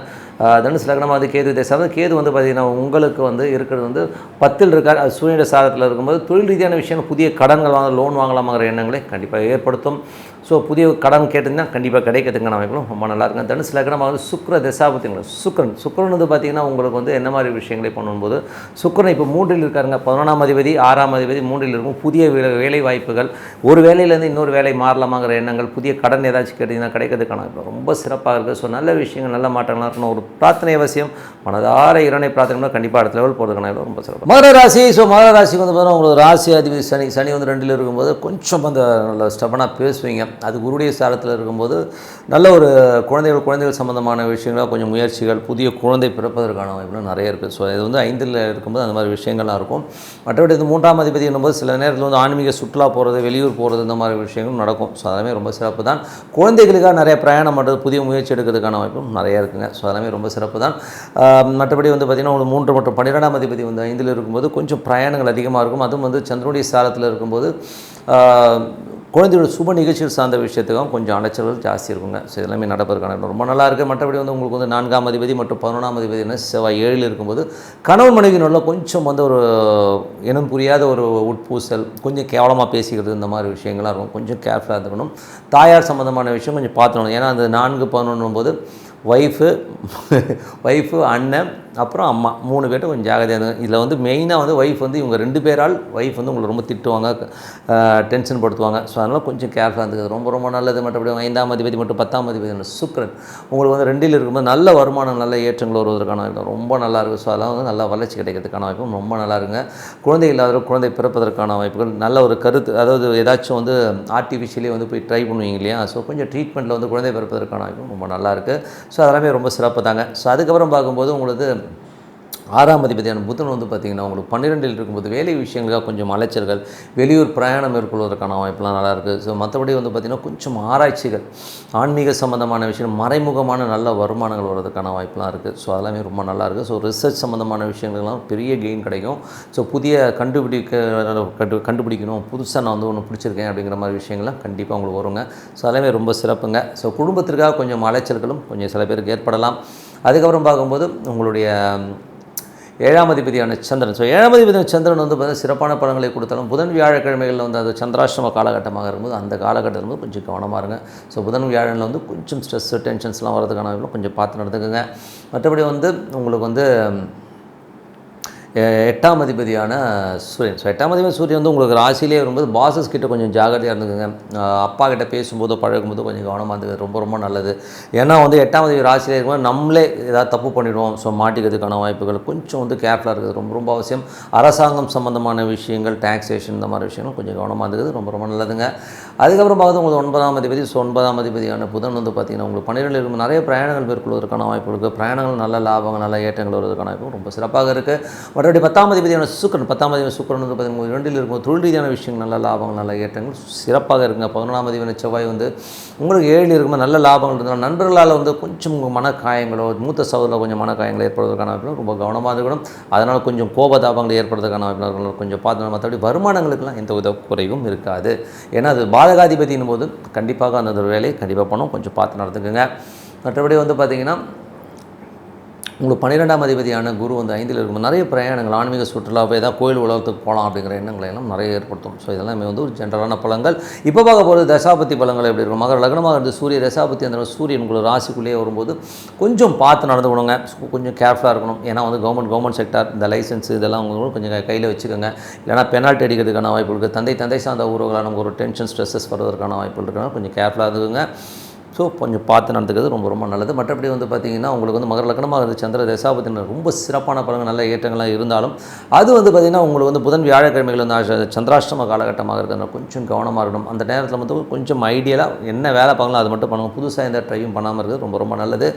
தனுசு லக்னமாக வந்து கேது தசா கேது வந்து பார்த்திங்கன்னா உங்களுக்கு வந்து இருக்கிறது வந்து 10ல் இருக்கார். அது சூரியனுடைய சாதத்தில் இருக்கும்போது தொழில் ரீதியான விஷயங்கள் புதிய கடன்கள் லோன் வாங்கலாமாங்கிற எண்ணங்களை கண்டிப்பாக ஏற்படுத்தும். ஸோ புதிய கடன் கேட்டிங்கன்னா கண்டிப்பாக கிடைக்கிறதுக்கான வாய்ப்புகளும் ரொம்ப நல்லா இருக்குங்க. தனுசு லக்னமாக வந்து சுக்கிர தசாபத்திங்களா சுக்கிரன் வந்து பார்த்திங்கன்னா உங்களுக்கு வந்து என்ன மாதிரி விஷயங்களை பண்ணும்போது சுக்கிரன் இப்போ 3ல் இருக்காருங்க. 11ஆம் அதிபதி 6ஆம் அதிபதி 3ல் இருக்கும். புதிய வேலை வாய்ப்புகள், ஒரு வேலையிலேருந்து இன்னொரு வேலை மாறலாமாங்கிற எண்ணங்கள், புதிய கடன் ஏதாச்சும் கேட்டிங்கன்னா கிடைக்கிறதுக்கான வாய்ப்பு ரொம்ப சிறப்பாக இருக்குது. ஸோ நல்ல விஷயங்கள் நல்ல மாற்றங்களாக இருக்கணும். ஒரு பிரார்த்தனை அவசியம், மனதார இறைவனை பிரார்த்தனை கண்டிப்பாக அடுத்த லெவல் போகிறதுக்கான ரொம்ப சிறப்பு. மகர ராசி. ஸோ மகர ராசிக்கு வந்து பார்த்தீங்கன்னா உங்களுக்கு ராசி அதிபதி சனி வந்து 2ல் இருக்கும்போது கொஞ்சம் அந்த நல்ல ஸ்டபனாக பேசுவீங்க. அது குருடைய சாரத்தில் இருக்கும்போது நல்ல ஒரு குழந்தைகள் சம்மந்தமான விஷயங்களாக கொஞ்சம் முயற்சிகள், புதிய குழந்தை பிறப்பதற்கான வாய்ப்புகள் நிறைய இருக்குது. ஸோ இது வந்து 5ல் இருக்கும்போது அந்த மாதிரி விஷயங்கள்லாம் இருக்கும். மற்றபடி இது 3ஆம் அதிபதி என்னும்போது சில நேரத்தில் வந்து ஆன்மீக சுற்றுலா போகிறது, வெளியூர் போகிறது, இந்த மாதிரி விஷயங்களும் நடக்கும். ஸோ அதெல்லாமே ரொம்ப சிறப்பு தான். குழந்தைகளுக்காக நிறைய பிரயாணம் பண்ணுறது, புதிய முயற்சி எடுக்கிறதுக்கான வாய்ப்பும் நிறையா இருக்குங்க. ஸோ அதெல்லாமே ரொம்ப சிறப்பு தான். மற்றபடி வந்து பார்த்திங்கன்னா ஒரு 3 மற்றும் 12ஆம் அதிபதி வந்து 5ல் இருக்கும்போது கொஞ்சம் பிரயாணங்கள் அதிகமாக இருக்கும். அதுவும் வந்து சந்திரனுடைய சாரத்தில் இருக்கும்போது குழந்தையோட சுப நிகழ்ச்சிகள் சார்ந்த விஷயத்துக்கும் கொஞ்சம் அலைச்சல்கள் ஜாஸ்தி இருக்குங்க. ஸோ எல்லாமே நடப்பதற்கான ரொம்ப நல்லா இருக்குது. மற்றபடி வந்து உங்களுக்கு வந்து 4ஆம் அதிபதி மற்றும் 11ஆம் அதிபதி செவ்வாய் 7ல் இருக்கும்போது கணவன் மனைவியினுள்ள கொஞ்சம் வந்து ஒரு இனம் புரியாத ஒரு உட்பூசல், கொஞ்சம் கேவலமாக பேசிக்கிறது, இந்த மாதிரி விஷயங்கள்லாம் இருக்கும். கொஞ்சம் கேர்ஃபுல்லாக இருக்கணும். தாயார் சம்மந்தமான விஷயம் கொஞ்சம் பார்த்துக்கணும். ஏன்னா அந்த 4-11 போது ஒய்ஃபு அண்ணன் அப்புறம் அம்மா 3 பேர்ட்ட கொஞ்சம் ஜாகிரதையாக இருந்தது. இதில் வந்து மெயினாக வந்து ஒய்ஃப் வந்து இவங்க 2 பேரால் ஒய்ஃப் வந்து உங்களை ரொம்ப திட்டுவாங்க, டென்ஷன் படுத்துவாங்க. ஸோ அதனால் கொஞ்சம் கேர்ஃபுல்லாக இருந்தது ரொம்ப ரொம்ப நல்லது. மற்றபடி 5ஆம் அதிபதி மற்றும் 10ஆம் அதிபதி சுக்கிரன் உங்களுக்கு வந்து 2ல் இருக்கும்போது நல்ல வருமானம், நல்ல ஏற்றங்கள் வருவதற்கான வாய்ப்பு ரொம்ப நல்லா இருக்குது. ஸோ அதெல்லாம் வந்து நல்ல வளர்ச்சி கிடைக்கிறதுக்கான வாய்ப்பும் ரொம்ப நல்லா இருக்குங்க. குழந்தை இல்லாத குழந்தை பிறப்பதற்கான வாய்ப்புகள், நல்ல ஒரு கருத்து, அதாவது ஏதாச்சும் வந்து ஆர்டிஃபிஷியலி வந்து போய் ட்ரை பண்ணுவீங்க இல்லையா. ஸோ கொஞ்சம் ட்ரீட்மெண்ட்டில் வந்து குழந்தை பிறப்பதற்கான வாய்ப்பும் ரொம்ப நல்லா இருக்குது. ஸோ அதெல்லாமே ரொம்ப சிறப்பு தாங்க. ஸோ அதுக்கப்புறம் பார்க்கும்போது உங்களுக்கு 6ஆம் அதிபதியான புதன் வந்து பார்த்திங்கன்னா உங்களுக்கு 12ல் இருக்கும்போது வேலை விஷயங்களுக்காக கொஞ்சம் அலைச்சல்கள், வெளியூர் பிரயாணம் மேற்கொள்வதற்கான வாய்ப்புலாம் நல்லாயிருக்கு. ஸோ மற்றபடி வந்து பார்த்திங்கன்னா கொஞ்சம் ஆராய்ச்சிகள், ஆன்மீக சம்மந்தமான விஷயம், மறைமுகமான நல்ல வருமானங்கள் வர்றதுக்கான வாய்ப்புலாம் இருக்குது. ஸோ அதெல்லாமே ரொம்ப நல்லாயிருக்கு. ஸோ ரிசர்ச் சம்மந்தமான விஷயங்கள்லாம் பெரிய கெயின் கிடைக்கும். ஸோ புதிய கண்டுபிடிக்கணும், புதுசாக நான் வந்து ஒன்று பிடிச்சிருக்கேன் அப்படிங்கிற மாதிரி விஷயங்கள்லாம் கண்டிப்பாக உங்களுக்கு வருங்க. ஸோ அதெல்லாமே ரொம்ப சிறப்புங்க. ஸோ குடும்பத்திற்காக கொஞ்சம் அலைச்சல்களும் கொஞ்சம் சில பேருக்கு ஏற்படலாம். அதுக்கப்புறம் பார்க்கும்போது உங்களுடைய 7ஆம் அதிபதியான சந்திரன். ஸோ 7ஆம் அதிபதியான சந்திரன் வந்து பார்த்தீங்கன்னா சிறப்பான பலன்களை கொடுத்தாலும் புதன் வியாழக்கிழமைகளில் வந்து அது சந்திராஷ்டம காலகட்டமாக இருக்கும்போது அந்த காலகட்டத்தில் வந்து கொஞ்சம் கவனமாக இருங்க. ஸோ புதன் வியாழனில் வந்து கொஞ்சம் ஸ்ட்ரெஸ்ஸு டென்ஷன்ஸ்லாம் வரதுக்கான கொஞ்சம் பார்த்து நடந்துக்குங்க. மற்றபடி வந்து உங்களுக்கு வந்து 8ஆம் அதிபதியான சூரியன். ஸோ 8ஆம் அதிபதி சூரியன் வந்து உங்களுக்கு ராசியிலே வரும்போது பாசஸ் கிட்ட கொஞ்சம் ஜாகிரதையாக இருந்துக்குங்க. அப்பா கிட்ட பேசும்போது பழகும்போது கொஞ்சம் கவனமாக இருந்துக்குது ரொம்ப ரொம்ப நல்லது. ஏன்னா வந்து 8ஆம் அதிபதி ராசியிலே இருக்கும்போது நம்மளே ஏதாவது தப்பு பண்ணிவிடுவோம். ஸோ மாட்டிக்கிறதுக்கான வாய்ப்புகள் கொஞ்சம் வந்து கேர்ஃபுல்லாக இருக்குது ரொம்ப ரொம்ப அவசியம். அரசாங்கம் சம்மந்தமான விஷயங்கள், டாக்ஸேஷன், இந்த மாதிரி விஷயங்கள் கொஞ்சம் கவனமாக இருந்துக்குது ரொம்ப ரொம்ப நல்லதுங்க. அதுக்கப்புறம் பார்த்து உங்களுக்கு 9ஆம் அதிபதி. ஸோ 9ஆம் அதிபதியான புதன் வந்து பார்த்திங்கன்னா உங்களுக்கு 12ல் இருக்கும் நிறைய பிரயாணங்கள் மேற்கொள்வதற்கான வாய்ப்பு இருக்குது. பிரயாணங்கள் நல்ல லாபங்கள், நல்ல ஏற்றங்கள் வருவதற்கான வாய்ப்பு ரொம்ப சிறப்பாக இருக்குது. மறுபடியும் 10ஆம் அதிபதியான சுக்கிரன் 10ஆம் அதிபதி சுக்கிரன் வந்து பார்த்தீங்கன்னா 2ல் இருக்கும் தொழில் ரீதியான விஷயங்கள் நல்ல லாபங்கள் நல்ல ஏற்றங்கள் சிறப்பாக இருக்குங்க. 11ஆம் அதிபதியான செவ்வாய் வந்து உங்களுக்கு 7ல் இருக்கும்போது நல்ல லாபங்கள் இருந்தாலும் நண்பர்களால் வந்து கொஞ்சம் மனக்காயங்களோ மூத்த சகோதரில் கொஞ்சம் மனக்காயங்கள் ஏற்படுவதற்கான வாய்ப்புகள் ரொம்ப கவனமாக இருக்கணும். அதனால் கொஞ்சம் கோபதாபங்கள் ஏற்படுறதுக்கான வாய்ப்புகள் கொஞ்சம் பார்த்து, மற்றபடி வருமானங்களுக்கெல்லாம் எந்த வித குறைவும் இருக்காது. ஏன்னா அது பாதகாதிபதியின் போது கண்டிப்பாக அந்த வேலையை கண்டிப்பாக பண்ணணும். கொஞ்சம் பார்த்து நடந்துக்குங்க. மற்றபடி வந்து பார்த்திங்கன்னா உங்களுக்கு 12ஆம் அதிபதியான குரு வந்து 5ல் இருக்கும்போது நிறைய பிரயாணங்கள் ஆன்மீக சுற்றுலா போய் ஏதாவது கோயில் உலகத்துக்கு போகலாம் அப்படிங்கிற எண்ணங்களை எல்லாம் நிறைய ஏற்படுத்தும். ஸோ இதெல்லாமே வந்து ஒரு ஜென்ரலான பலங்கள். இப்போ பார்க்க போகிறது தசாபத்தி பலங்கள் எப்படி இருக்கும். மகர லக்னமாக இருந்து சூரிய தசாபத்தி அந்த சூரியன் உங்களுக்கு ராசிக்குள்ளேயே வரும்போது கொஞ்சம் பார்த்து நடந்துக்கணுங்க. கொஞ்சம் கேர்ஃபுல்லாக இருக்கணும். ஏன்னா வந்து கவர்மெண்ட் செக்டார் இந்த லைசன்ஸ் இதெல்லாம் உங்களுக்கு கொஞ்சம் கையில் வச்சுக்கோங்க. இல்லைனா பெனால்ட்டி அடிக்கிறதுக்கான வாய்ப்பு இருக்குது. தந்தை சார்ந்த உறவுகளாக நமக்கு ஒரு டென்ஷன் ஸ்ட்ரெஸ்ஸஸ் வருவதற்கான வாய்ப்பு இருக்கிறனால கொஞ்சம் கேர்ஃபுல்லாக இருக்குங்க. ஸோ கொஞ்சம் பார்த்து நடந்துக்கிறது ரொம்ப ரொம்ப நல்லது. மற்றபடி வந்து பார்த்திங்கன்னா உங்களுக்கு வந்து மகர லக்னமாக இருந்து சந்திர தசாபத்தினர் ரொம்ப சிறப்பான பலங்கள் நல்ல ஏற்றங்களாக இருந்தாலும் அது வந்து பார்த்திங்கன்னா உங்களுக்கு வந்து புதன் வியாழக்கிழமைகள் வந்து சந்திராஷ்டம காலகட்டமாக இருக்கிறதுனால கொஞ்சம் கவனமாக இருக்கணும். அந்த நேரத்தில் வந்து கொஞ்சம் ஐடியலாக என்ன வேலை பார்க்கலாம் அது மட்டும் பண்ணுவோம். புதுசாக எந்த ட்ரையும் பண்ணாமல் இருக்கிறது ரொம்ப ரொம்ப நல்லது.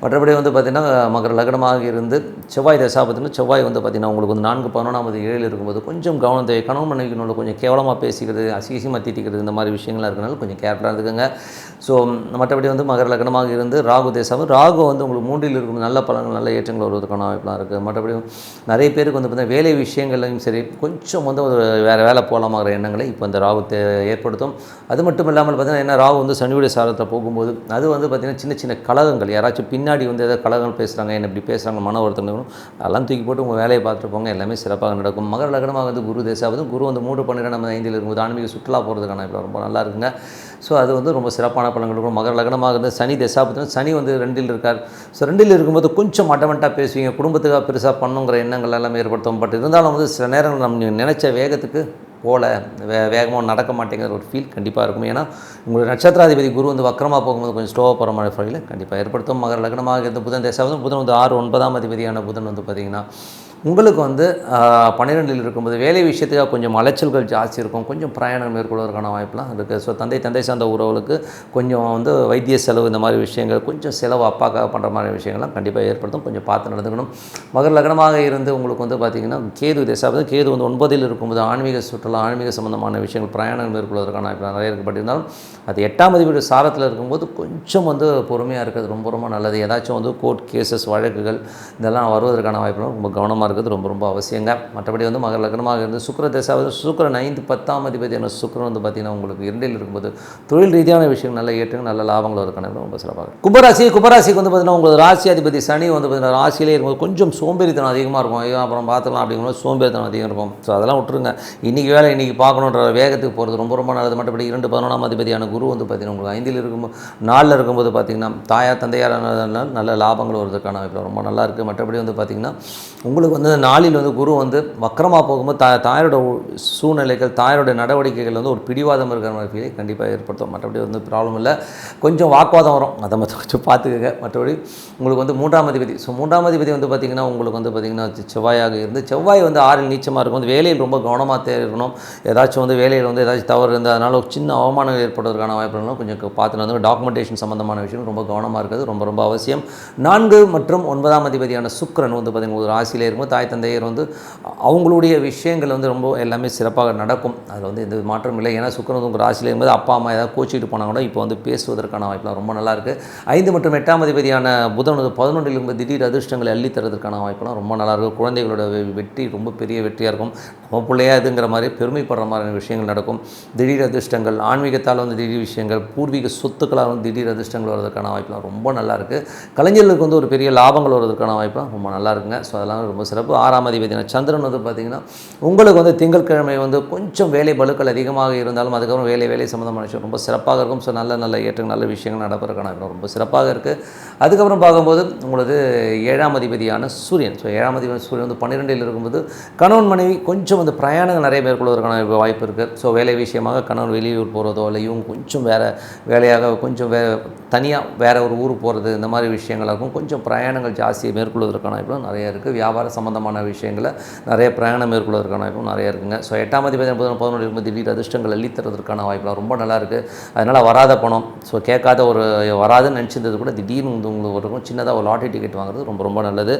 மற்றபடி வந்து பார்த்திங்கன்னா மகர லக்னமாக இருந்து செவ்வாய் தசாபத்தினர் செவ்வாய் வந்து பார்த்திங்கன்னா உங்களுக்கு வந்து 4-11 7 இருக்கும்போது கொஞ்சம் கவனம் தேவை. கணவன் மனைவிக்கு கொஞ்சம் கேவலமாக பேசிக்கிறது அசிங்கமாக திட்டிக்கிறது இந்த மாதிரி விஷயங்களாக இருக்கிறனால கொஞ்சம் கேர்ஃபுல்லாக இருக்குங்க. ஸோ மற்றபடி வந்து மகர லக்னமாக இருந்து ராகு தேசம் ராகு வந்து உங்களுக்கு 3ல் இருக்கும் நல்ல பலன்கள் நல்ல ஏற்றங்கள் வருவதற்கான வாய்ப்புலாம் இருக்குது. மற்றபடி நிறைய பேருக்கு வந்து பார்த்தீங்கன்னா வேலை விஷயங்கள்லையும் சரி கொஞ்சம் வந்து ஒரு வேறு வேலை போகலாமாங்கிற எண்ணங்களை இப்போ இந்த ராகு ஏற்படுத்தும். அது மட்டும் இல்லாமல் பார்த்தீங்கன்னா என்ன ராகு வந்து சனியுடைய சாரத்தில் போகும்போது அது வந்து பார்த்திங்கன்னா சின்ன சின்ன கலகங்கள் யாராச்சும் பின்னாடி வந்து ஏதாவது கலகங்கள் பேசுகிறாங்க என்ன இப்படி பேசுகிறாங்க மன வருத்தங்களும் அதெல்லாம் தூக்கி போட்டு உங்கள் வேலையை பார்த்துட்டு போங்க எல்லாமே சிறப்பாக நடக்கும். மகர லக்னமாக வந்து குரு தேசாவது குரு வந்து 3-12 இருக்கும்போது ஆன்மீக சுற்றுலா போகிறதுக்கான இப்போ ரொம்ப நல்லா இருக்குங்க. ஸோ அது வந்து ரொம்ப சிறப்பான பலன்கள் இருக்கும். மகர லக்னமாக இருந்து சனி தசாபத்தினா சனி வந்து 2ல் இருக்கார். ஸோ 2ல் இருக்கும்போது கொஞ்சம் ஆட்டோமேட்டாக பேசுவீங்க. குடும்பத்துக்காக பெருசாக பண்ணுங்கிற எண்ணங்கள் எல்லாமே ஏற்படுத்தும். பட் இருந்தாலும் வந்து சில நேரங்கள் நம்ம நினச்ச வேகத்துக்கு வேகமாக நடக்க மாட்டேங்கிற ஒரு ஃபீல் கண்டிப்பாக இருக்கும். ஏன்னா உங்களுடைய நட்சத்திராதிபதி குரு வந்து வக்கரமாக போகும்போது கொஞ்சம் ஸ்லோவாக போகிற மாதிரி ஃபீல் கண்டிப்பாக ஏற்படுத்தும். மகர லக்னமாக இருந்து புதன் தசாபதி புதன் வந்து 6-9ஆம் அதிபதியான புதன் வந்து பார்த்திங்கன்னா உங்களுக்கு வந்து 12ல் இருக்கும்போது வேலை விஷயத்துக்காக கொஞ்சம் அலைச்சல்கள் ஜாஸ்தி இருக்கும். கொஞ்சம் பிரயாணம் மேற்கொள்வதற்கான வாய்ப்புலாம் இருக்குது. ஸோ தந்தை சார்ந்த உறவுகளுக்கு கொஞ்சம் வந்து வைத்திய செலவு இந்த மாதிரி விஷயங்கள் கொஞ்சம் செலவு அப்பாக்காக பண்ணுற மாதிரி விஷயங்கள்லாம் கண்டிப்பாக ஏற்படுத்தும். கொஞ்சம் பார்த்து நடந்துக்கணும். மகர லக்னமாக இருந்து உங்களுக்கு வந்து பார்த்திங்கன்னா கேது தேசாபதி கேது வந்து 9ல் இருக்கும்போது ஆன்மீக சுற்றுலா ஆன்மீக சம்பந்தமான விஷயங்கள் பிரயாணம் மேற்கொள்வதற்கான வாய்ப்பு நிறைய இருக்கப்பட்டிருந்தாலும் அது 8ஆம் அதிபதி சாரத்தில் இருக்கும்போது கொஞ்சம் வந்து பொறுமையாக இருக்கிறது ரொம்ப ரொம்ப நல்லது. ஏதாச்சும் வந்து கோர்ட் கேசஸ் வழக்குகள் இதெல்லாம் வருவதற்கான வாய்ப்புலாம் ரொம்ப கவனமாக இருக்கிறது ரொம்ப ரொம்ப அவசியங்க. மற்றபடி வந்து மகர லக்னமாக இருந்து சுக்கிர தசாவது சுக்கிரன் 5-10ஆம் அதிபதியான சுக்கிரன் வந்து பார்த்திங்கன்னா உங்களுக்கு 2ல் இருக்கும்போது தொழில் ரீதியான விஷயம் நல்ல ஏற்றங்கள் நல்ல லாபங்கள் வருக்கான ரொம்ப சிறப்பாக. கும்பராசிக்கு வந்து பார்த்திங்கன்னா உங்களுக்கு ராசி அதிபதி சனி வந்து பார்த்திங்கன்னா ராசியிலே இருக்கும்போது கொஞ்சம் சோம்பேறித்தனம் அதிகமாக இருக்கும். ஐயோ அப்புறம் பார்த்துக்கலாம் அப்படிங்கும்போது சோம்பேறித்தனம் அதிகம் இருக்கும். ஸோ அதெல்லாம் விட்டுருங்க. இன்றைக்கி வேலை இன்றைக்கி பார்க்கணுன்ற வேகத்துக்கு போகிறது ரொம்ப ரொம்ப நல்லது. மற்றபடி 2-11ஆம் அதிபதியான குரு வந்து பார்த்திங்கன்னா உங்களுக்கு 5ல் இருக்கும்போது 4ல் இருக்கும்போது பார்த்திங்கன்னா தந்தையார் நல்ல லாபங்கள் வருவதற்கான வாய்ப்பு ரொம்ப நல்லா இருக்குது. மற்றபடி வந்து பார்த்திங்கன்னா உங்களுக்கு வந்து 4ல் வந்து குரு வந்து வக்கரமாக போகும்போது தாயோட சூழ்நிலைகள் தாயோட நடவடிக்கைகள் வந்து ஒரு பிடிவாதம் இருக்கிற மாதிரி ஃபீலை கண்டிப்பாக ஏற்படுத்தும். மற்றபடி வந்து ப்ராப்ளம் இல்லை. கொஞ்சம் வாக்குவாதம் வரும். அதை மட்டும் கொஞ்சம் பார்த்துக்கங்க. மற்றபடி உங்களுக்கு வந்து 3ஆம் அதிபதி ஸோ 3ஆம் அதிபதி வந்து பார்த்திங்கன்னா உங்களுக்கு வந்து பார்த்திங்கன்னா செவ்வாயாக இருந்து செவ்வாய் வந்து 6ல் நீச்சமாக இருக்கும். வந்து வேலையில் ரொம்ப கவனமாக இருக்கணும். ஏதாச்சும் வந்து வேலையில் வந்து ஏதாச்சும் தவறு இருந்து அதனால் ஒரு சின்ன அவமானங்கள் ஏற்படுவதற்கான வாய்ப்புகளும் கொஞ்சம் பார்த்து வந்து டாக்குமெண்டேஷன் சம்மந்தமான விஷயம் ரொம்ப கவனமாக இருக்கிறது ரொம்ப ரொம்ப அவசியம். 4 மற்றும் 9ஆம் அதிபதியான சுக்கிரன் வந்து பார்த்திங்கன்னா ஒரு ராசியிலே இருக்கும்போது தாய் தந்தையர் வந்து அவங்களுடைய விஷயங்கள் வந்து ரொம்ப எல்லாமே சிறப்பாக நடக்கும். அதில் வந்து எந்த மாற்றம் இல்லை. ஏன்னா சுக்கிரன் உங்கள் ராசியில் இருக்கும்போது அப்பா அம்மா ஏதாவது கோச்சிக்கிட்டு போனால் கூட இப்போ வந்து பேசுவதற்கான வாய்ப்புலாம் ரொம்ப நல்லாயிருக்கு. 5 மற்றும் 8ஆம் அதிபதியான புதன் வந்து 11ல் இருக்கும்போது திடீர் அதிர்ஷ்டங்களை அள்ளி தரதுக்கான வாய்ப்புலாம் ரொம்ப நல்லாயிருக்கும். குழந்தைகளோட வெற்றி ரொம்ப பெரிய வெற்றியாக இருக்கும். நம்ம பிள்ளையா இதுங்கிற மாதிரி பெருமைப்படுற மாதிரியான விஷயங்கள் நடக்கும். திடீர் அதிர்ஷ்டங்கள் ஆன்மீகத்தால் வந்து திடீர் விஷயங்கள் பூர்வீக சொத்துக்களால் வந்து திடீர் அதிர்ஷ்டங்கள் வருவதற்கான வாய்ப்புலாம் ரொம்ப நல்லாயிருக்கு. கலைஞர்களுக்கு வந்து ஒரு பெரிய லாபங்கள் வருவதற்கான வாய்ப்புலாம் ரொம்ப நல்லா இருக்குங்க. ஸோ அதெல்லாம் ரொம்ப சிறப்பு. 6ஆம் அதிபதியான சந்திரன் வந்து பார்த்திங்கன்னா உங்களுக்கு வந்து திங்கட்கிழமை வந்து கொஞ்சம் வேலை பலுக்கள் அதிகமாக இருந்தாலும் அதுக்கப்புறம் வேலை சம்மந்தமான விஷயம் ரொம்ப சிறப்பாக இருக்கும். ஸோ நல்ல ஏற்றங்கள் நல்ல விஷயங்கள் நடப்பதற்கான ரொம்ப சிறப்பாக இருக்குது. அதுக்கப்புறம் பார்க்கும்போது உங்களுக்கு 7ஆம் அதிபதியான சூரியன் ஸோ 7ஆம் அதிபதி சூரியன் வந்து 12ல் இருக்கும்போது கணவன் மனைவி கொஞ்சம் வந்து பிரயாணங்கள் நிறைய மேற்கொள்வதற்கான வாய்ப்பு இருக்குது. ஸோ வேலை விஷயமாக கணவன் வெளியூர் போகிறதோ இல்லை இவங்க கொஞ்சம் வேறு வேலையாக கொஞ்சம் தனியாக வேறு ஒரு ஊருக்கு போகிறது இந்த மாதிரி விஷயங்களாகும் கொஞ்சம் பிரயாணங்கள் ஜாஸ்தியை மேற்கொள்வதற்கான வாய்ப்புகள் நிறைய இருக்குது. வியாபார சம்மந்தமான விஷயங்களை நிறைய பிரயாணம் மேற்கொள்வதற்கான வாய்ப்பும் நிறைய இருக்குங்க. ஸோ 8ஆம் அதிபதி 11 இருக்கும்போது திடீர் அதிர்ஷ்டங்கள் அள்ளி தருவதற்கான வாய்ப்புலாம் ரொம்ப நல்லா இருக்குது. அதனால் வராத பணம், ஸோ கேட்காத ஒரு வராதுன்னு நினச்சிருந்தது கூட திடீர்னு வந்து உங்களுக்கு ஒரு சின்னதாக ஒரு லாட்டரி டிக்கெட் வாங்குறது ரொம்ப ரொம்ப நல்லது.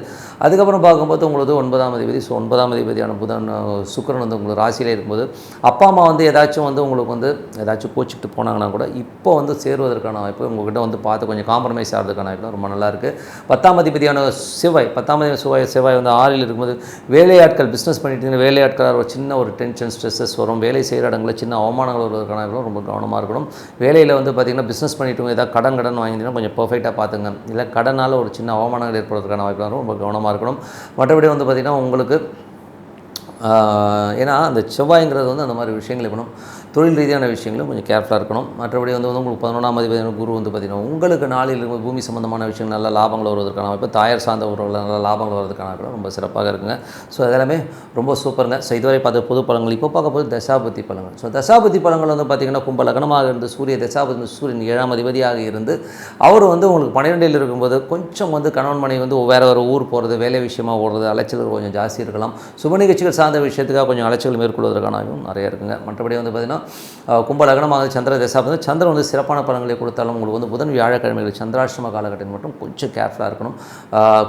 அதுக்கப்புறம் பார்க்கும்போது உங்களுக்கு 9ஆம் அதிபதி, ஸோ 9ஆம் அதிபதியான புதன் சுக்கிரன் வந்து உங்களுக்கு ராசியிலே இருக்கும்போது அப்பா அம்மா வந்து ஏதாச்சும் வந்து உங்களுக்கு வந்து ஏதாச்சும் கோச்சிக்கிட்டு போனாங்கன்னா கூட இப்போ வந்து சேருவதற்கான வாய்ப்பு, உங்கள்கிட்ட வந்து பார்த்து கொஞ்சம் காம்ப்ரமைஸ் ஆகிறதுக்கான வாய்ப்பு ரொம்ப நல்லாயிருக்கு. 10ஆம் அதிபதியான செவ்வாய், 10ஆம் அதிபதி செவ்வாய் வந்து 6ல் இருக்கும்போது வேலையாட்கள் பிஸ்னஸ் பண்ணிட்டு வேலையாட்களாக ஒரு சின்ன ஒரு டென்ஷன் ஸ்ட்ரெஸ்ஸஸ் வரும். வேலை செய்கிற இடங்களில் சின்ன அவமானங்கள் வருவதற்கான வாய்ப்பு ரொம்ப கவனமாக இருக்கணும். வேலையில் வந்து பார்த்திங்கன்னா பிஸ்னஸ் பண்ணிட்டு ஏதாவது கடன் வாங்கிட்டீங்கன்னா கொஞ்சம் பர்ஃபெக்டாக பார்த்துங்க. இல்லை கடனால் ஒரு சின்ன அவமானங்கள் ஏற்படுறதுக்கான வாய்ப்பு ரொம்ப கவனமாக இருக்கணும். மற்றபடி வந்து பார்த்திங்கன்னா உங்களுக்கு ஏன்னா அந்த செவ்வாய்ங்கிறது வந்து அந்த மாதிரி விஷயங்கள் இருக்கணும். தொழில் ரீதியான விஷயங்களும் கொஞ்சம் கேர்ஃபுல்லாக இருக்கணும். மற்றபடி வந்து உங்களுக்கு 11ஆம் அதிபதியான குரு வந்து பார்த்திங்கன்னா உங்களுக்கு நாளில் இருக்கும் பூமி சம்மந்தமான விஷயங்கள் நல்ல லாபங்கள் வருவதற்கான வாய்ப்பு, தாயார் சார்ந்த உறவுகள் நல்ல லாபங்கள் வருவதற்கான வாய்ப்பு ரொம்ப சிறப்பாக இருக்குங்க. ஸோ அதெல்லாமே ரொம்ப சூப்பருங்க. ஸோ இதுவரை பார்த்த பொது பலன்கள் இப்போ பார்க்க போது தசாபதி பலன்கள். ஸோ தசாபதி பலன்கள் வந்து பார்த்திங்கன்னா கும்ப லக்னமாக இருந்து சூரிய தசாபதி, சூரியன் 7ஆம் அதிபதியாக இருந்து அவர் வந்து உங்களுக்கு 12ல் இருக்கும்போது கொஞ்சம் வந்து கணவன் மனைவி வந்து வேறு ஒரு ஊர் போகிறது, வேலை விஷயமாக ஓடுறது, அலைச்சல்கள் கொஞ்சம் ஜாஸ்தி இருக்கலாம். சுப நிகழ்ச்சிகள் சார்ந்த விஷயத்துக்காக கொஞ்சம் அலைச்சல் மேற்கொள்வதற்கான வாய்ப்பும் நிறைய இருக்குங்க. மற்றபடி வந்து பார்த்திங்கன்னா கும்ப லக்னமாக சந்திர தசாபதி, சந்திரன் வந்து சிறப்பான பலன்களை கொடுத்தாலும் உங்களுக்கு வந்து புதன் வியாழக்கிழமைகள் சந்திராஷ்டம காலகட்டத்தில் மட்டும் கொஞ்சம் கேர்ஃபுல்லாக இருக்கணும்.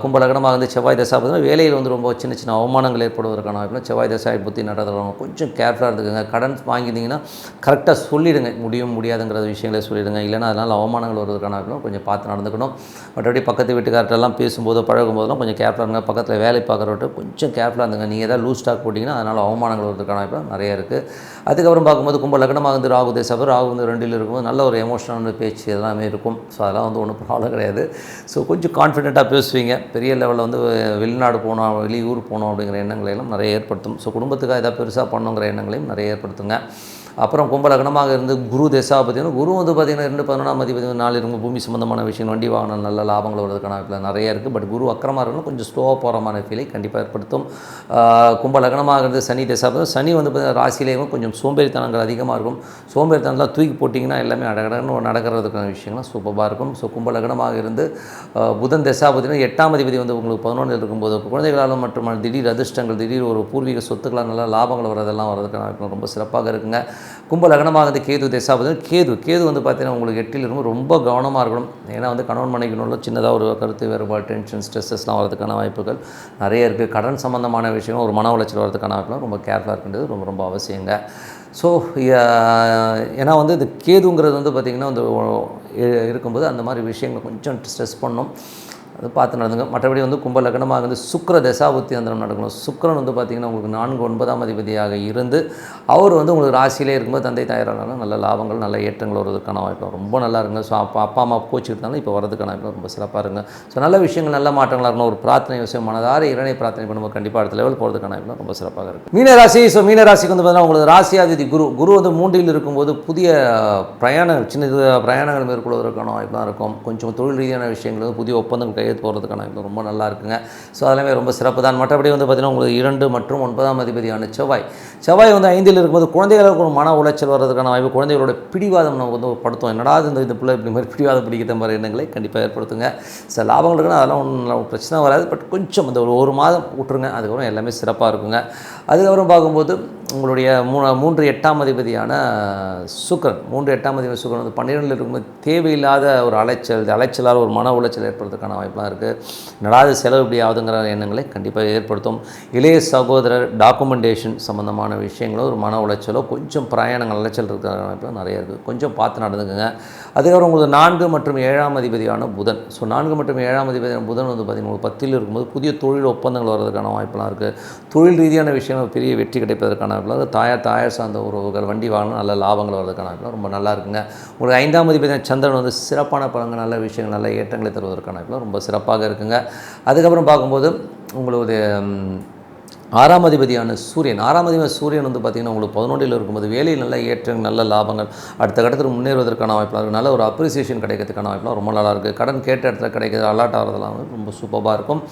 கும்ப லக்னமாக வந்து செவ்வாய் தசாபதி வேலையில் வந்து ரொம்ப சின்ன சின்ன அவமானங்கள் ஏற்படுவதற்கான வாய்ப்பு, செவ்வாய் தசாய் புத்தி நடத்துகிறவங்க கொஞ்சம் கேர்ஃபுல்லாக இருந்துக்குங்க. கடன் வாங்கியிருந்தீங்கன்னா கரெக்டாக சொல்லிவிடுங்க, முடியாதுங்கிற விஷயங்களை சொல்லிவிடுங்க. இல்லைன்னா அதனால் அவமானங்கள் வருவதற்கான வாய்ப்பு கொஞ்சம் பார்த்து நடந்துக்கணும். மற்றபடி பக்கத்து வீட்டுக்கார்ட்டெல்லாம் பேசும்போது பழகும்போதெல்லாம் கொஞ்சம் கேர்ஃபுல்லாக இருங்க. பக்கத்தில் வேலை பார்க்குறவர்கிட்ட கொஞ்சம் கேர்ஃபுல்லாக இருந்துங்க. நீங்கள் ஏதாவது லூஸ் ஸ்டாக் போட்டிங்கன்னா அதனால் அவமானங்கள் வருவதற்கான வாய்ப்பு நிறைய இருக்குது. அதுக்கப்புறம் பார்க்கும்போது கும்ப லக்னமாக வந்து ராகு தசாபதி, ராகு வந்து 2ல் இருக்கும்போது நல்ல ஒரு எமோஷனல் பேச்சு எல்லாமே இருக்கும். ஸோ அதெல்லாம் வந்து ஒன்றும் ப்ராப்ளம் கிடையாது. ஸோ கொஞ்சம் கான்ஃபிடென்ட்டாக பேசுவீங்க. பெரிய லெவலில் வந்து வெளிநாடு போனோம், வெளியூர் போனோம் அப்படிங்கிற எண்ணங்களையெல்லாம் நிறைய ஏற்படுத்தும். ஸோ குடும்பத்துக்காக ஏதாவது பெருசாக பண்ணணுங்கிற எண்ணங்களையும் நிறைய ஏற்படுத்துங்க. அப்புறம் கும்ப லக்னமாக இருந்து குரு தசாபதி, குரு வந்து பார்த்திங்கன்னா 2 11ஆம் அதிபதி 4 இருக்கும் பூமி சம்மந்தமான விஷயம், வண்டி வாகனம் நல்ல லாபங்கள் வருவதற்கான வாய்ப்பில் நிறைய இருக்குது. பட் குரு அக்கிரமாக இருக்கணும், கொஞ்சம் ஸ்லோவாக போகிற மாதிரி ஃபீலை கண்டிப்பாக ஏற்படுத்தும். கும்ப லக்னமாக இருந்து சனி தசாபதி, சனி வந்து பார்த்திங்கன்னா ராசியிலேயும் கொஞ்சம் சோம்பேறித்தனங்கள் அதிகமாக இருக்கும். சோம்பேறித்தனம்லாம் தூக்கி போட்டிங்கன்னா எல்லாமே அடகடன்னு நடக்கிறதுக்கான விஷயங்கள்லாம் சூப்பராக இருக்கும். ஸோ கும்ப லக்னமாக இருந்து புதன் தசாபதினா 8ஆம் அதிபதி வந்து உங்களுக்கு 11ல் இருக்கும்போது குழந்தைகளாலும் மற்றும் திடீர் அதிர்ஷ்டங்கள், திடீர் ஒரு பூர்வீக சொத்துக்களால் நல்ல லாபங்கள் வரதெல்லாம் வரதுக்கான வாய்ப்பு ரொம்ப சிறப்பாக இருக்குங்க. கும்ப லக்னமாக வந்து கேது தசாபதி, கேது வந்து பார்த்திங்கன்னா உங்களுக்கு 8ல் இருக்கும், ரொம்ப கவனமாக இருக்கணும். ஏன்னா வந்து கணவன் மனைவிக்குள்ள சின்னதாக ஒரு கருத்து வேறுபாடு, டென்ஷன், ஸ்ட்ரெஸ்ஸஸ்லாம் வரதுக்கான வாய்ப்புகள் நிறைய இருக்குது. கடன் சம்மந்தமான விஷயம், ஒரு மன உளைச்சல் வரதுக்கான வாய்ப்புலாம் ரொம்ப கேர்ஃபுல்லாக இருக்கின்றது ரொம்ப ரொம்ப அவசியங்க. ஸோ ஏன்னா வந்து இது கேதுங்கிறது வந்து பார்த்திங்கன்னா வந்து இருக்கும்போது அந்த மாதிரி விஷயங்களை கொஞ்சம் ஸ்ட்ரெஸ் பண்ணணும், அது பார்த்து நடந்துங்க. மற்றபடி வந்து கும்ப லக்னமாக வந்து சுக்கிர தசாபுத்தி அந்தரம் நடக்கணும். சுக்கிரன் வந்து பார்த்திங்கன்னா உங்களுக்கு 4 9ஆம் அதிபதியாக இருந்து அவர் வந்து உங்களுக்கு ராசியிலே இருக்கும்போது தந்தை தாயாரால் நல்ல லாபங்கள், நல்ல ஏற்றங்கள் வருவதற்கான வாய்ப்பு ரொம்ப நல்லா இருங்க. ஸோ அப்பா அம்மா கோச்சிக்கிட்டாலும் இப்போ வரதுக்கான வாய்ப்பு ரொம்ப சிறப்பாக இருங்க. ஸோ நல்ல விஷயங்கள், நல்ல மாற்றங்களாக இருக்கணும். ஒரு பிரார்த்தனை விஷயம் மனதார இறைவனை பிரார்த்தனை பண்ணும்போது கண்டிப்பாக அடுத்த லெவல் போகிறதுக்கான வாய்ப்பு ரொம்ப சிறப்பாக இருக்குது. மீனராசி, ஸோ மீனராசிக்கு வந்து பார்த்தீங்கன்னா உங்களுக்கு ராசியாதிபதி குரு வந்து 3ல் இருக்கும்போது புதிய பிரயாணங்கள், சின்ன பிரயாணங்கள் மேற்கொள்வதற்கான வாய்ப்பு தான் இருக்கும். கொஞ்சம் தொழில் ரீதியான விஷயங்கள், புதிய ஒப்பந்தங்கள் கையெழுத்து போகிறதுக்கான வாய்ப்பு ரொம்ப நல்லா இருக்குங்க. ஸோ அதெல்லாமே ரொம்ப சிறப்பு தான். மற்றபடி வந்து பார்த்திங்கன்னா உங்களுக்கு 2 மற்றும் 9ஆம் அதிபதியான செவ்வாய் வந்து 5ல் இருக்கும்போது குழந்தைகளுக்கு ஒரு மன உளைச்சல் வர்றதுக்கான வாய்ப்பு, குழந்தைகளோட பிடிவாதம் நமக்கு வந்து படுத்தும். என்னடா இந்த பிள்ளை இப்படி மாதிரி பிடிவாதம் பிடிக்கிற மாதிரி எண்ணங்களை கண்டிப்பாக ஏற்படுத்துங்க. சில லாபங்கள் இருக்குன்னா அதெல்லாம் ஒன்றும் பிரச்சனை வராது. பட் கொஞ்சம் அந்த ஒரு மாதம் விட்டுருங்க, அதுக்கப்புறம் எல்லாமே சிறப்பாக இருக்குங்க. அதுக்கப்புறம் பார்க்கும்போது உங்களுடைய 3 8ஆம் அதிபதியான சுக்கிரன், 3 8ஆம் அதிபதி சுக்கிரன் வந்து 12ல் இருக்கும்போது தேவையில்லாத ஒரு அலைச்சலால் ஒரு மன உளைச்சல் ஏற்படுறதுக்கான வாய்ப்புலாம் இருக்குது. நடாது செலவு இப்படி ஆகுதுங்கிற எண்ணங்களை கண்டிப்பாக ஏற்படுத்தும். இளைய சகோதரர் டாக்குமெண்டேஷன் சம்மந்தமான விஷயங்களோ ஒரு மன உளைச்சலோ கொஞ்சம் பிரயாணங்கள் அலைச்சல் இருக்கிற வாய்ப்புலாம் நிறைய இருக்குது. கொஞ்சம் பார்த்து நடந்துக்குங்க. அதுக்கப்புறம் உங்களுக்கு 4 மற்றும் 7ஆம் அதிபதியான புதன். ஸோ 4 மற்றும் 7ஆம் அதிபதியான புதன் வந்து பார்த்திங்கன்னா 10ல் இருக்கும்போது புதிய தொழில் ஒப்பந்தங்கள் வர்றதுக்கான வாய்ப்புலாம் இருக்குது. தொழில் ரீதியான விஷயங்கள் பெரிய வெற்றி கிடைப்பதற்கான வாய்ப்புலாம், தாயார் சார்ந்த உறவுகள், வண்டி வாகனம் நல்ல லாபங்கள் வர்றதுக்கான வாய்ப்புலாம் ரொம்ப நல்லா இருக்குங்க. உங்களுக்கு 5ஆம் அதிபதியான சந்திரன் வந்து சிறப்பான பலன்கள், நல்ல விஷயங்கள், நல்ல ஏற்றங்களை தருவதற்கான வாய்ப்புலாம் ரொம்ப சிறப்பாக இருக்குங்க. அதுக்கப்புறம் பார்க்கும்போது உங்களுடைய 6ஆம் அதிபதியான சூரியன் 6ஆம் அதிபதி சூரியன் வந்து பார்த்திங்கன்னா உங்களுக்கு 11ல் இருக்கும்போது வேலையில் நல்ல ஏற்றங்கள் நல்ல லாபங்கள் அடுத்த கட்டத்துக்கு முன்னேறுவதற்கான வாய்ப்புலாம் இருக்குது. நல்ல ஒரு அப்ரிசியேஷன் கிடைக்கிறதுக்கான வாய்ப்புலாம் ரொம்ப நல்லாயிருக்கு. கடன் கேட்ட இடத்துல கிடைக்கிறது அலாட் ஆகிறதுலாம் வந்து ரொம்ப சூப்பராக இருக்கும்.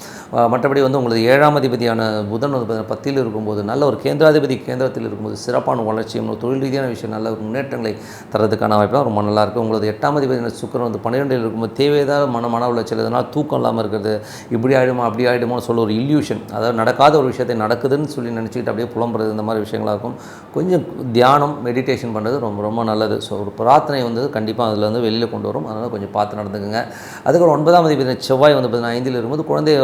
மற்றபடி வந்து உங்களுக்கு 7ஆம் அதிபதியான புதன் வந்து பார்த்திங்கன்னா 10ல் இருக்கும்போது நல்ல ஒரு கேந்திராதிபதி கேந்திரத்தில் இருக்கும்போது சிறப்பான வளர்ச்சியும் தொழில் ரீதியான விஷயம் நல்ல ஒரு முன்னேற்றங்களை தரதுக்கான வாய்ப்புலாம் ரொம்ப நல்லாயிருக்கு. உங்களுக்கு 8ஆம் அதிபதியான சுக்கிரன் வந்து 12ல் இருக்கும்போது தேவையான மன உளைச்சல் இதனால் தூக்கம் இல்லாமல் இருக்கிறது, இப்படி ஆகிடுமா அப்படி ஆகிடுமோன்னு சொல்ல ஒரு இல்யூஷன், அதாவது நடக்காத ஒரு விஷயத்தை நடக்குதுன்னு சொல்லி நினச்சிக்கிட்டு அப்படியே புலம்புறது இந்த மாதிரி விஷயங்களாக இருக்கும். கொஞ்சம் தியானம் மெடிடேஷன் பண்ணுறது ரொம்ப ரொம்ப நல்லது. ஸோ ஒரு பிரார்த்தனை வந்து கண்டிப்பாக அதில் வந்து வெளியில் கொண்டு வரும். அதனால் கொஞ்சம் பார்த்து நடந்துக்குங்க. அதுக்கப்புறம் 9ஆம் அதிபதி செவ்வாய் வந்து பார்த்தீங்கன்னா 5ல் இருக்கும்போது குழந்தை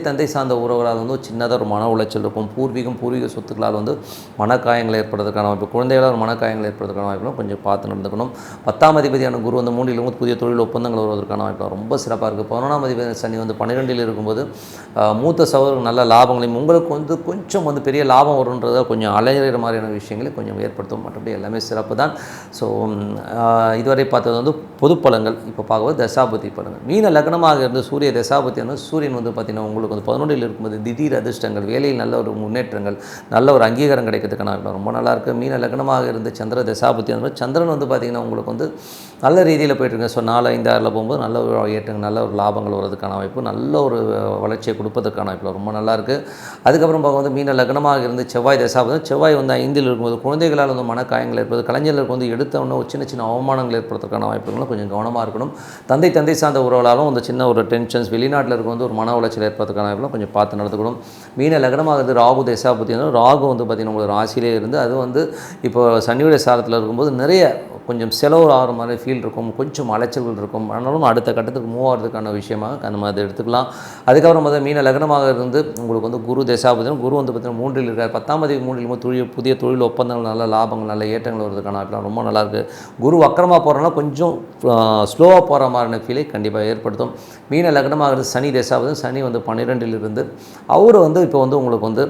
தந்தை சார்ந்த உறவுகளால் வந்து சின்னதாக ஒரு மன உளைச்சல் இருக்கும். பூர்வீக சொத்துக்களால் வந்து மனக்காயங்கள் ஏற்படுறதுக்கான வாய்ப்பு, குழந்தைகளால் ஒரு மனக்காயங்கள் ஏற்படுறதுக்கான வாய்ப்புகளும் கொஞ்சம் பார்த்து நடந்துக்கணும். 10ஆம் அதிபதியான குரு வந்து 3ல் இருக்கும்போது புதிய தொழில் ஒப்பந்தங்கள் வருவதற்கான வாய்ப்பு ரொம்ப சிறப்பாக இருக்குது. 11ஆம் அதிபதி சனி வந்து 12ல் இருக்கும்போது மூத்த சகோதரர்கள் நல்ல லாபங்களையும் உங்களுக்கு வந்து கொஞ்சம் வந்து பெரிய லாபம் வருன்றதை கொஞ்சம் அலையிற மாதிரியான விஷயங்களை கொஞ்சம் ஏற்படுத்தும். மற்றபடி எல்லாமே சிறப்பு தான். ஸோ இதுவரை பார்த்தது வந்து பொது பலன்கள். இப்போ பார்க்கும்போது தசாபுத்தி பலன்கள். மீன லக்னமாக இருந்து சூரிய தசாபுத்தி வந்து சூரியன் வந்து பார்த்திங்கன்னா உங்களுக்கு வந்து 11ல் இருக்கும்போது திடீர் அதிர்ஷ்டங்கள், வேலையில் நல்ல ஒரு முன்னேற்றங்கள், நல்ல ஒரு அங்கீகாரம் கிடைக்கிறதுக்கான ரொம்ப நல்லாயிருக்கு. மீன லக்னமாக இருந்து சந்திர தசாபுத்தி வந்து சந்திரன் வந்து பார்த்திங்கன்னா உங்களுக்கு வந்து நல்ல ரீதியில் போய்ட்டுருங்க. ஸோ 4, 5, 6ல் போகும்போது நல்ல ஒரு ஏற்றங்கள் நல்ல ஒரு லாபங்கள் வரதுக்கான வாய்ப்பு, நல்ல ஒரு வளர்ச்சியை கொடுப்பதற்கான வாய்ப்பு ரொம்ப நல்லாயிருக்கு. அதுக்கப்புறம் பார்க்கும்போது மீன லக்னமாக இருந்து செவ்வாய் தசாபுத்தி, செவ்வாய் வந்து 5ல் இருக்கும்போது குழந்தைகளால் வந்து மனக்காயங்கள் ஏற்படுது, கலைஞர்களுக்கு வந்து எடுத்தவொன்னே ஒரு சின்ன அவமானங்கள் ஏற்படுறதுக்கான வாய்ப்புகளும் கொஞ்சம் கவனமாக இருக்கணும். தந்தை சார்ந்த உறவுகளாலும் அந்த சின்ன ஒரு டென்ஷன்ஸ், வெளிநாட்டில் இருக்க வந்து ஒரு மன உளைச்சல் ஏற்படுறதுக்கான வாய்ப்புகளும் கொஞ்சம் பார்த்து நடந்துக்கணும். மீன லக்னமாக இருந்து ராகு தசாபுத்தி வந்து ராகு வந்து பார்த்திங்கன்னா உங்களுக்கு ராசியிலே இருந்து அது வந்து இப்போ சனியுடைய சாரத்தில் இருக்கும்போது நிறைய கொஞ்சம் செலவு ஆகிற மாதிரி ஃபீல் இருக்கும், கொஞ்சம் அலைச்சல்கள் இருக்கும். ஆனாலும் அடுத்த கட்டத்துக்கு மூவ் ஆகிறதுக்கான விஷயமாக நம்ம அதை எடுத்துக்கலாம். அதுக்கப்புறம் வந்து மீன லக்னமாக இருந்து உங்களுக்கு வந்து குரு தசாபுத்தி, குரு வந்து பார்த்திங்கன்னா 3ல் இருக்கார். 10ஆம் தேதி 3ல் புதிய தொழில் ஒப்பந்தங்கள் நல்ல லாபங்கள் நல்ல ஏற்றங்கள் வருவதற்கான வாய்ப்புலாம் ரொம்ப நல்லாயிருக்கு. குரு வக்கரமாக போகிறனால கொஞ்சம் ஸ்லோவாக போகிற மாதிரியான ஃபீலை கண்டிப்பாக ஏற்படுத்தும். மீன லக்னமாக இருந்து சனி தசாபுத்தி, சனி வந்து 12ல் இருந்து அவர் வந்து இப்போ வந்து உங்களுக்கு வந்து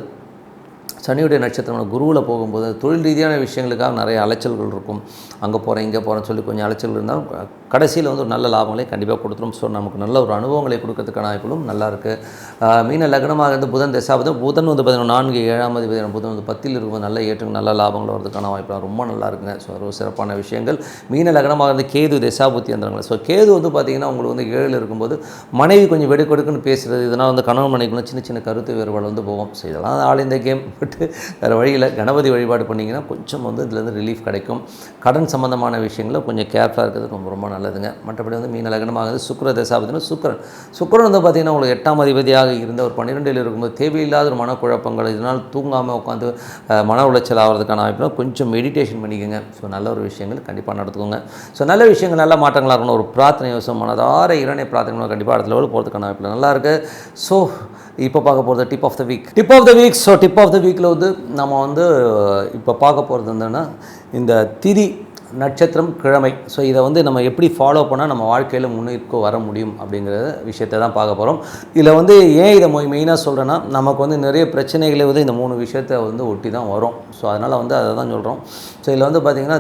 சனியுடைய நட்சத்திரம் குருவில் போகும்போது தொழில் ரீதியான விஷயங்களுக்காக நிறைய அலைச்சல்கள் இருக்கும். அங்கே போகிறேன் இங்கே போகிறேன்னு சொல்லி கொஞ்சம் அலைச்சல் இருந்தாலும் கடைசியில் வந்து ஒரு நல்ல லாபங்களை கண்டிப்பாக கொடுத்துரும். ஸோ நமக்கு நல்ல ஒரு அனுபவங்களை கொடுக்கறதுக்கான வாய்ப்புகளும் நல்லாயிருக்கு. மீன லக்னமாக இருந்து புதன் தசாபுத்தி, புதன் வந்து 4, 7ஆம் அதிபதி புதன் வந்து 10ல் இருக்கும்போது நல்ல ஏற்றம் நல்ல லாபங்கள் வரதுக்கான வாய்ப்புலாம் ரொம்ப நல்லா இருக்குங்க. ஸோ ஒரு சிறப்பான விஷயங்கள். மீன லக்னமாக இருந்து கேது தசாபுத்தி வந்துடுறாங்க. ஸோ கேது வந்து பார்த்திங்கன்னா உங்களுக்கு வந்து 7ல் இருக்கும்போது மனைவி கொஞ்சம் வெடுக்கொடுக்குன்னு பேசுகிறது, இதனால் வந்து கணவன் மனைவிக்குள்ள சின்ன கருத்து வேறுபாடு வந்து போகும். ஸோ இதெல்லாம் ஆல் இந்த கேம் பட்டு வேறு வழியில் கணபதி வழிபாடு பண்ணிங்கன்னா கொஞ்சம் வந்து இதுலேருந்து ரிலீஃப் கிடைக்கும். கடன் சம்மந்தமான விஷயங்களில் கொஞ்சம் கேர்ஃபுல்லாக இருக்கிறது ரொம்ப ரொம்ப நல்லதுங்க. மற்றபடி வந்து மீன லக்னமாக சுக்கிர தசாபுத்தினா சுக்கிரன் வந்து பார்த்திங்கன்னா உங்களுக்கு 8ஆம் அதிபதியாக இருந்த ஒரு 12ல் இருக்கும்போது தேவையில்லாத ஒரு மனக்குழப்பங்கள், இதனால் தூங்காமல் உட்காந்து மன உளைச்சல் ஆகிறதுக்கான வாய்ப்புனா கொஞ்சம் மெடிடேஷன் பண்ணிக்கோங்க. ஸோ நல்ல ஒரு விஷயங்கள் கண்டிப்பாக நடத்துக்கோங்க. ஸோ நல்ல விஷயங்கள் நல்ல மாற்றங்களாக இருக்கணும். ஒரு பிரார்த்தனை யோசனை மனதார இறைவனை பிரார்த்தனை கண்டிப்பாக அடுத்த லெவலில் போகிறதுக்கான வாய்ப்பு நல்லாயிருக்கு. ஸோ இப்போ பார்க்க போகிறது tip of the week. So tip of the வீக்கில் வந்து நம்ம வந்து இப்போ பார்க்க போகிறது என்னென்னா இந்த திதி நட்சத்திரம் கிழமை. ஸோ இதை வந்து நம்ம எப்படி ஃபாலோ பண்ணால் நம்ம வாழ்க்கையில் முன்னேற்க வர முடியும் அப்படிங்கிற விஷயத்தை தான் பார்க்க போகிறோம். இதில் வந்து ஏன் இதை மெயினாக சொல்கிறேன்னா நமக்கு வந்து நிறைய பிரச்சனைகளை வந்து இந்த 3 விஷயத்தை வந்து ஒட்டி தான் வரும். ஸோ அதனால் வந்து அதை தான் சொல்கிறோம். ஸோ இதில் வந்து பார்த்திங்கன்னா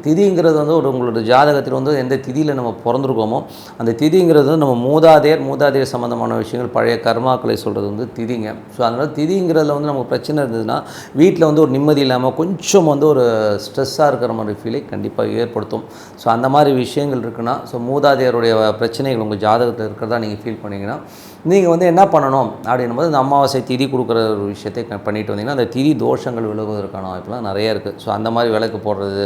திதிங்கிறது வந்து உங்களோட ஜாதகத்தில் வந்து எந்த திதியில் நம்ம பிறந்திருக்கோமோ அந்த திதிங்கிறது வந்து நம்ம மூதாதையர் சம்மந்தமான விஷயங்கள் பழைய கர்மாக்களை சொல்கிறது வந்து திதிங்க. ஸோ அதனால் திதிங்கிறதுல வந்து நமக்கு பிரச்சனை இருந்ததுன்னா வீட்டில் வந்து ஒரு நிம்மதி இல்லாமல் கொஞ்சம் வந்து ஒரு ஸ்ட்ரெஸ்ஸாக இருக்கிற மாதிரி ஃபீலை கண்டிப்பாக ஏற்படுத்தும். ஸோ அந்த மாதிரி விஷயங்கள் இருக்குன்னா ஸோ மூதாதையருடைய பிரச்சனைகள் உங்கள் ஜாதகத்தில் இருக்கிறதா நீங்கள் ஃபீல் பண்ணிங்கன்னா நீங்கள் வந்து என்ன பண்ணணும் அப்படின்னும்போது இந்த அமாவாசை திதி கொடுக்குற ஒரு விஷயத்தை பண்ணிட்டு வந்தீங்கன்னா அந்த திதி தோஷங்கள் விலகுவதற்கான வாய்ப்புலாம் நிறைய இருக்குது. ஸோ அந்த மாதிரி விளக்கு போடுறது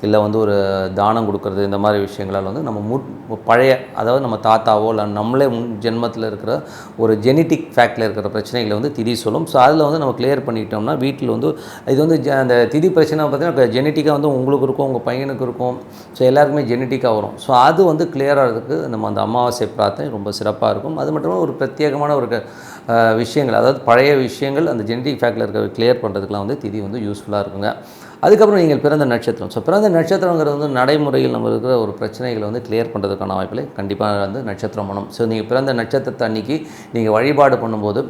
இல்லை வந்து ஒரு தானம் கொடுக்குறது இந்த மாதிரி விஷயங்களால் வந்து நம்ம பழைய அதாவது நம்ம தாத்தாவோ இல்லை நம்மளே முன் ஜென்மத்தில் இருக்கிற ஒரு ஜெனட்டிக் ஃபேக்டில் இருக்கிற பிரச்சனைகளை வந்து திதி சொல்லும். ஸோ அதில் வந்து நம்ம கிளியர் பண்ணிக்கிட்டோம்னா வீட்டில் வந்து இது வந்து அந்த திதி பிரச்சனை பார்த்திங்கன்னா ஜெனட்டிக்காக வந்து உங்களுக்கு இருக்கும் உங்கள் பையனுக்கு இருக்கும். ஸோ எல்லாருக்குமே ஜெனட்டிக்காக வரும். ஸோ அது வந்து கிளியராகிறதுக்கு நம்ம அந்த அமாவாசை பிரார்த்தனை ரொம்ப சிறப்பாக இருக்கும். அது மட்டும் ஒரு பிரத்யேகமான ஒரு விஷயங்கள் அதாவது பழைய விஷயங்கள் அந்த ஜெனட்டிக் ஃபேக்டில் இருக்கிற கிளியர் பண்ணுறதுக்குலாம் வந்து திதி வந்து யூஸ்ஃபுல்லாக இருக்குங்க. அதுக்கப்புறம் நீங்கள் பிறந்த நட்சத்திரம். ஸோ பிறந்த நட்சத்திரங்கிறது வந்து நடைமுறையில் நம்ம இருக்கிற ஒரு பிரச்சனைகளை வந்து கிளியர் பண்ணுறதுக்கான வாய்ப்பில் கண்டிப்பாக வந்து நட்சத்திரம் பண்ணணும். ஸோ நீங்கள் பிறந்த நட்சத்திரத்தை அன்றைக்கி நீங்கள் வழிபாடு பண்ணும்போது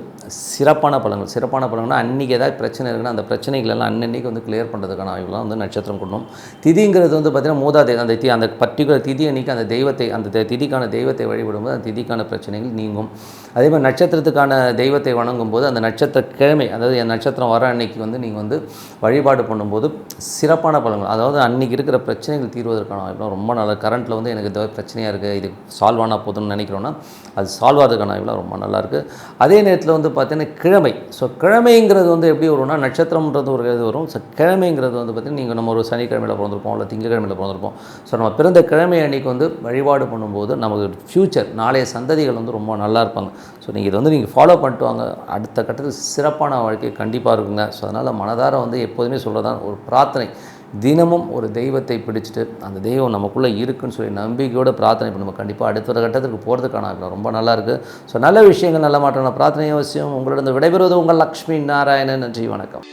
சிறப்பான பலன்கள்னா அன்றைக்கி ஏதாவது பிரச்சனை இருக்குன்னா அந்த பிரச்சனைகளெல்லாம் அன்னன்னைக்கு வந்து கிளியர் பண்ணுறதுக்கான ஆய்வுலாம் வந்து நட்சத்திரம் கொண்டும். திதிங்கிறது வந்து பார்த்திங்கன்னா மூதாதை அந்த பர்டிகுலர் திதி அன்றைக்கி அந்த தெய்வத்தை அந்த திதிக்கான தெய்வத்தை வழிபடும்போது அந்த திதிக்கான பிரச்சனைகள் நீங்கும். அதே மாதிரி நட்சத்திரத்துக்கான தெய்வத்தை வணங்கும் போது அந்த நட்சத்திர கிழமை, அதாவது என் நட்சத்திரம் வர அன்னைக்கு வந்து நீங்கள் வந்து வழிபாடு பண்ணும்போது சிறப்பான பலன்கள், அதாவது அன்றைக்கி இருக்கிற பிரச்சனைகள் தீர்வதற்கான வாய்ப்புலாம் ரொம்ப நல்ல. கரண்ட்டில் வந்து எனக்கு ஏதாவது பிரச்சனையாக இருக்குது, இது சால்வ் ஆனால் போதும்னு நினைக்கிறோன்னா அது சால்வ் ஆகிறதுக்கான வாய்ப்புலாம் ரொம்ப நல்லாயிருக்கு. அதே நேரத்தில் வந்து பார்த்திங்கன்னா கிழமை, ஸோ கிழமைங்கிறது வந்து எப்படி வரும்னா நட்சத்திரம்ன்றது ஒரு இது வரும். ஸோ கிழமைங்கிறது வந்து பார்த்திங்கன்னா நீங்கள் நம்ம ஒரு சனிக்கிழமையில் பிறந்திருப்போம் இல்லை திங்கக்கிழமையில் பிறந்திருப்போம். ஸோ நம்ம பிறந்த கிழமை அன்றைக்கி வந்து வழிபாடு பண்ணும்போது நமக்கு ஃப்யூச்சர் நாளைய சந்ததிகள் வந்து ரொம்ப நல்லா இருப்பாங்க. ஸோ நீங்கள் இதை வந்து நீங்கள் ஃபாலோ பண்ணிட்டு வாங்க, அடுத்த கட்டத்தில் சிறப்பான வாழ்க்கை கண்டிப்பாக இருக்குங்க. ஸோ அதனால் மனதார வந்து எப்போதுமே சொல்கிறதான் ஒரு பிரார்த்தனை, தினமும் ஒரு தெய்வத்தை பிடிச்சிட்டு அந்த தெய்வம் நமக்குள்ளே இருக்குன்னு சொல்லி நம்பிக்கையோடு பிரார்த்தனை பண்ணுவோம். கண்டிப்பாக அடுத்த கட்டத்துக்கு போகிறதுக்கான ரொம்ப நல்லாயிருக்கு. ஸோ நல்ல விஷயங்கள் நல்ல மாற்றம் பிரார்த்தனை அவசியம். உங்களிடம் விடைபெறுவது உங்கள் லக்ஷ்மி நாராயணன். நன்றி, வணக்கம்.